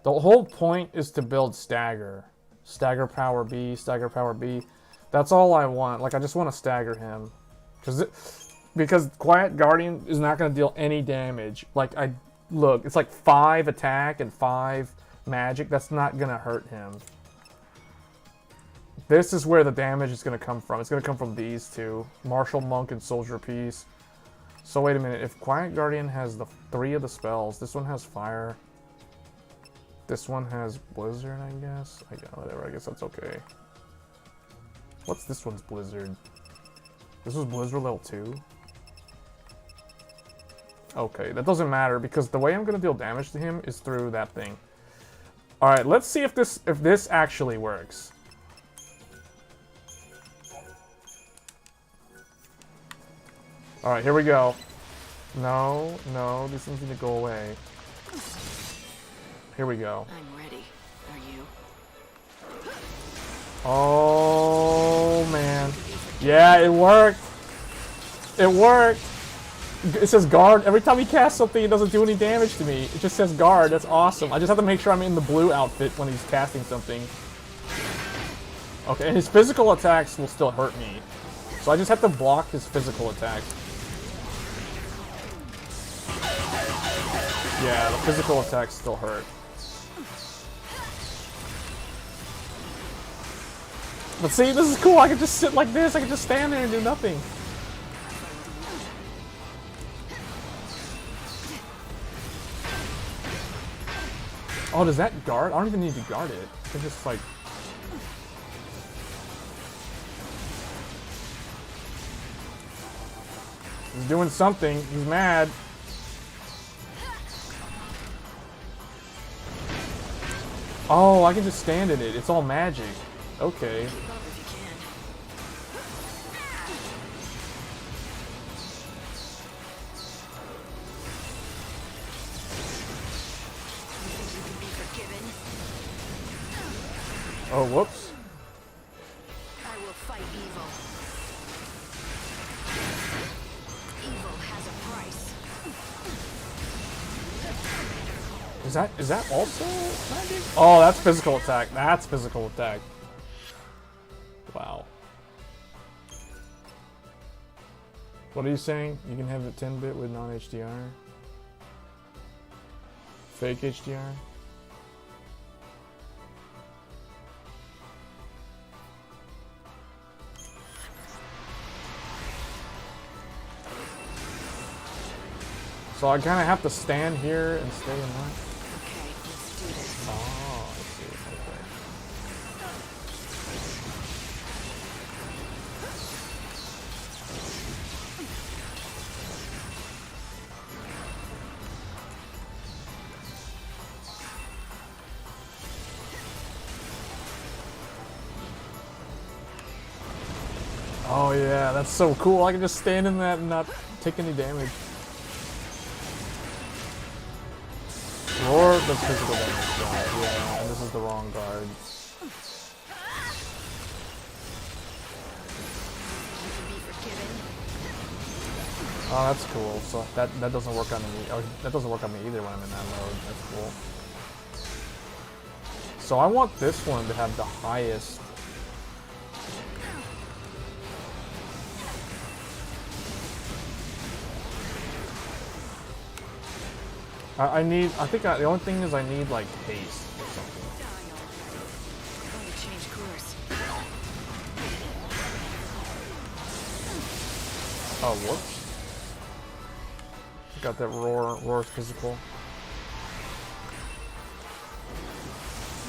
B: The whole point is to build stagger. Stagger power B, stagger power B. That's all I want. Like, I just want to stagger him. Because Quiet Guardian is not going to deal any damage. Like, look, it's like 5 attack and 5 magic. That's not going to hurt him. This is where the damage is going to come from. It's going to come from these two. Martial Monk and Soldier Piece. So wait a minute. If Quiet Guardian has the 3 of the spells, this one has fire. This one has Blizzard, I guess. Whatever, I guess that's okay. What's this one's Blizzard? This was Blizzard level 2? Okay, that doesn't matter because the way I'm gonna deal damage to him is through that thing. Alright, let's see if this actually works. Alright, here we go. No, these things need to go away. Here we go.
H: I'm ready. Are you?
B: Oh, man. Yeah, it worked. It worked. It says guard. Every time he casts something, it doesn't do any damage to me. It just says guard. That's awesome. I just have to make sure I'm in the blue outfit when he's casting something. Okay, and his physical attacks will still hurt me. So I just have to block his physical attacks. Yeah, the physical attacks still hurt. But see, this is cool. I can just sit like this. I can just stand there and do nothing. Oh, does that guard? I don't even need to guard it. I can just like... He's doing something. He's mad. Oh, I can just stand in it. It's all magic. Okay. Oh, whoops.
H: I will fight evil. Evil has a price.
B: Is that also magic? Oh, that's physical attack. That's physical attack. Wow. What are you saying? You can have it 10-bit with non-HDR? Fake HDR? So I kind of have to stand here and stay in line.
H: Okay, let's do this.
B: Oh, I see. Okay. Oh yeah, that's so cool. I can just stand in that and not take any damage. Roar does physical damage, right? Yeah, and this is the wrong guard. Oh, that's cool. So that doesn't work on me. Oh, that doesn't work on me either when I'm in that mode. That's cool. So I want this one to have the highest. I think the only thing is I need like haste or something.
H: Change course.
B: Oh, whoops. Got that roar physical.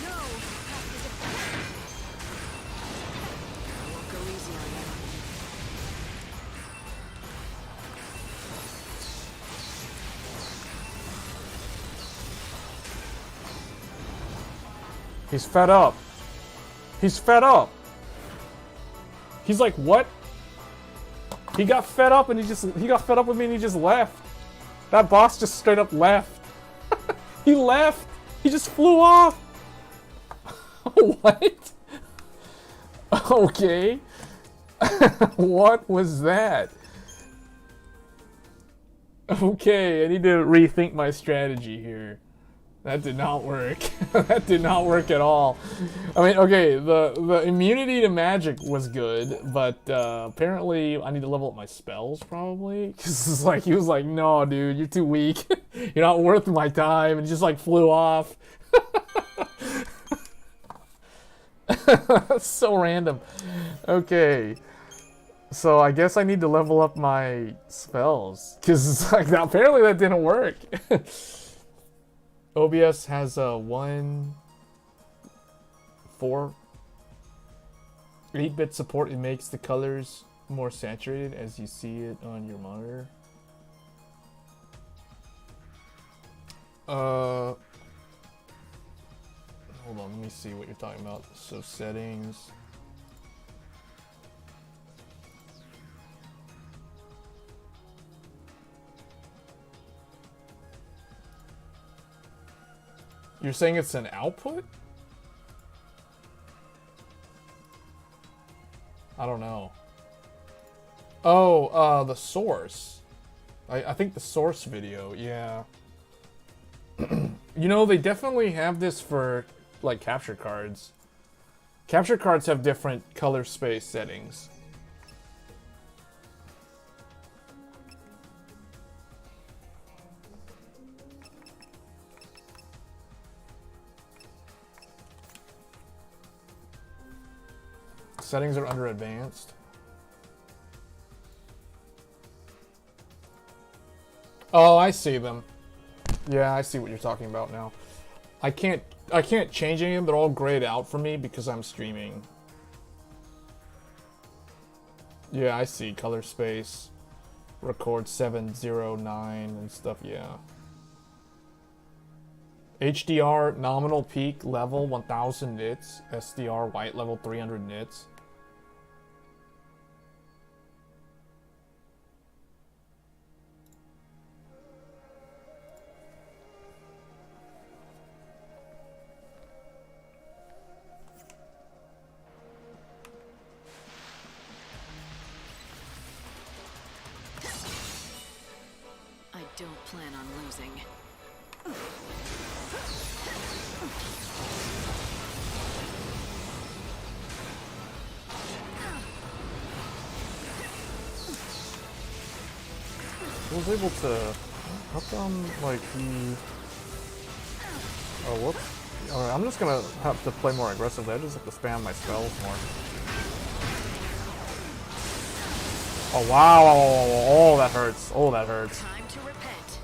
H: No! Won't go easy on you.
B: He's fed up. He's fed up. He's like, what? He got fed up and he got fed up with me and he just left. That boss just straight up left. He left. He just flew off. What? Okay. What was that? Okay, I need to rethink my strategy here. That did not work. That did not work at all. I mean, okay, the immunity to magic was good, but apparently I need to level up my spells probably. Cause it's like he was like, "No, dude, you're too weak. You're not worth my time," and he just like flew off. That's so random. Okay. So I guess I need to level up my spells. Cause it's like apparently that didn't work. OBS has a 8-bit support. It makes the colors more saturated as you see it on your monitor. Hold on, let me see what you're talking about. So settings. You're saying it's an output? I don't know. Oh, the source. I think the source video, yeah. You know, they definitely have this for, like, capture cards. Capture cards have different color space settings. Settings are under advanced. Oh, I see them. Yeah, I see what you're talking about now. I can't change any of them. They're all grayed out for me because I'm streaming. Yeah, I see color space, record 709 and stuff. Yeah. HDR nominal peak level 1000 nits, SDR white level 300 nits.
H: I don't plan on losing.
B: He was able to... How come, like, he... Oh, whoops. Alright, I'm just gonna have to play more aggressively. I just have to spam my spells more. Oh, wow. Oh, that hurts. Oh, that hurts.
H: Time to repent.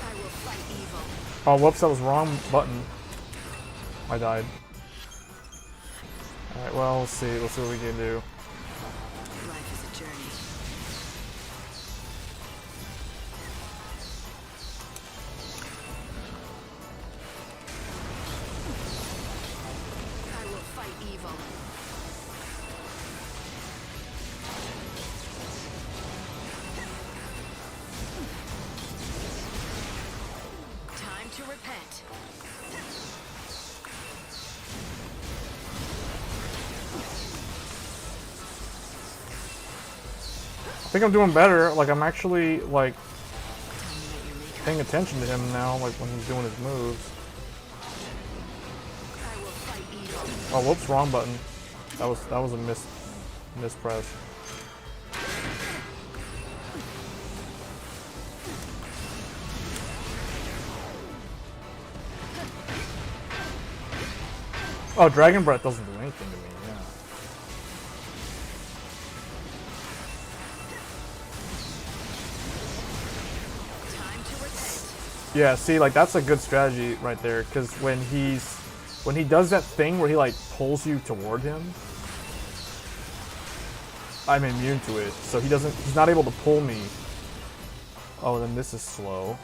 H: I will fight evil.
B: Oh, whoops, that was wrong button. I died. Alright, well, let's see. Let's see what we can do.
H: Life is a journey. I will fight evil. Time to repent.
B: I think I'm doing better. Like, I'm actually, like, paying attention to him now, like, when he's doing his moves.
H: I will fight evil.
B: Oh, whoops, wrong button. That was a mispress. Oh, Dragon Breath doesn't do anything to me, yeah.
H: Time to repent.
B: Yeah, see, like, that's a good strategy right there, because when he does that thing where he, like, pulls you toward him, I'm immune to it, so he's not able to pull me. Oh, then this is slow,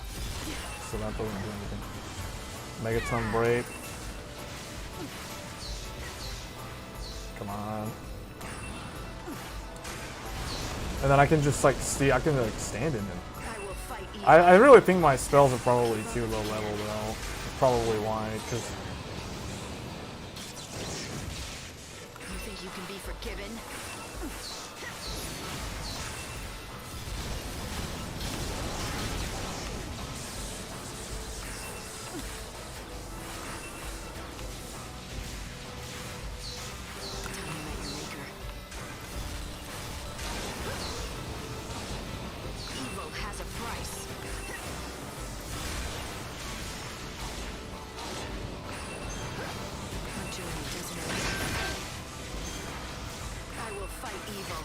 B: so that doesn't do anything. Megaton Break. Come on. And then I can just, like, I can, like, stand in him.
H: I will fight evil.
B: I really think my spells are probably too low level, though. That's probably why, because...
H: You think you can be forgiven? Time you met your maker. Evil has a price. My journey doesn't end. I will fight evil.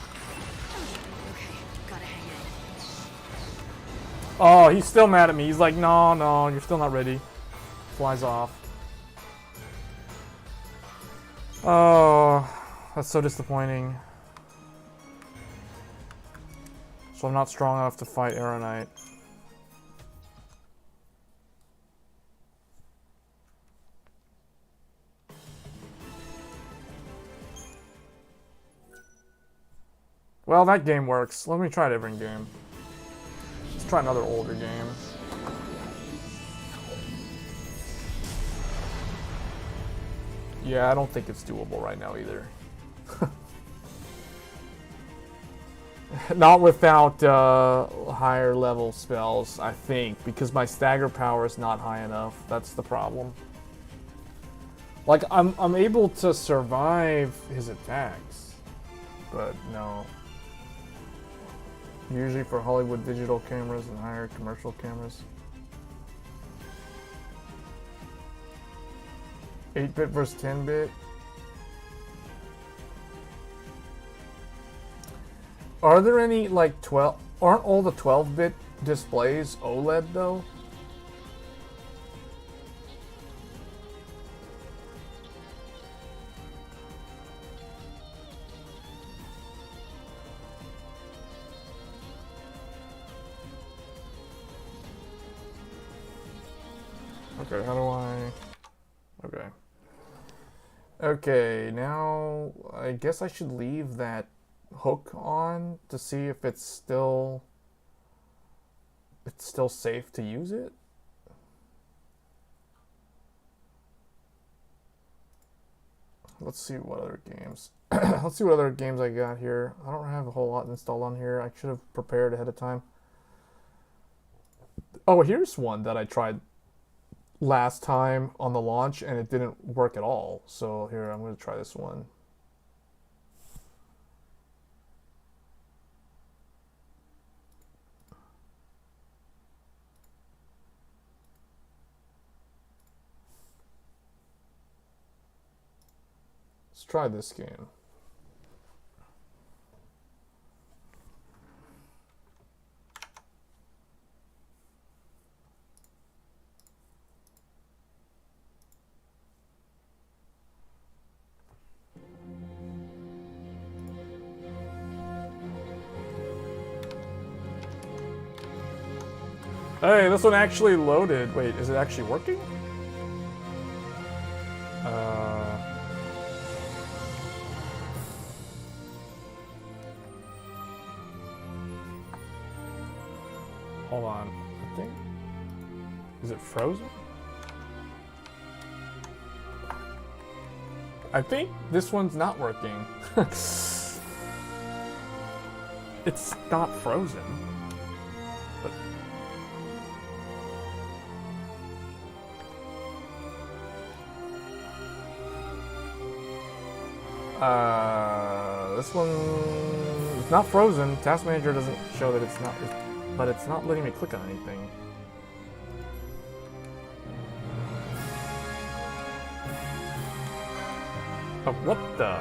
H: Okay, gotta hang in.
B: Oh, he's still mad at me. He's like, no, you're still not ready. Flies off. Oh, that's so disappointing. So I'm not strong enough to fight Arrow Knight. Well, that game works. Let me try a different game. Let's try another older game. Yeah, I don't think it's doable right now either. Not without higher level spells, I think, because my stagger power is not high enough. That's the problem. Like, I'm able to survive his attacks, but no. Usually for Hollywood digital cameras and higher commercial cameras. 8-bit versus 10-bit. Are there any, like, 12... Aren't all the 12-bit displays OLED, though? Okay, how do I... Okay. Okay, now I guess I should leave that hook on to see if it's still safe to use it. Let's see what other games. Let's see what other games I got here. I don't have a whole lot installed on here. I should have prepared ahead of time. Oh, here's one that I tried last time on the launch and it didn't work at all. So here, I'm going to try this one. Let's try this game. Hey, this one actually loaded. Wait, is it actually working? Hold on. I think. Is it frozen? I think this one's not working. It's not frozen. This one is not frozen. Task Manager doesn't show that it's not, but it's not letting me click on anything. Oh, what the?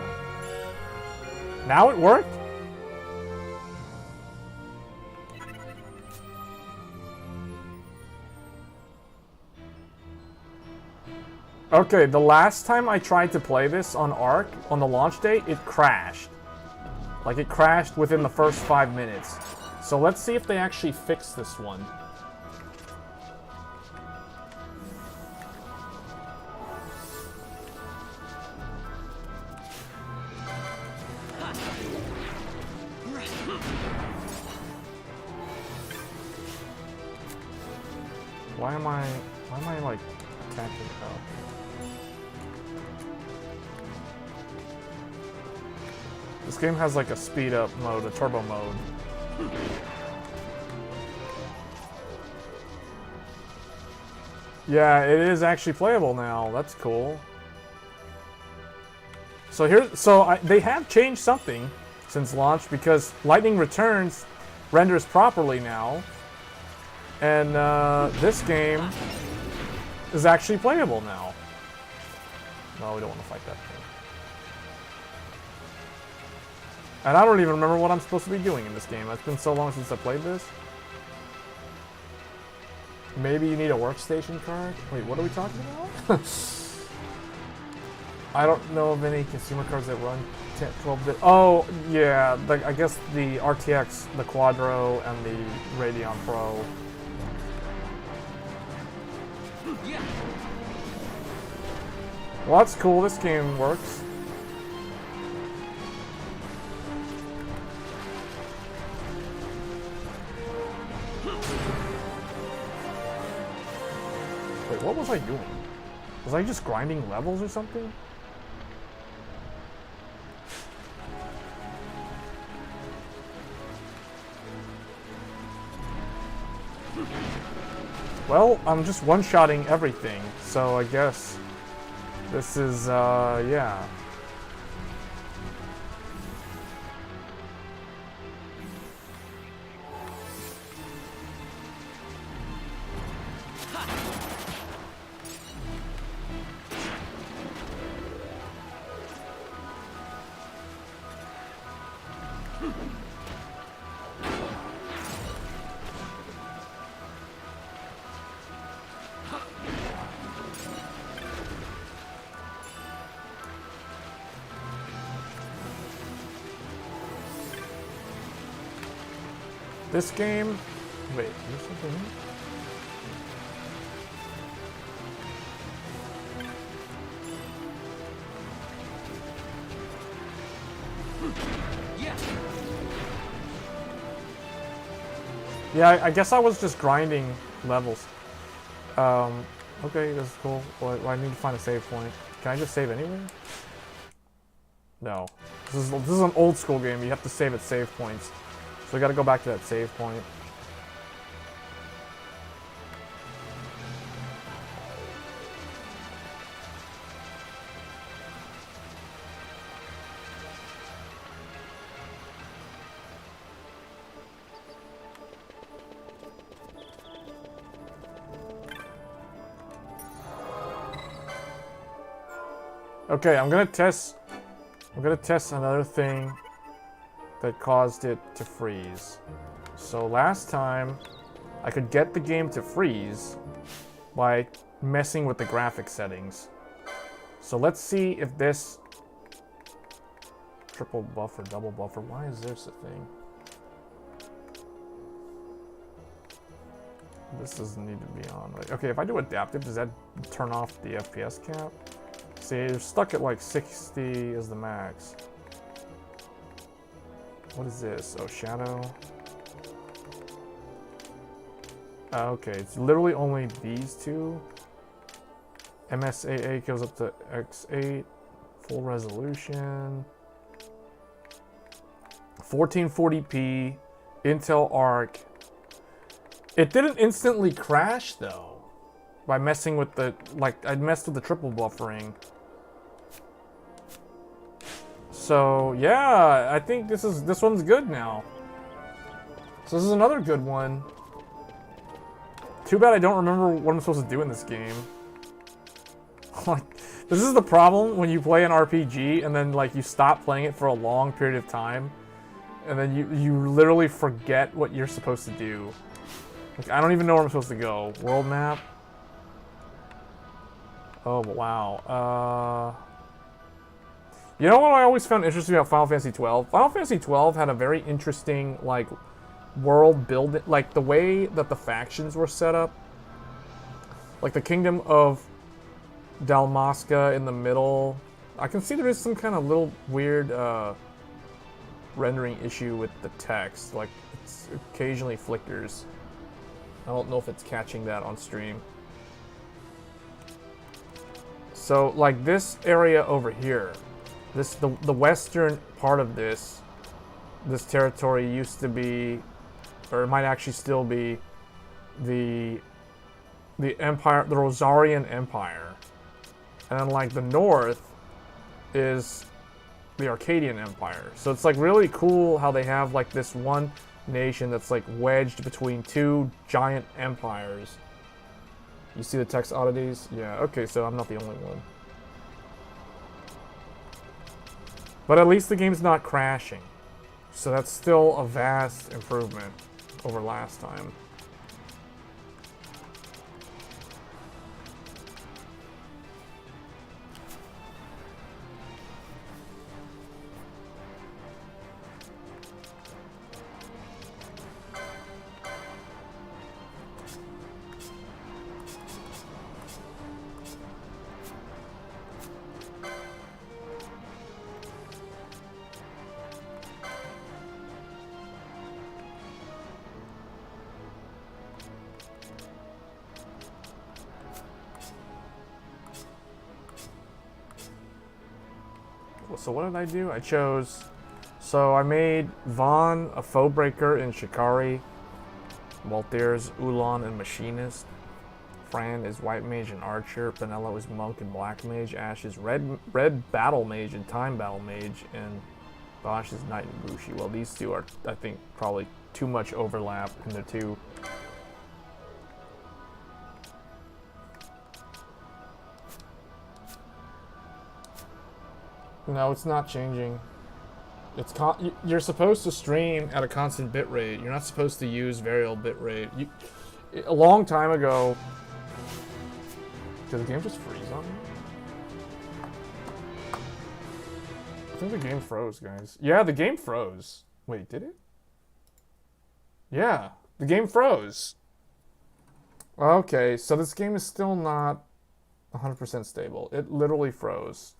B: Now it worked? Okay, the last time I tried to play this on ARC, on the launch date, it crashed. Like, it crashed within the first 5 minutes. So let's see if they actually fix this one. Why am I like attacking it? This game has like a speed up mode, a turbo mode. Yeah, it is actually playable now. That's cool. So they have changed something since launch because Lightning Returns renders properly now, and this game is actually playable now. No, we don't want to fight that thing. And I don't even remember what I'm supposed to be doing in this game. It's been so long since I played this. Maybe you need a workstation card? Wait, what are we talking about? I don't know of any consumer cards that run 10, 12-bit. Oh, yeah. I guess the RTX, the Quadro, and the Radeon Pro. Well, that's cool. This game works. Wait, what was I doing? Was I just grinding levels or something? Well, I'm just one-shotting everything, so I guess this is, yeah. This game, wait, is there something here? Yeah, I guess I was just grinding levels. Okay, that's cool. Well, I need to find a save point. Can I just save anywhere? No. This is an old school game. You have to save at save points. So we gotta go back to that save point. Okay, I'm gonna test another thing that caused it to freeze. So last time, I could get the game to freeze by messing with the graphics settings. So let's see if this triple buffer, double buffer, why is this a thing? This doesn't need to be on. Right? Okay, if I do adaptive, does that turn off the FPS cap? See, you're stuck at like 60 is the max. What is this? Oh, shadow. Okay, it's literally only these two. MSAA goes up to X8. Full resolution. 1440p. Intel ARC. It didn't instantly crash though. By messing with the, like, I messed with the triple buffering. So yeah, I think this one's good now. So this is another good one. Too bad I don't remember what I'm supposed to do in this game. Like, this is the problem when you play an RPG and then like you stop playing it for a long period of time, and then you literally forget what you're supposed to do. Like, I don't even know where I'm supposed to go. World map. Oh wow. You know what I always found interesting about Final Fantasy XII? Final Fantasy XII had a very interesting, like, world building, like, the way that the factions were set up. Like, the Kingdom of Dalmasca in the middle. I can see there is some kind of little weird, rendering issue with the text. Like, it occasionally flickers. I don't know if it's catching that on stream. So, like, this area over here. The western part of this territory used to be, or it might actually still be, the Empire, the Rosarian Empire, and then like the north is the Arcadian Empire. So it's like really cool how they have like this one nation that's like wedged between two giant empires. You see the text oddities? Yeah. Okay, so I'm not the only one. But at least the game's not crashing. So that's still a vast improvement over last time. So what did I do? I chose... So I made Vaughn a foe breaker in Shikari. Waltier's Ulan and Machinist. Fran is White Mage and Archer. Penelo is Monk and Black Mage. Ash is Red Battle Mage and Time Battle Mage. And Bosch is Knight and Bushi. Well, these two are, I think, probably too much overlap in the two. No, it's not changing. It's you're supposed to stream at a constant bitrate. You're not supposed to use variable bitrate. A long time ago... Did the game just freeze on me? I think the game froze, guys. Yeah, the game froze. Wait, did it? Yeah, the game froze. Okay, so this game is still not 100% stable. It literally froze.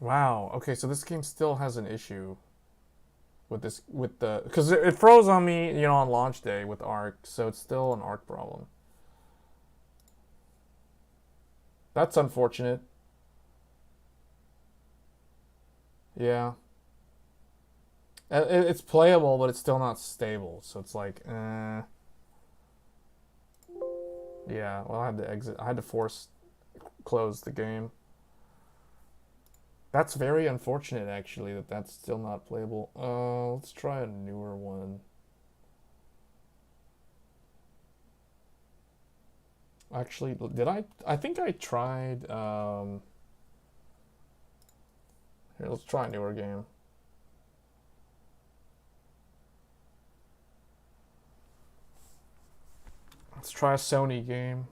B: Wow. Okay, so this game still has an issue with this, because it froze on me, you know, on launch day with ARC, so it's still an ARC problem. That's unfortunate. Yeah. It's playable, but it's still not stable, so it's like, Yeah, well, I had to exit. I had to force close the game. That's very unfortunate, actually, that that's still not playable. Let's try a newer one. Actually, did I? I think I tried. Here, let's try a newer game. Let's try a Sony game.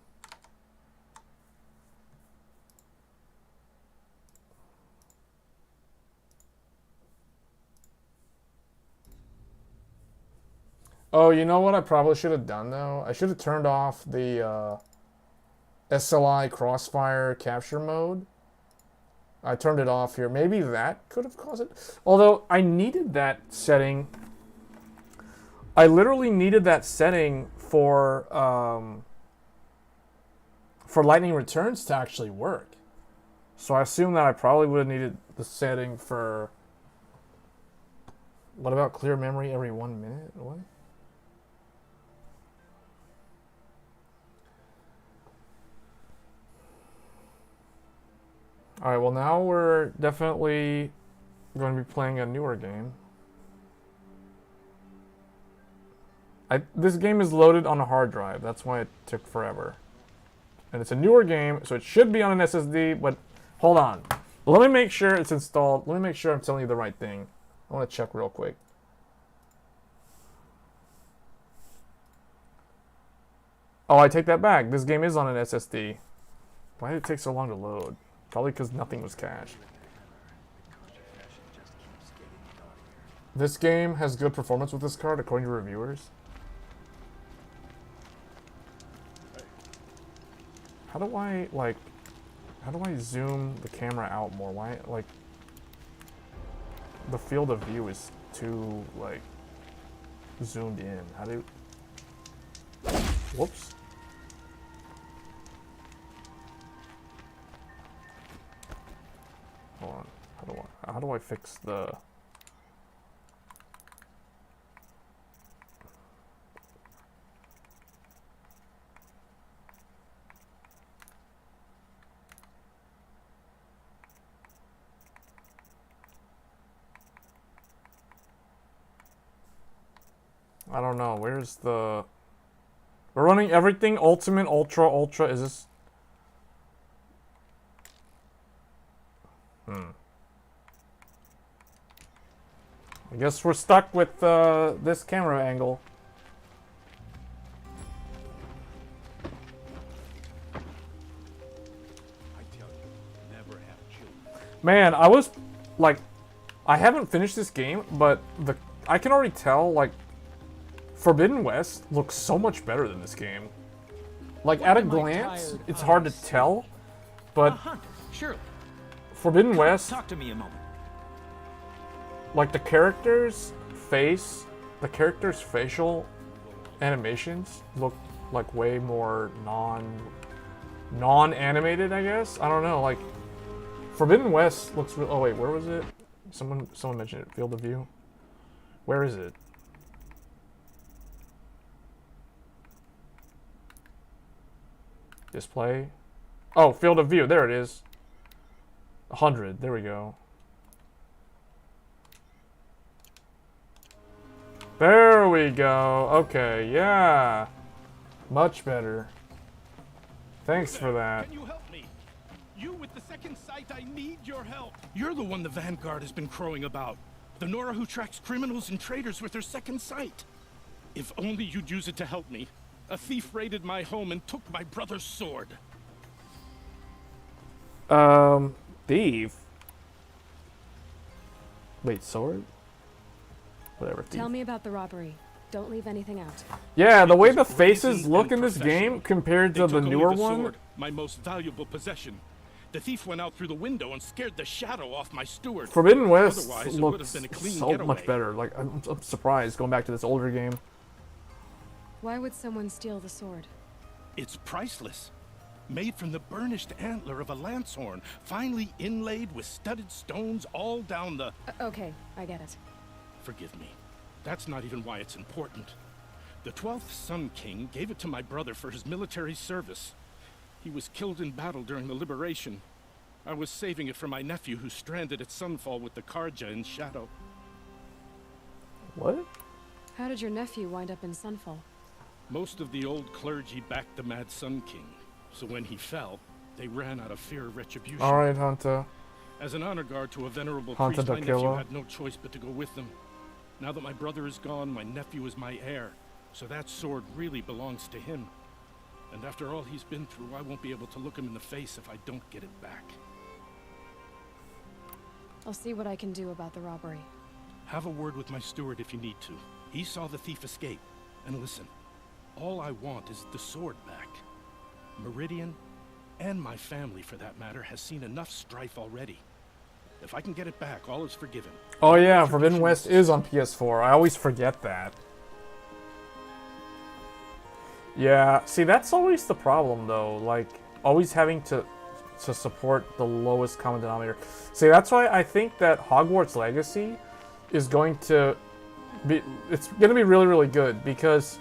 B: Oh, you know what I probably should have done though? I should have turned off the SLI crossfire capture mode. I turned it off here. Maybe that could have caused it. Although I needed that setting. I literally needed that setting for Lightning Returns to actually work. So I assume that I probably would have needed the setting for. What about clear memory every 1 minute? What? Alright, well now we're definitely going to be playing a newer game. This game is loaded on a hard drive, that's why it took forever. And it's a newer game, so it should be on an SSD, but hold on. Let me make sure it's installed. Let me make sure I'm telling you the right thing. I want to check real quick. Oh, I take that back. This game is on an SSD. Why did it take so long to load? Probably because nothing was cached. This game has good performance with this card, according to reviewers. How do I, like, how do I zoom the camera out more? Why, like, the field of view is too, like, zoomed in. How do, whoops. Hold on. How do I fix the? I don't know. Where's the? We're running everything ultimate, ultra. Is this? I guess we're stuck with this camera angle.
J: I tell you, never have children.
B: Man, I was like, I haven't finished this game, but I can already tell, like, Forbidden West looks so much better than this game. Like, at a glance, it's hard to tell, but
D: Surely.
B: Forbidden West,
D: Talk to me a moment.
B: like the character's facial animations look like way more non-animated, I guess. I don't know, like Forbidden West looks real. Oh wait, where was it? Someone mentioned it. Field of view. Where is it? Display. Oh, field of view. There it is. 100. There we go. There we go. Okay, yeah. Much better. Thanks for that.
J: Can you help me? You with the second sight, I need your help. You're the one the Vanguard has been crowing about. The Nora who tracks criminals and traitors with her second sight. If only you'd use it to help me. A thief raided my home and took my brother's sword.
B: Thief? Wait, sword? Whatever, thief.
K: Tell me about the robbery. Don't leave anything out.
B: Yeah, the way the faces look in this game compared to the newer one.
J: Sword, my most valuable possession. The thief went out through the window and scared the shadow off my steward.
B: Forbidden West
J: Otherwise, it would
B: looks
J: have been a clean
B: so
J: getaway.
B: much better. Like, I'm surprised going back to this older game.
K: Why would someone steal the sword?
J: It's priceless. Made from the burnished antler of a lancehorn, finely inlaid with studded stones all down the...
K: Okay, I get it.
J: Forgive me. That's not even why it's important. The 12th Sun King gave it to my brother for his military service. He was killed in battle during the liberation. I was saving it for my nephew who's stranded at Sunfall with the Karja in Shadow.
B: What?
K: How did your nephew wind up in Sunfall?
J: Most of the old clergy backed the Mad Sun King. So when he fell, they ran out of fear of retribution.
B: Alright, Hunter.
J: As an honor guard to a venerable
B: Hunter
J: priest, my
B: the
J: nephew
B: killer.
J: had no choice but to go with them. Now that my brother is gone, my nephew is my heir, so that sword really belongs to him. And after all he's been through, I won't be able to look him in the face if I don't get it back.
K: I'll see what I can do about the robbery.
J: Have a word with my steward if you need to. He saw the thief escape. And listen, all I want is the sword back. Meridian, and my family for that matter, has seen enough strife already. If I can get it back, all is forgiven.
B: Oh yeah, Forbidden West is on PS4. I always forget that. Yeah, see, that's always the problem though. Like, always having to support the lowest common denominator. See, that's why I think that Hogwarts Legacy is going to be, it's going to be really, really good, because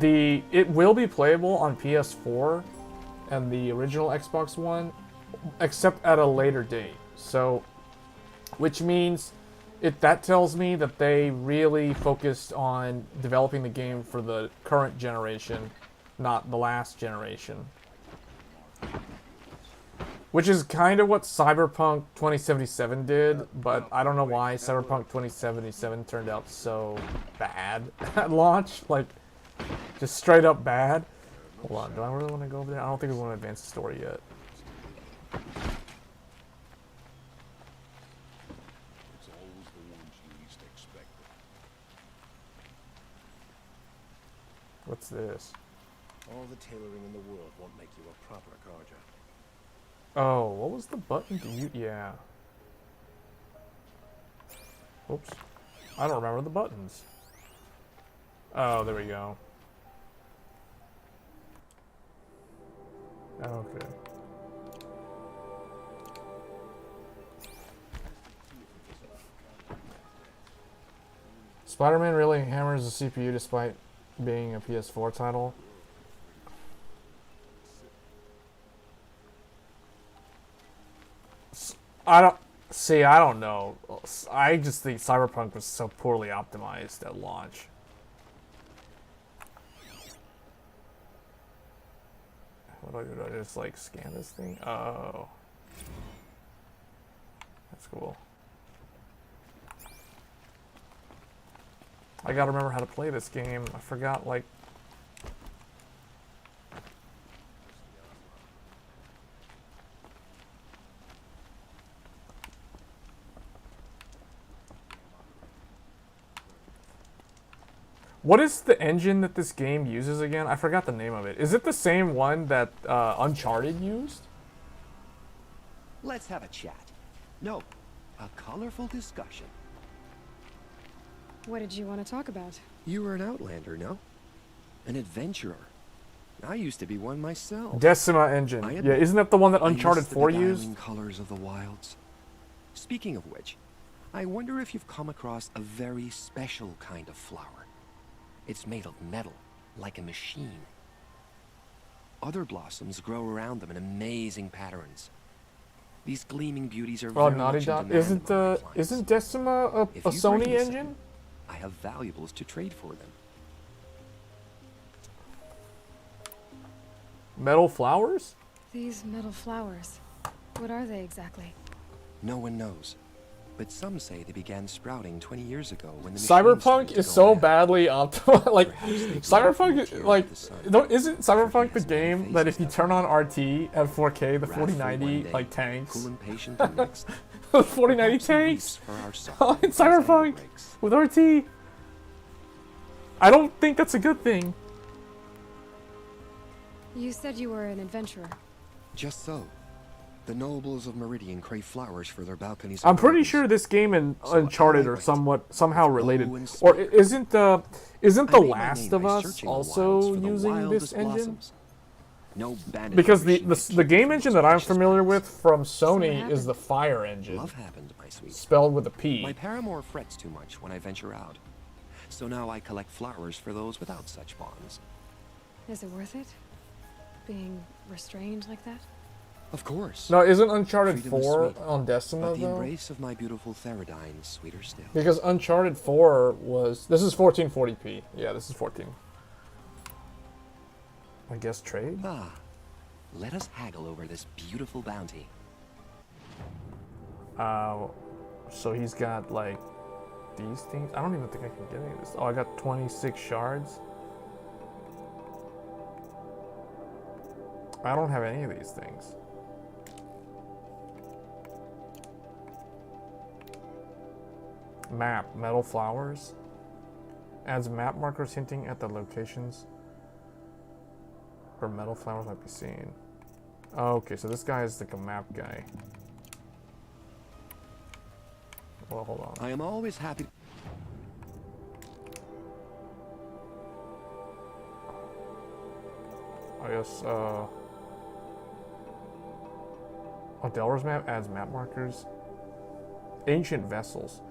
B: it will be playable on PS4 and the original Xbox One, except at a later date. So, which means that tells me that they really focused on developing the game for the current generation, not the last generation. Which is kind of what Cyberpunk 2077 did, but I don't know why Cyberpunk 2077 turned out so bad at launch. Like, just straight up bad. Hold on, do I really want to go over there? I don't think we want to advance the story yet. What's this?
L: All the tailoring in the world won't make you a proper Carja.
B: Oh, what was the button to use? Yeah. Oops. I don't remember the buttons. Oh, there we go. Okay. Spider-Man really hammers the CPU despite being a PS4 title. I don't know. I just think Cyberpunk was so poorly optimized at launch. What do I do? Do I just like scan this thing? Oh. That's cool. I gotta remember how to play this game. I forgot, like... What is the engine that this game uses again? I forgot the name of it. Is it the same one that Uncharted used?
L: Let's have a chat. No, a colorful discussion.
K: What did you want to talk about?
L: You were an outlander, no? An adventurer. I used to be one myself.
B: Decima engine. Yeah, isn't that the one that Uncharted 4 used?
L: Colors of the wilds. Speaking of which, I wonder if you've come across a very special kind of flower. It's made of metal, like a machine. Other blossoms grow around them in amazing patterns. These gleaming beauties are very
B: Naughty
L: much
B: Dog.
L: in demand.
B: Isn't Decima a Sony engine?
L: I have valuables to trade for them.
B: Metal flowers?
K: These metal flowers. What are they exactly?
L: No one knows. But some say they began sprouting 20 years ago when the
B: Cyberpunk is so badly optimized. Like, Cyberpunk, like, isn't Cyberpunk the game that if you turn on RT at 4K, the 4090 like tanks? The 4090 tanks in Cyberpunk with RT. I don't think that's a good thing.
K: You said you were an adventurer.
L: Just so. The nobles of Meridian crave flowers for their balconies.
B: I'm pretty sure this game and Uncharted are somehow related. Or isn't The Last of Us also using this engine?
L: No
B: because the game engine that I'm familiar with from Sony is the Fire engine.
L: Love happened, my sweet.
B: Spelled with a P.
L: My paramour frets too much when I venture out. So now I collect flowers for those without such bonds.
K: Is it worth it? Being restrained like that?
L: Of course.
B: No, isn't Uncharted
L: Freedom is
B: 4
L: sweet,
B: on Decima,
L: but the
B: though?
L: embrace of my beautiful Theridine is sweeter still.
B: Because Uncharted 4 was... This is 1440p. Yeah, this is 14. I guess trade?
L: Ah, Let us haggle over this beautiful bounty.
B: So he's got like these things. I don't even think I can get any of this. Oh, I got 26 shards. I don't have any of these things. Map, metal flowers. Adds map markers hinting at the locations where metal flowers might be seen. Oh, okay, so this guy is like a map guy. Well, hold on.
L: I am always happy.
B: I guess, oh, Delra's map adds map markers. Ancient vessels.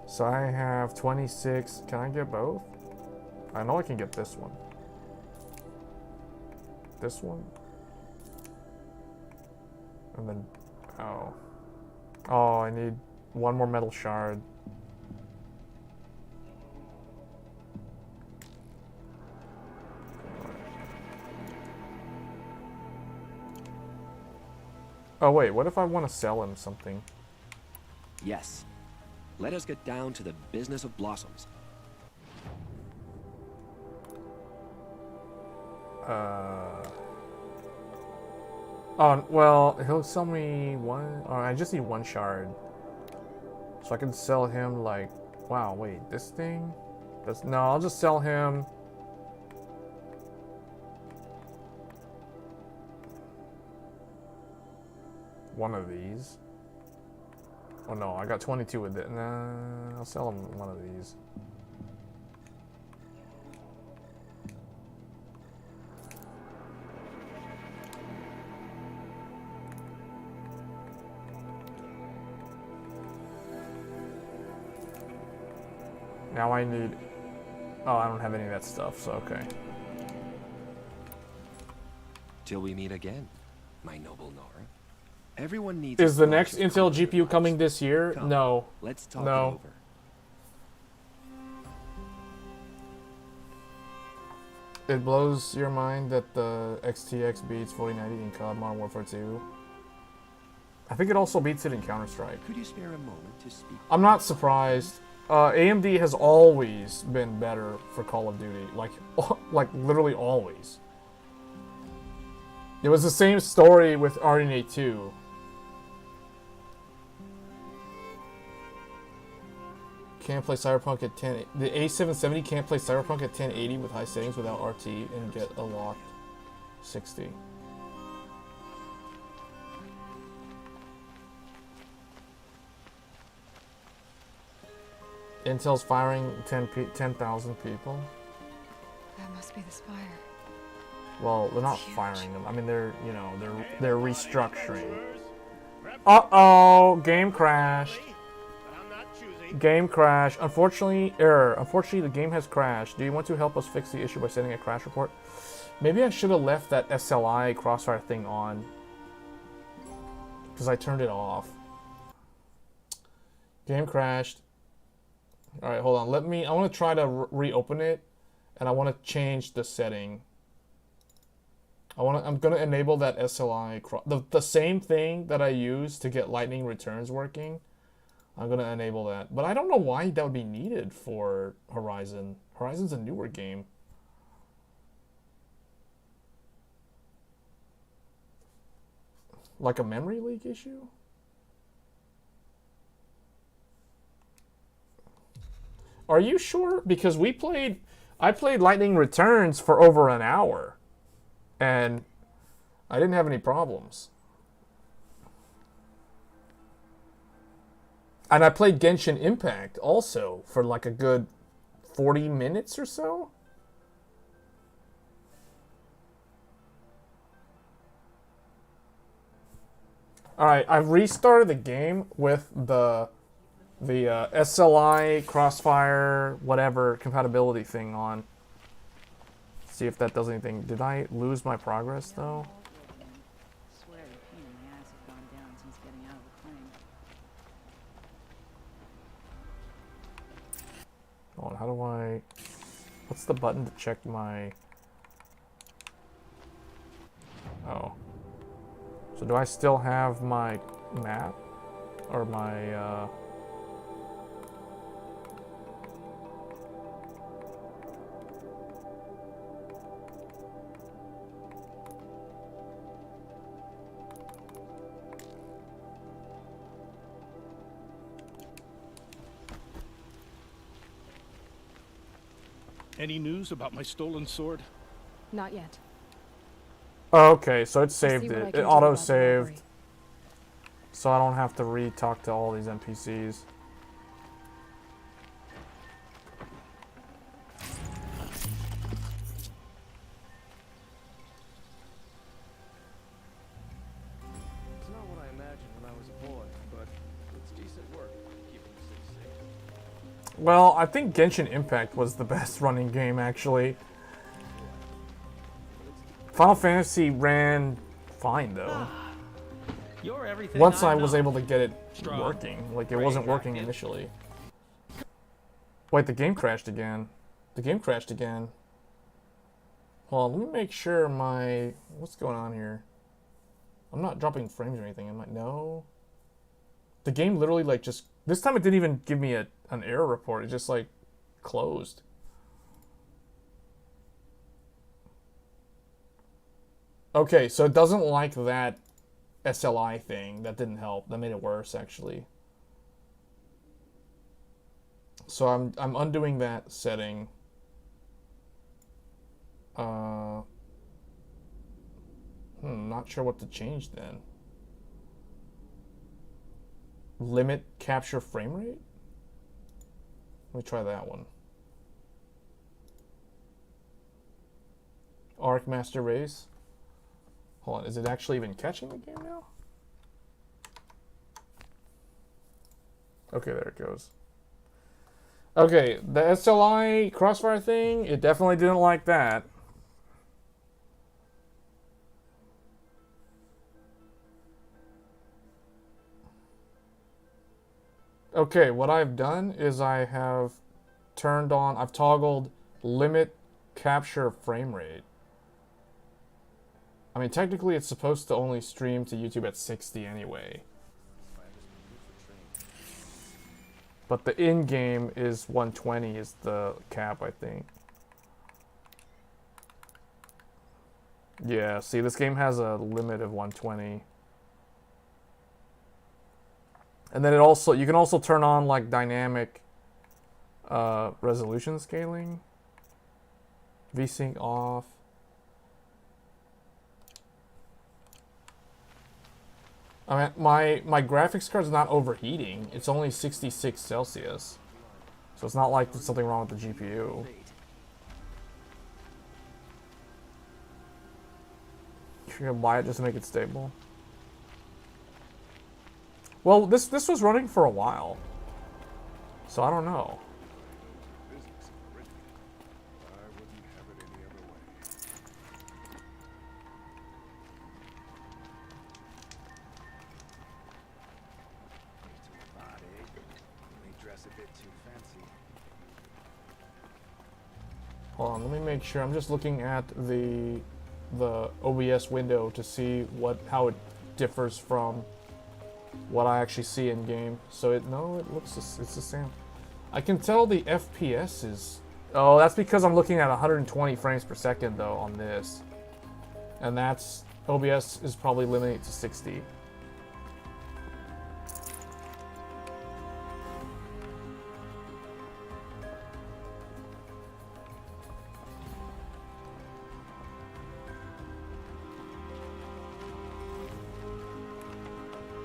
B: So I have 26. Can I get both? I know I can get this one. This one. And then, oh. Oh, I need one more metal shard. Oh wait, what if I want to sell him something?
L: Yes. Let us get down to the business of blossoms.
B: Oh, well, he'll sell me one. Oh, I just need one shard. So I can sell him like, wow, wait, this thing? No, I'll just sell him. One of these. Oh no, I got 22 with it. Nah, I'll sell him one of these. Now I need... Oh, I don't have any of that stuff, so okay.
L: Till we meet again, my noble Nora. Everyone needs...
B: Is the next Intel GPU coming this year?
L: Come,
B: no.
L: Let's talk
B: no.
L: it over.
B: It blows your mind that the XTX beats 4090 in COD Modern Warfare 2. I think it also beats it in Counter-Strike.
L: Could you spare a moment to speak?
B: I'm not surprised. AMD has always been better for Call of Duty. Like literally always. It was the same story with RDNA 2. Can't play Cyberpunk at 10. The A770 can't play Cyberpunk at 1080 with high settings without RT and get a locked 60. Intel's firing 10,000 people.
K: That must be the Spire.
B: Well, they're not firing them. I mean, they're, you know, they're restructuring. Uh-oh, game crashed. Game crash. Unfortunately, error. Unfortunately, the game has crashed. Do you want to help us fix the issue by sending a crash report? Maybe I should have left that SLI crossfire thing on. Because I turned it off. Game crashed. Alright, hold on. I want to try to reopen it. And I want to change the setting. I'm going to enable that SLI. The same thing that I use to get lightning returns working. I'm going to enable that. But I don't know why that would be needed for Horizon. Horizon's a newer game. Like a memory leak issue? Are you sure? Because I played Lightning Returns for over an hour. And I didn't have any problems. And I played Genshin Impact also for like a good 40 minutes or so. Alright, I've restarted the game with the SLI, Crossfire, whatever compatibility thing on. See if that does anything. Did I lose my progress though? Hold on, how do I... What's the button to check my... Oh. So do I still have my map? Or my,
J: Any news about my stolen sword?
K: Not yet.
B: Oh, okay, so it
K: See
B: saved
K: what I
B: it.
K: can
B: It
K: do about the
B: auto-saved.
K: library.
B: So I don't have to re-talk to all these NPCs.
M: It's not what I imagined when I was a boy, but it's decent work keeping the city safe.
B: Well, I think Genshin Impact was the best running game, actually. Final Fantasy ran fine, though.
D: You're everything
B: Once I
D: I
B: was
D: know.
B: able to get it
D: Strong.
B: working. Like, it
D: Great
B: wasn't working
D: jacket.
B: initially. Wait, the game crashed again. The game crashed again. Hold on, let me make sure my... What's going on here? I'm not dropping frames or anything, am I? No. The game literally, like, just... This time it didn't even give me an error report. It just, like, closed. Okay, so it doesn't like that SLI thing. That didn't help. That made it worse, actually. So I'm undoing that setting. Not sure what to change then. Limit capture frame rate? Let me try that one. Arc Master Race. Hold on, is it actually even catching the game now? Okay, there it goes. Okay, the SLI crossfire thing, it definitely didn't like that. Okay, what I've done is I have turned on, I've toggled limit capture frame rate. I mean, technically it's supposed to only stream to YouTube at 60 anyway. But the in-game is 120 is the cap, I think. Yeah, see, this game has a limit of 120. And then it also, you can also turn on like dynamic resolution scaling. VSync off. I mean, my graphics card's not overheating. It's only 66 Celsius. So it's not like there's something wrong with the GPU. You're gonna buy it just to make it stable? Well, this was running for a while. So I don't know. Hold on, let me make sure. I'm just looking at the OBS window to see how it differs from what I actually see in game. So it looks it's the same. I can tell the FPS is. Oh, that's because I'm looking at 120 frames per second though on this, and that's OBS is probably limited to 60.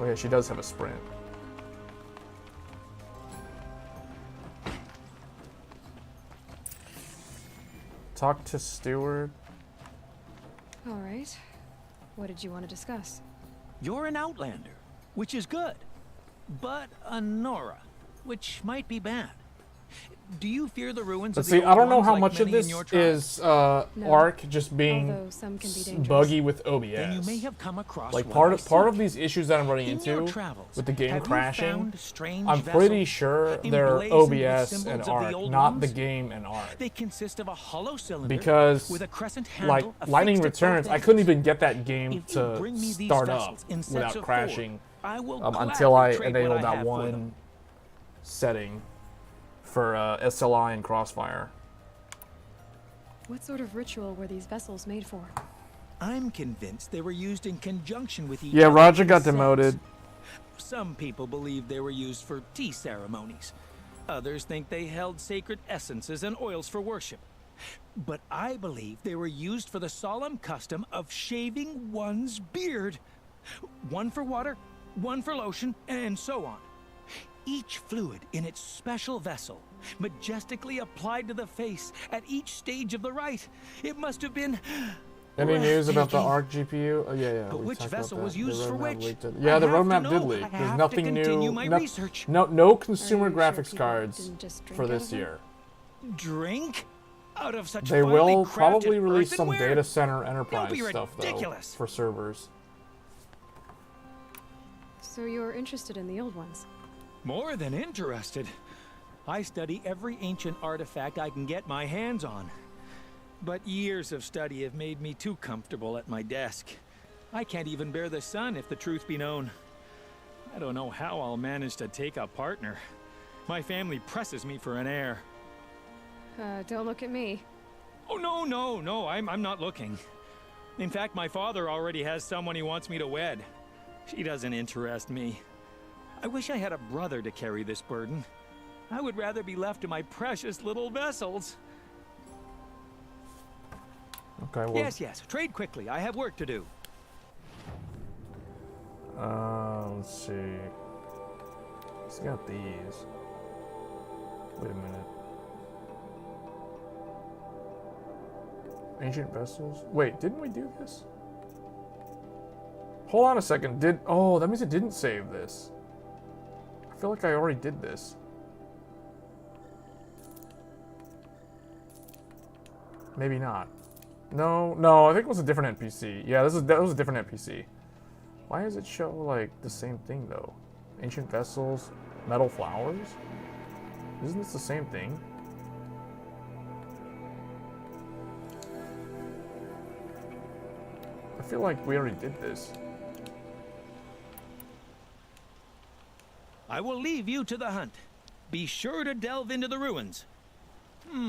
B: Oh yeah, she does have a sprint. Talk to Steward.
K: All right. What did you want to discuss?
D: You're an outlander, which is good. But a Nora, which might be bad. Do you fear the ruins
B: Let's
D: of the
B: see,
D: old
B: I don't know
D: ones
B: how
D: like
B: much of
D: many in
B: this
D: your tribe?
B: is ARC just being
K: although some can be dangerous.
B: buggy with OBS.
D: Then you may have come across
B: Like
D: what I
B: part
D: seek.
B: of these issues that I'm running
D: In your
B: into
D: travels,
B: with the game
D: have you
B: crashing,
D: found strange
B: I'm pretty
D: vessels
B: sure they're
D: emblazoned with
B: OBS
D: symbols
B: and
D: of the
B: ARC,
D: old
B: not
D: ones?
B: the game and ARC.
D: They consist of a hollow cylinder
B: Because
D: with a crescent
B: like
D: handle
B: Lightning
D: affixed at both
B: Returns, I
D: ends.
B: couldn't even get that game
D: If you
B: to
D: bring me these
B: start up
D: vessels in sets
B: without
D: of
B: crashing
D: four, I will
B: until I
D: gladly trade what
B: enabled
D: I
B: that
D: have for them.
B: one setting for SLI and Crossfire.
K: What sort of ritual were these vessels made for?
D: I'm convinced they were used in conjunction with each
B: Yeah,
D: other
B: Roger
D: in
B: got
D: a sense.
B: demoted.
D: Some people believe they were used for tea ceremonies. Others think they held sacred essences and oils for worship. But I believe they were used for the solemn custom of shaving one's beard. One for water, one for lotion, and so on. Each fluid in its special vessel, majestically applied to the face at each stage of the rite. It must have been...
B: Any news about the
D: breathtaking.
B: ARC GPU? Oh yeah,
D: But
B: we
D: which
B: talked about
D: vessel
B: that.
D: was
B: The
D: used for
B: roadmap
D: which?
B: leaked it.
D: I
B: Yeah, the
D: have to
B: roadmap did
D: know.
B: leak.
D: I
B: There's
D: have
B: nothing
D: to
B: new.
D: continue my research.
B: No consumer
K: Are you sure
B: graphics
K: people
B: cards
K: didn't just drink
B: for
K: out
B: this
K: of them?
B: year.
D: Drink? Out of such
B: They
D: finely
B: will probably
D: crafted
B: release some
D: earthenware?
B: data center enterprise
D: Don't be
B: stuff though
D: ridiculous.
B: for servers.
K: So you're interested in the old ones?
D: More than interested. I study every ancient artifact I can get my hands on. But years of study have made me too comfortable at my desk. I can't even bear the sun, if the truth be known. I don't know how I'll manage to take a partner. My family presses me for an heir.
K: Don't look at me.
D: Oh, no, I'm not looking. In fact, my father already has someone he wants me to wed. She doesn't interest me. I wish I had a brother to carry this burden. I would rather be left to my precious little vessels.
B: Okay, well.
D: Yes, trade quickly. I have work to do.
B: Let's see. He's got these. Wait a minute. Ancient vessels? Wait, didn't we do this? Hold on a second. Oh, that means it didn't save this. I feel like I already did this. Maybe not. No, I think it was a different NPC. Yeah, that was a different NPC. Why does it show like the same thing though? Ancient vessels, metal flowers? Isn't this the same thing? I feel like we already did this.
D: I will leave you to the hunt. Be sure to delve into the ruins.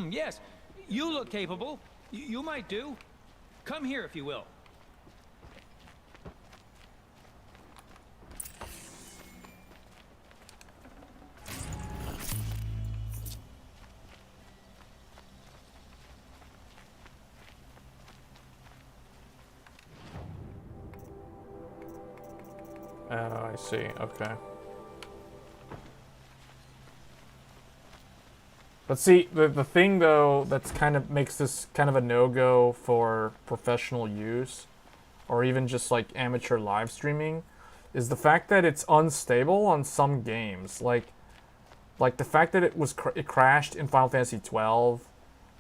D: Yes, you look capable. You might do. Come here if you will.
B: I see. Okay. But see, the thing though that's kind of makes this kind of a no-go for professional use, or even just like amateur live streaming, is the fact that it's unstable on some games. Like the fact that it crashed in Final Fantasy 12,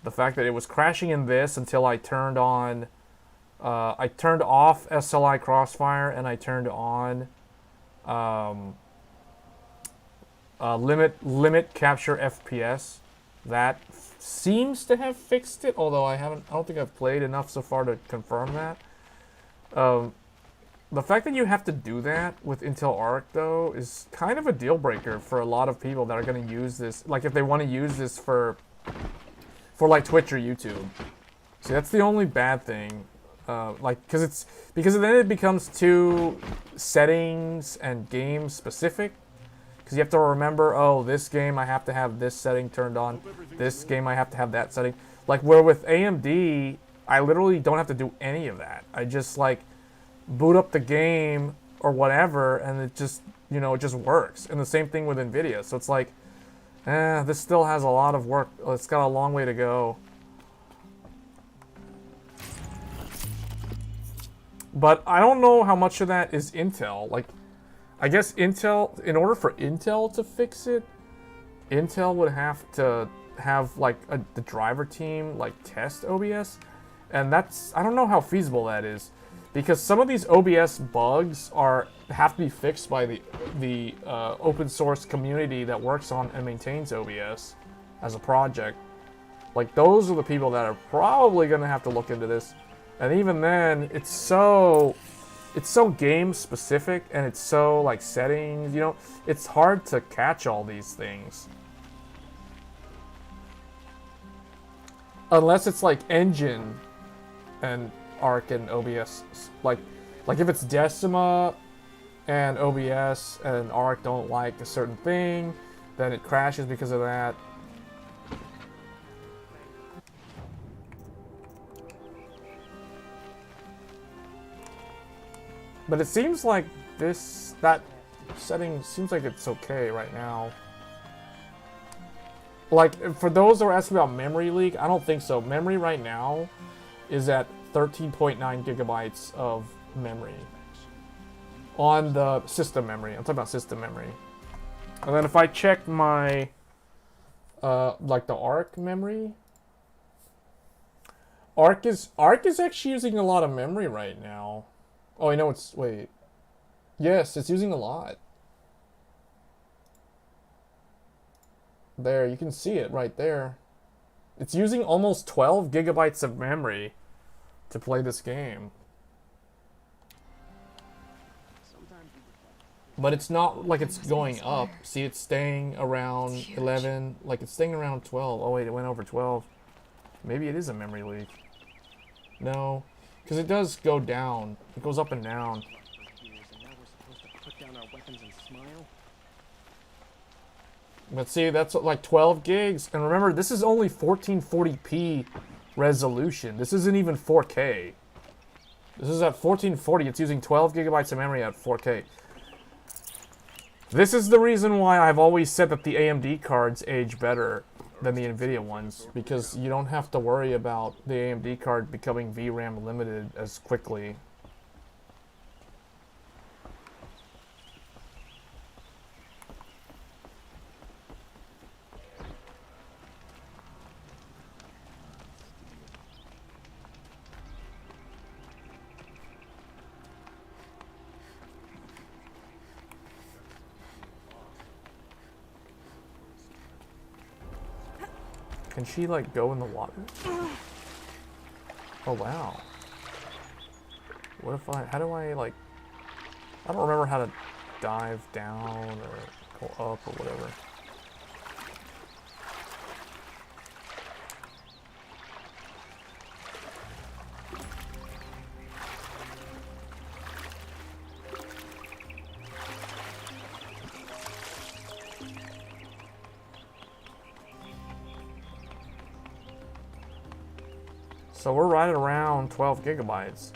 B: the fact that it was crashing in this until I turned off SLI Crossfire and I turned on limit capture FPS. That seems to have fixed it, although I don't think I've played enough so far to confirm that. The fact that you have to do that with Intel ARC though is kind of a deal breaker for a lot of people that are going to use this, like if they want to use this for like Twitch or YouTube. See, that's the only bad thing. Because then it becomes too settings and game specific. Because you have to remember, oh, this game I have to have this setting turned on. This game I have to have that setting. Like where with AMD, I literally don't have to do any of that. I just like boot up the game or whatever, and it just, it just works. And the same thing with NVIDIA. So it's like, this still has a lot of work. It's got a long way to go. But I don't know how much of that is Intel. Like, I guess Intel, in order for Intel to fix it, Intel would have to have like the driver team like test OBS, and I don't know how feasible that is, because some of these OBS bugs have to be fixed by the open source community that works on and maintains OBS as a project. Like, those are the people that are probably gonna have to look into this, and even then, it's so game specific, and it's so like settings, you know, it's hard to catch all these things. Unless it's like engine and ARC and OBS, like if it's Decima and OBS and ARC don't like a certain thing, then it crashes because of that. But it seems like that setting seems like it's okay right now. Like, for those that are asking about memory leak, I don't think so. Memory right now is at 13.9 gigabytes of memory on the system memory. I'm talking about system memory. And then if I check my, like the ARC memory, ARC is actually using a lot of memory right now. Oh, I know it's, wait. Yes, it's using a lot. There, you can see it right there. It's using almost 12 gigabytes of memory to play this game. But it's not like it's going up. See, it's staying around 11, like it's staying around 12. Oh wait, it went over 12. Maybe it is a memory leak. No, because it does go down. It goes up and down. But see, that's like 12 gigs. And remember, this is only 1440p resolution. This isn't even 4K. This is at 1440. It's using 12 gigabytes of memory at 4K. This is the reason why I've always said that the AMD cards age better than the NVIDIA ones, because you don't have to worry about the AMD card becoming VRAM limited as quickly. Can she, like, go in the water? Oh, wow. What if how do I, like... I don't remember how to dive down or go up or whatever. So we're right at around 12 gigabytes.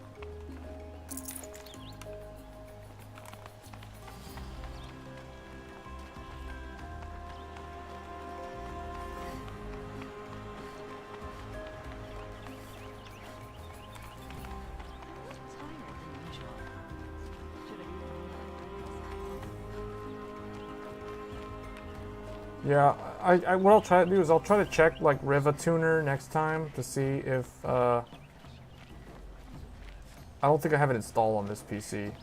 B: Yeah, what I'll try to do is I'll try to check like Riva Tuner next time to see if I don't think I have it installed on this PC.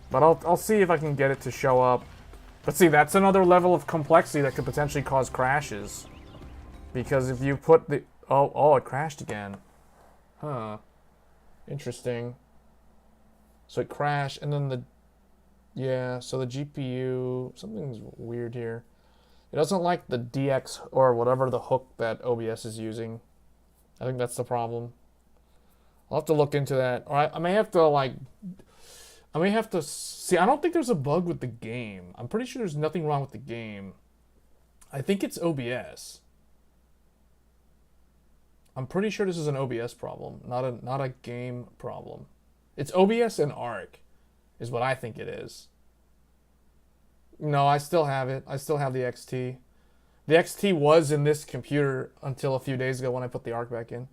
B: But I'll see if I can get it to show up. But see, that's another level of complexity that could potentially cause crashes. Because if you put the oh, it crashed again. Huh. Interesting. So it crashed, and then so the GPU, something's weird here. It doesn't like the DX or whatever the hook that OBS is using. I think that's the problem. I'll have to look into that. Or I may have to see. I don't think there's a bug with the game. I'm pretty sure there's nothing wrong with the game. I think it's OBS. I'm pretty sure this is an OBS problem, not a game problem. It's OBS and ARC, is what I think it is. No, I still have it. I still have the XT. The XT was in this computer until a few days ago when I put the ARC back in.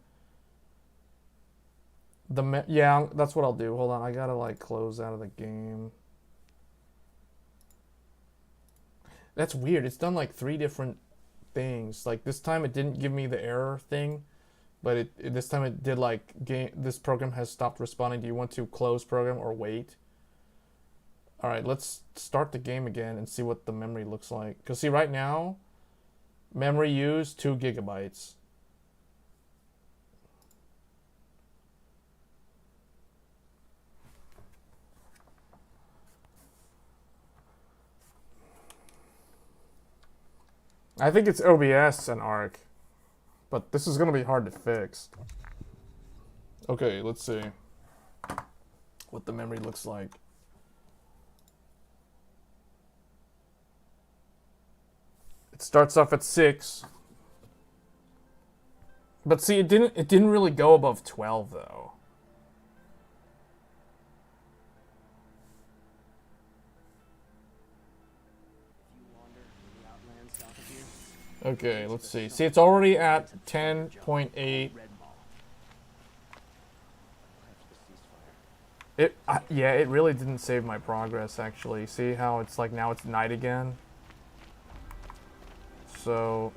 B: Yeah, that's what I'll do. Hold on, I gotta like close out of the game. That's weird. It's done like 3 different things. Like this time it didn't give me the error thing, but this time it did like this program has stopped responding. Do you want to close program or wait? All right, let's start the game again and see what the memory looks like. Because see, right now, memory used 2 gigabytes. I think it's OBS and ARC, but this is going to be hard to fix. Okay, let's see what the memory looks like. It starts off at 6. But see, it didn't really go above 12 though. Okay, let's see. See, it's already at 10.8. Yeah, it really didn't save my progress actually. See how it's like now it's night again? So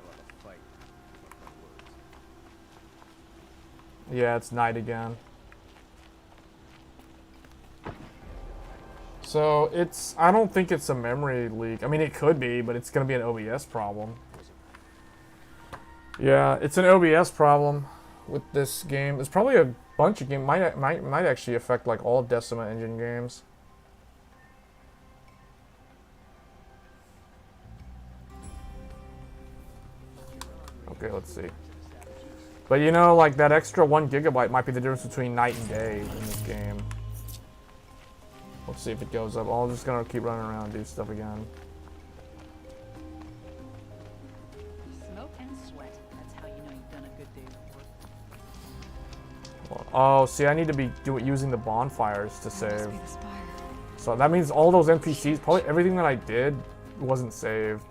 B: yeah, it's night again. So I don't think it's a memory leak. I mean, it could be, but it's gonna be an OBS problem. Yeah, it's an OBS problem with this game. There's probably a bunch of games. Might actually affect like all Decima engine games. Okay, let's see. But you know, like that extra 1 gigabyte might be the difference between night and day in this game. Let's see if it goes up. I'm just gonna keep running around and do stuff again.
H: Smoke and sweat. That's how you know you've done a good day's work.
B: Oh, see, I need to be using the bonfires to save. So that means all those NPCs, probably everything that I did wasn't saved.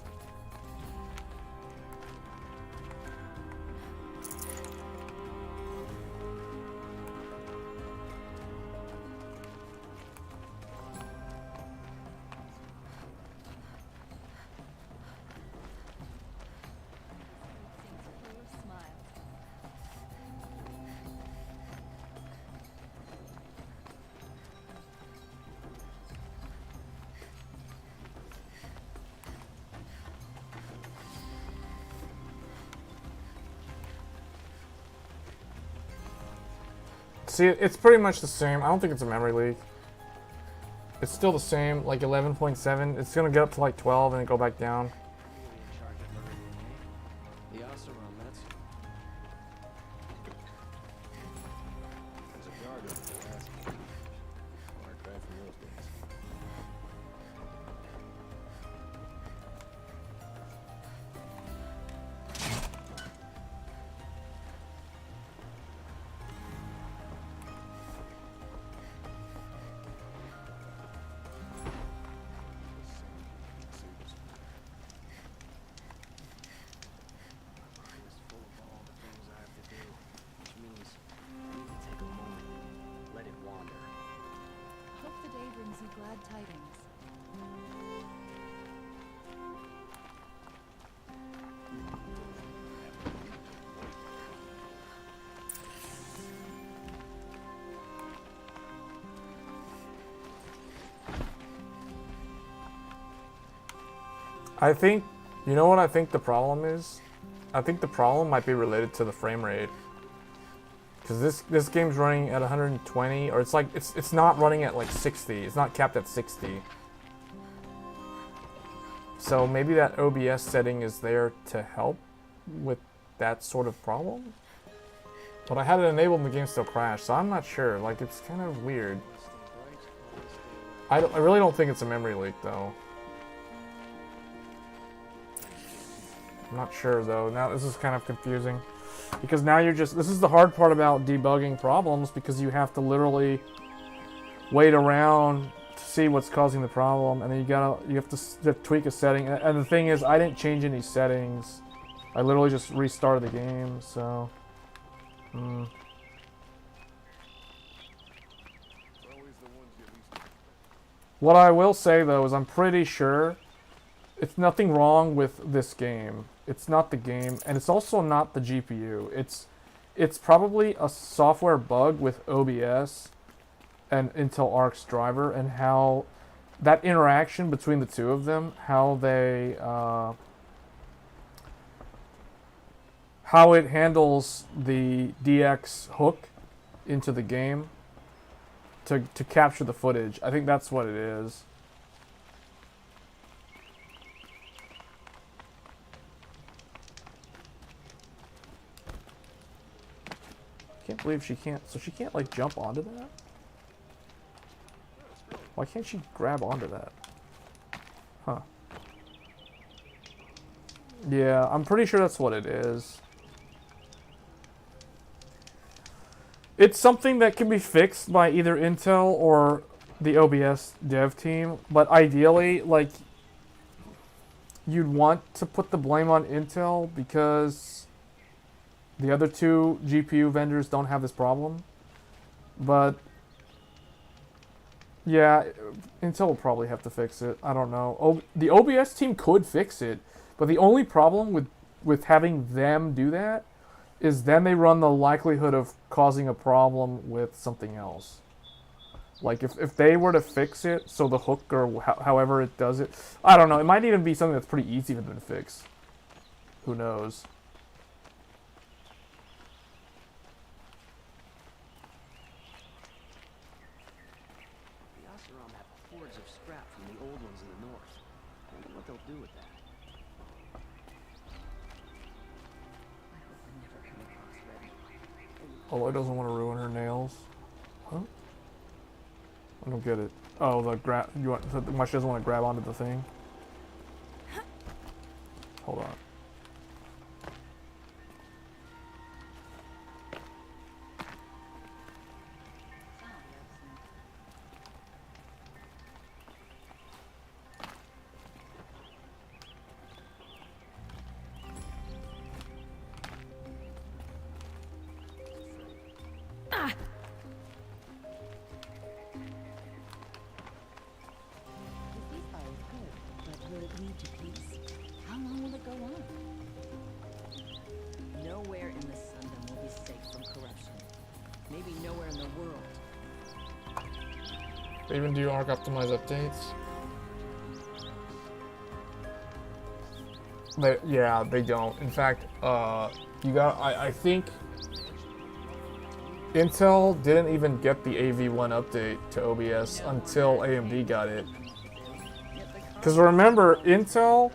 B: See, it's pretty much the same. I don't think it's a memory leak. It's still the same, like 11.7. It's gonna get up to like 12 and then go back down. I think, you know what I think the problem is? I think the problem might be related to the frame rate. Because this game's running at 120, or it's like, it's not running at like 60. It's not capped at 60. So maybe that OBS setting is there to help with that sort of problem? But I had it enabled and the game still crashed, so I'm not sure. Like, it's kind of weird. I really don't think it's a memory leak, though. I'm not sure though. Now this is kind of confusing because now this is the hard part about debugging problems, because you have to literally wait around to see what's causing the problem, and then you have to tweak a setting. And the thing is, I didn't change any settings. I literally just restarted the game, so What I will say though is I'm pretty sure it's nothing wrong with this game. It's not the game, and it's also not the GPU. It's probably a software bug with OBS and Intel ARC's driver, and how that interaction between the two of them, how it handles the DX hook into the game to capture the footage. I think that's what it is. I can't believe she can't. So she can't like jump onto that? Why can't she grab onto that? Huh. Yeah, I'm pretty sure that's what it is. It's something that can be fixed by either Intel or the OBS dev team, but ideally, like, you'd want to put the blame on Intel because the other two GPU vendors don't have this problem. But yeah, Intel will probably have to fix it. I don't know. The OBS team could fix it, but the only problem with having them do that is then they run the likelihood of causing a problem with something else. Like if they were to fix it, so the hook or however it does it, I don't know. It might even be something that's pretty easy for them to fix. Who knows?
M: Hordes of scrap from the old ones in the north. I wonder what they'll do with that.
B: Oh, it doesn't want to ruin her nails. Huh? I don't get it. Oh, the grab. You want? Why she doesn't want to grab onto the thing? Hold on.
H: Nowhere in the Sundom will be safe from corruption. Maybe nowhere in the world.
B: They even do ARC optimize updates? Yeah, they don't. In fact, I think Intel didn't even get the AV1 update to OBS until AMD got it. Because remember, Intel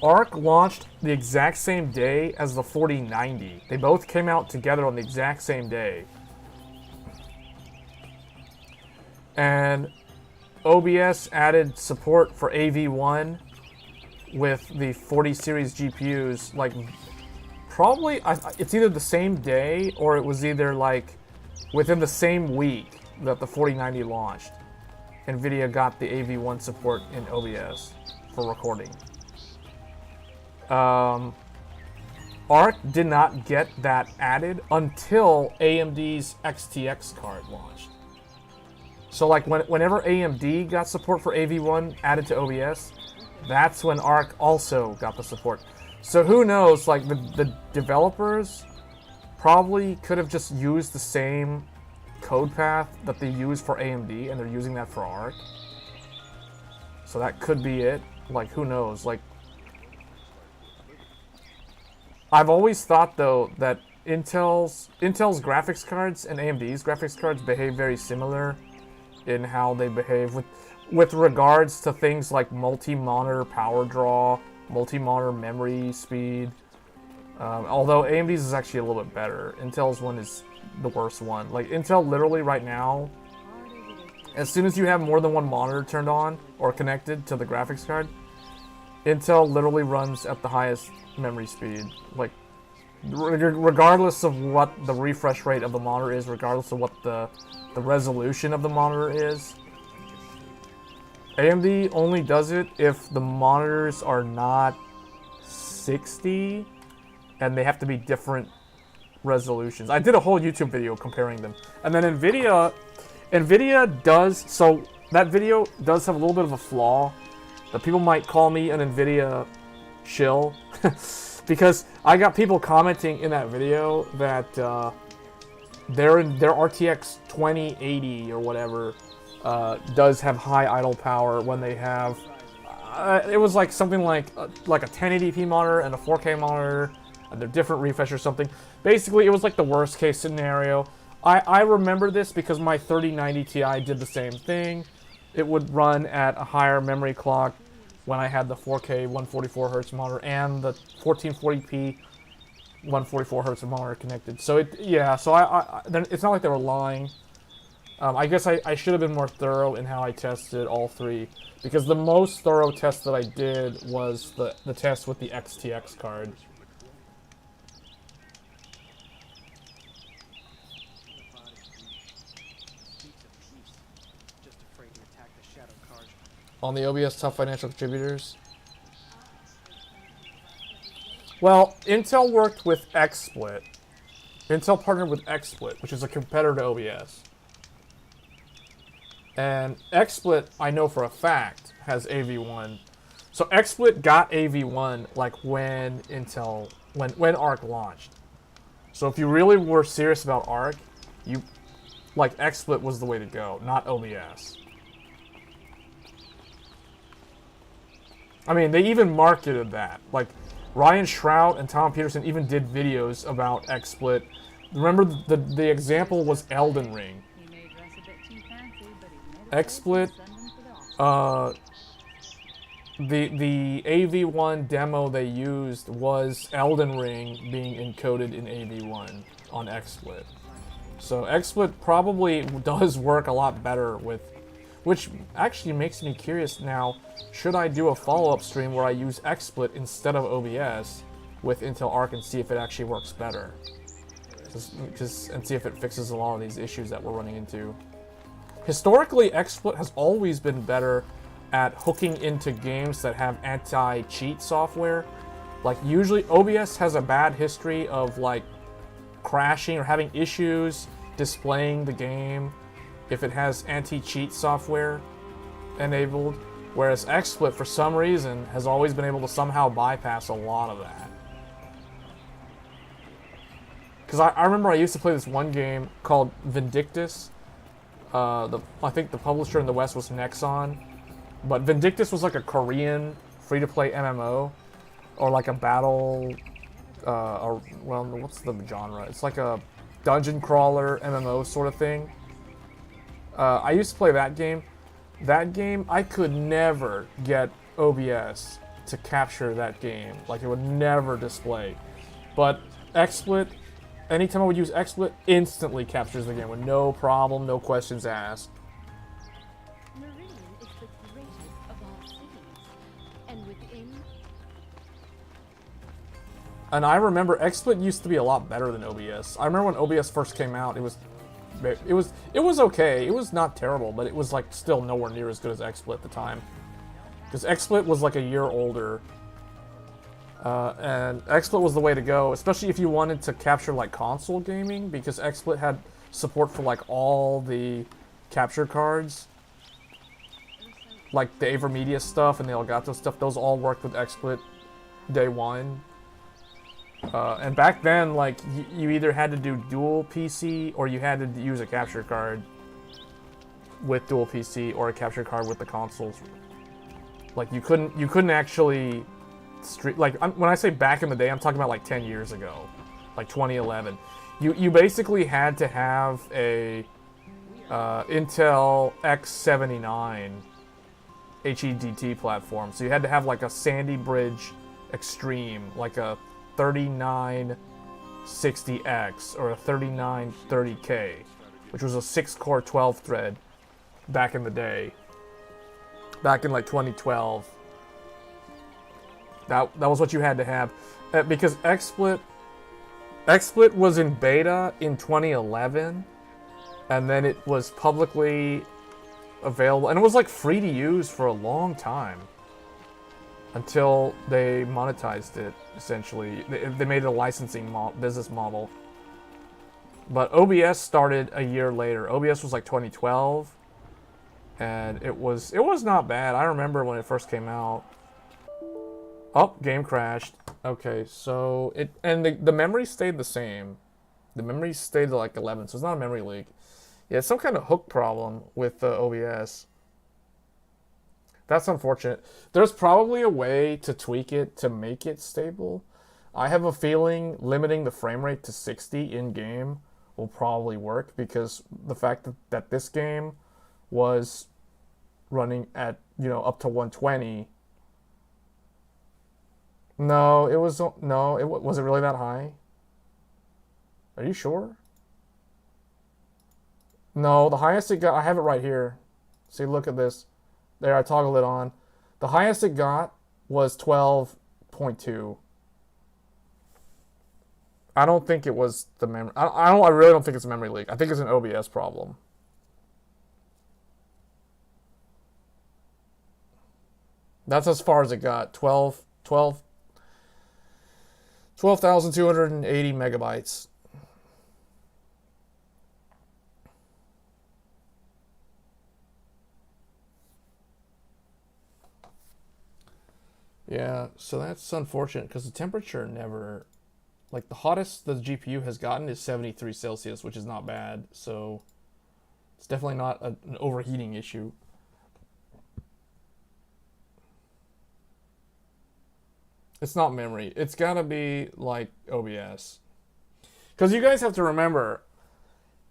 B: ARC launched the exact same day as the 4090. They both came out together on the exact same day. And OBS added support for AV1 with the 40 series GPUs, like, probably, it's either the same day or it was either, like, within the same week that the 4090 launched. NVIDIA got the AV1 support in OBS for recording. ARC did not get that added until AMD's XTX card launched. So like whenever AMD got support for AV1 added to OBS, that's when ARC also got the support. So who knows, like the developers probably could have just used the same code path that they use for AMD and they're using that for ARC. So that could be it. Like who knows, like I've always thought though that Intel's graphics cards and AMD's graphics cards behave very similar in how they behave with regards to things like multi-monitor power draw, multi-monitor memory speed. Although AMD's is actually a little bit better. Intel's one is the worst one. Like Intel literally right now, as soon as you have more than one monitor turned on or connected to the graphics card, Intel literally runs at the highest memory speed. Like regardless of what the refresh rate of the monitor is, regardless of what the resolution of the monitor is. AMD only does it if the monitors are not 60 and they have to be different resolutions. I did a whole YouTube video comparing them. And then NVIDIA does, so that video does have a little bit of a flaw. That people might call me an NVIDIA shill. Because I got people commenting in that video that their RTX 2080 or whatever does have high idle power when they have... it was like something like a 1080p monitor and a 4K monitor, and they're different refresh or something. Basically, it was like the worst case scenario. I remember this because my 3090 Ti did the same thing. It would run at a higher memory clock when I had the 4K 144Hz monitor and the 1440p 144Hz monitor connected. So it's not like they were lying. I guess I should have been more thorough in how I tested all three, because the most thorough test that I did was the test with the XTX card. On the OBS top financial contributors. Well, Intel worked with XSplit. Intel partnered with XSplit, which is a competitor to OBS. And XSplit, I know for a fact, has AV1. So XSplit got AV1 like when when ARC launched. So if you really were serious about ARC, XSplit was the way to go, not OBS. I mean, they even marketed that. Like, Ryan Shrout and Tom Peterson even did videos about XSplit. Remember, the example was Elden Ring. XSplit, the AV1 demo they used was Elden Ring being encoded in AV1 on XSplit. So XSplit probably does work a lot better with... Which actually makes me curious now, should I do a follow-up stream where I use XSplit instead of OBS with Intel ARC and see if it actually works better? And see if it fixes a lot of these issues that we're running into. Historically, XSplit has always been better at hooking into games that have anti-cheat software. Like, usually OBS has a bad history of, like, crashing or having issues displaying the game if it has anti-cheat software enabled, whereas XSplit, for some reason, has always been able to somehow bypass a lot of that. Because I remember I used to play this one game called Vindictus. I think the publisher in the West was Nexon, but Vindictus was like a Korean free-to-play MMO, or like a battle, or, well, what's the genre? It's like a dungeon crawler MMO sort of thing. I used to play that game. That game, I could never get OBS to capture that game. Like, it would never display. But XSplit, anytime I would use XSplit, instantly captures the game with no problem, no questions asked. And I remember XSplit used to be a lot better than OBS. I remember when OBS first came out, it was okay. It was not terrible, but it was like still nowhere near as good as XSplit at the time. Because XSplit was like a year older. And XSplit was the way to go, especially if you wanted to capture like console gaming, because XSplit had support for like all the capture cards. Like the AverMedia stuff and the Elgato stuff, those all worked with XSplit day one. And back then, like, you either had to do dual PC or you had to use a capture card with dual PC or a capture card with the consoles. Like, you couldn't actually like, when I say back in the day, I'm talking about like 10 years ago, like 2011. You basically had to have a Intel ARC-A770 HEDT platform. So you had to have like a Sandy Bridge Extreme, like a 3960X or a 3930K, which was a 6-core 12-thread back in the day. Back in like 2012. That was what you had to have. Because XSplit was in beta in 2011, and then it was publicly available, and it was like free to use for a long time. Until they monetized it, essentially. They made it a licensing business model. But OBS started a year later. OBS was like 2012. and it was not bad. I remember when it first came out. Oh, game crashed. Okay, so the memory stayed the same. The memory stayed at like 11, so it's not a memory leak. Yeah, it's some kind of hook problem with the OBS. That's unfortunate. There's probably a way to tweak it to make it stable. I have a feeling limiting the frame rate to 60 in-game will probably work, because the fact that this game was running at, up to 120. No, was it really that high? Are you sure? No, the highest it got, I have it right here. See, look at this. There, I toggled it on. The highest it got was 12.2. I don't think it was the memory. I really don't think it's a memory leak. I think it's an OBS problem. That's as far as it got. 12,280 megabytes. Yeah, so that's unfortunate because the temperature never, like the hottest the GPU has gotten is 73 Celsius, which is not bad. So it's definitely not an overheating issue. It's not memory. It's gotta be like OBS. Because you guys have to remember,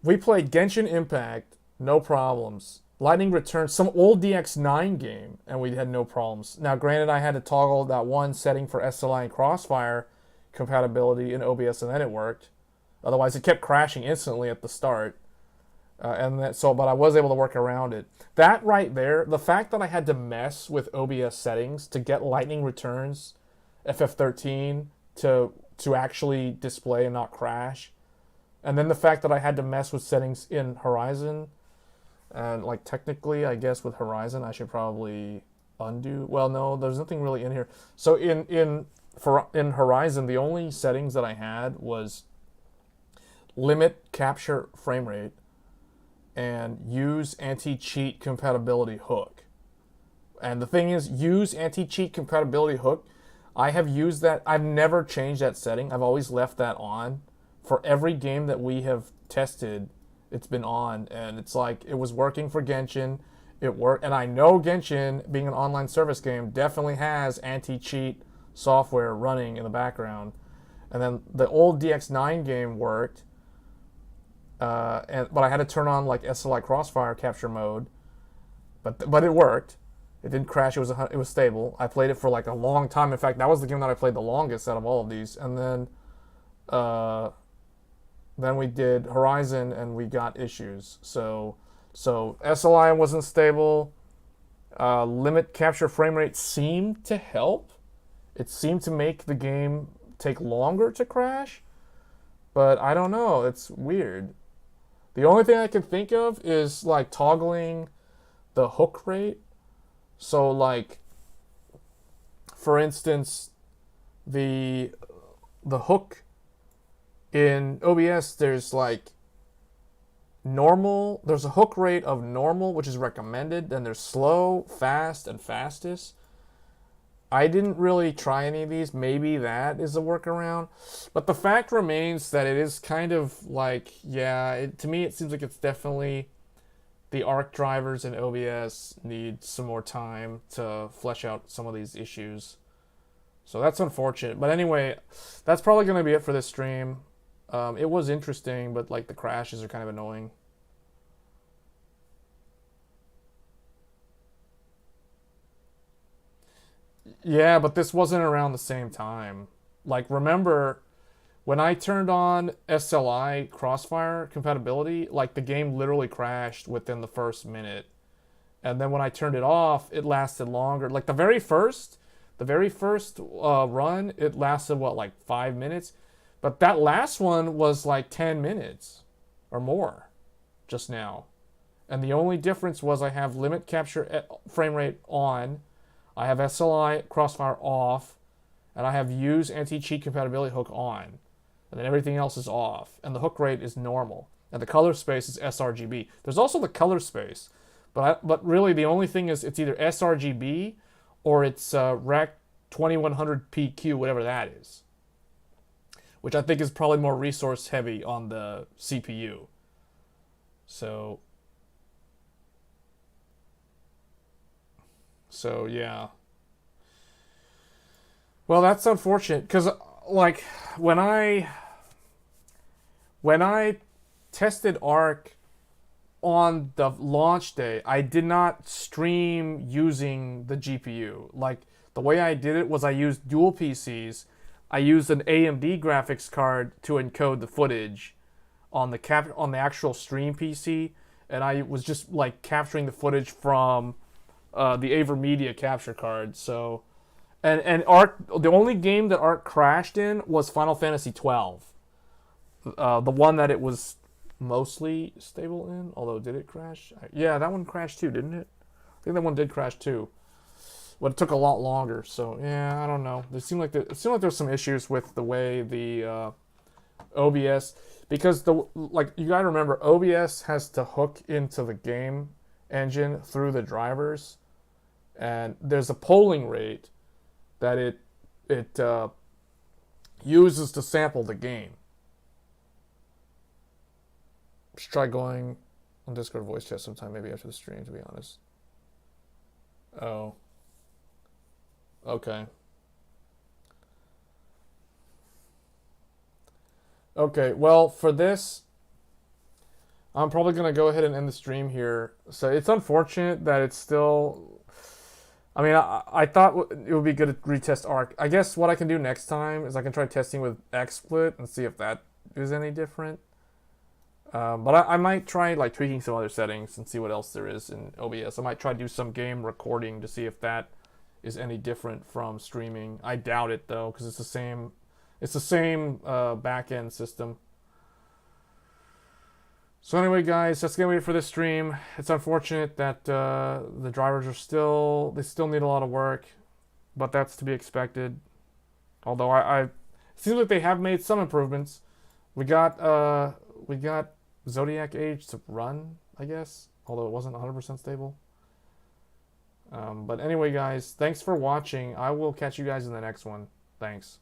B: we played Genshin Impact, no problems. Lightning Returns, some old DX9 game, and we had no problems. Now, granted, I had to toggle that one setting for SLI and Crossfire compatibility in OBS, and then it worked. Otherwise, it kept crashing instantly at the start. But I was able to work around it. That right there, the fact that I had to mess with OBS settings to get Lightning Returns FF13 to actually display and not crash, and then the fact that I had to mess with settings in Horizon. And like technically, I guess with Horizon, I should probably undo. Well, no, there's nothing really in here. So in Horizon, the only settings that I had was limit capture frame rate and use anti-cheat compatibility hook. And the thing is, use anti-cheat compatibility hook. I have used that. I've never changed that setting. I've always left that on for every game that we have tested. It's been on, and it's like it was working for Genshin. It worked, and I know Genshin, being an online service game, definitely has anti-cheat software running in the background. And then the old DX9 game worked, but I had to turn on like SLI Crossfire capture mode, but it worked. It didn't crash. It was stable. I played it for like a long time. In fact, that was the game that I played the longest out of all of these. And then we did Horizon, and we got issues. So SLI wasn't stable. Limit capture frame rate seemed to help. It seemed to make the game take longer to crash. But I don't know. It's weird. The only thing I can think of is like toggling the hook rate. So like, for instance, the hook in OBS, there's like normal, there's a hook rate of normal, which is recommended, then there's slow, fast, and fastest. I didn't really try any of these. Maybe that is a workaround. But the fact remains that it is kind of like, yeah, to me it seems like it's definitely the ARC drivers in OBS need some more time to flesh out some of these issues. So that's unfortunate. But anyway, that's probably going to be it for this stream. It was interesting, but like the crashes are kind of annoying. Yeah, but this wasn't around the same time. Like, remember, when I turned on SLI Crossfire compatibility, like the game literally crashed within the first minute. And then when I turned it off, it lasted longer. Like the very first run, it lasted, what, like 5 minutes? But that last one was like 10 minutes or more just now. And the only difference was I have limit capture frame rate on, I have SLI Crossfire off, and I have use anti-cheat compatibility hook on. And then everything else is off. And the hook rate is normal. And the color space is sRGB. There's also the color space. But really the only thing is it's either sRGB or it's Rec 2100 PQ, whatever that is, which I think is probably more resource heavy on the CPU. So yeah. Well, that's unfortunate because like when I tested ARC on the launch day, I did not stream using the GPU. Like the way I did it was I used dual PCs. I used an AMD graphics card to encode the footage on the actual stream PC, and I was just like capturing the footage from the AverMedia capture card. So, and ARC, the only game that ARC crashed in was Final Fantasy 12, the one that it was mostly stable in. Although, did it crash? Yeah, that one crashed too, didn't it? I think that one did crash too. But it took a lot longer. So yeah, I don't know. It seemed like there's some issues with the way the OBS, because you gotta remember OBS has to hook into the game engine through the drivers, and there's a polling rate that it uses to sample the game. Should try going on Discord voice chat sometime, maybe after the stream, to be honest. Oh. Okay. Okay, well, for this, I'm probably going to go ahead and end the stream here. So it's unfortunate that it's still... I mean, I thought it would be good to retest ARC. I guess what I can do next time is I can try testing with XSplit and see if that is any different. But I might try like tweaking some other settings and see what else there is in OBS. I might try to do some game recording to see if that is any different from streaming. I doubt it though, because it's the same back-end system. So anyway, guys, that's gonna be it for this stream. It's unfortunate that the drivers are still need a lot of work, but that's to be expected. Although it seems like they have made some improvements. We got Zodiac Age to run, I guess, although it wasn't 100% stable. But anyway, guys, thanks for watching. I will catch you guys in the next one. Thanks.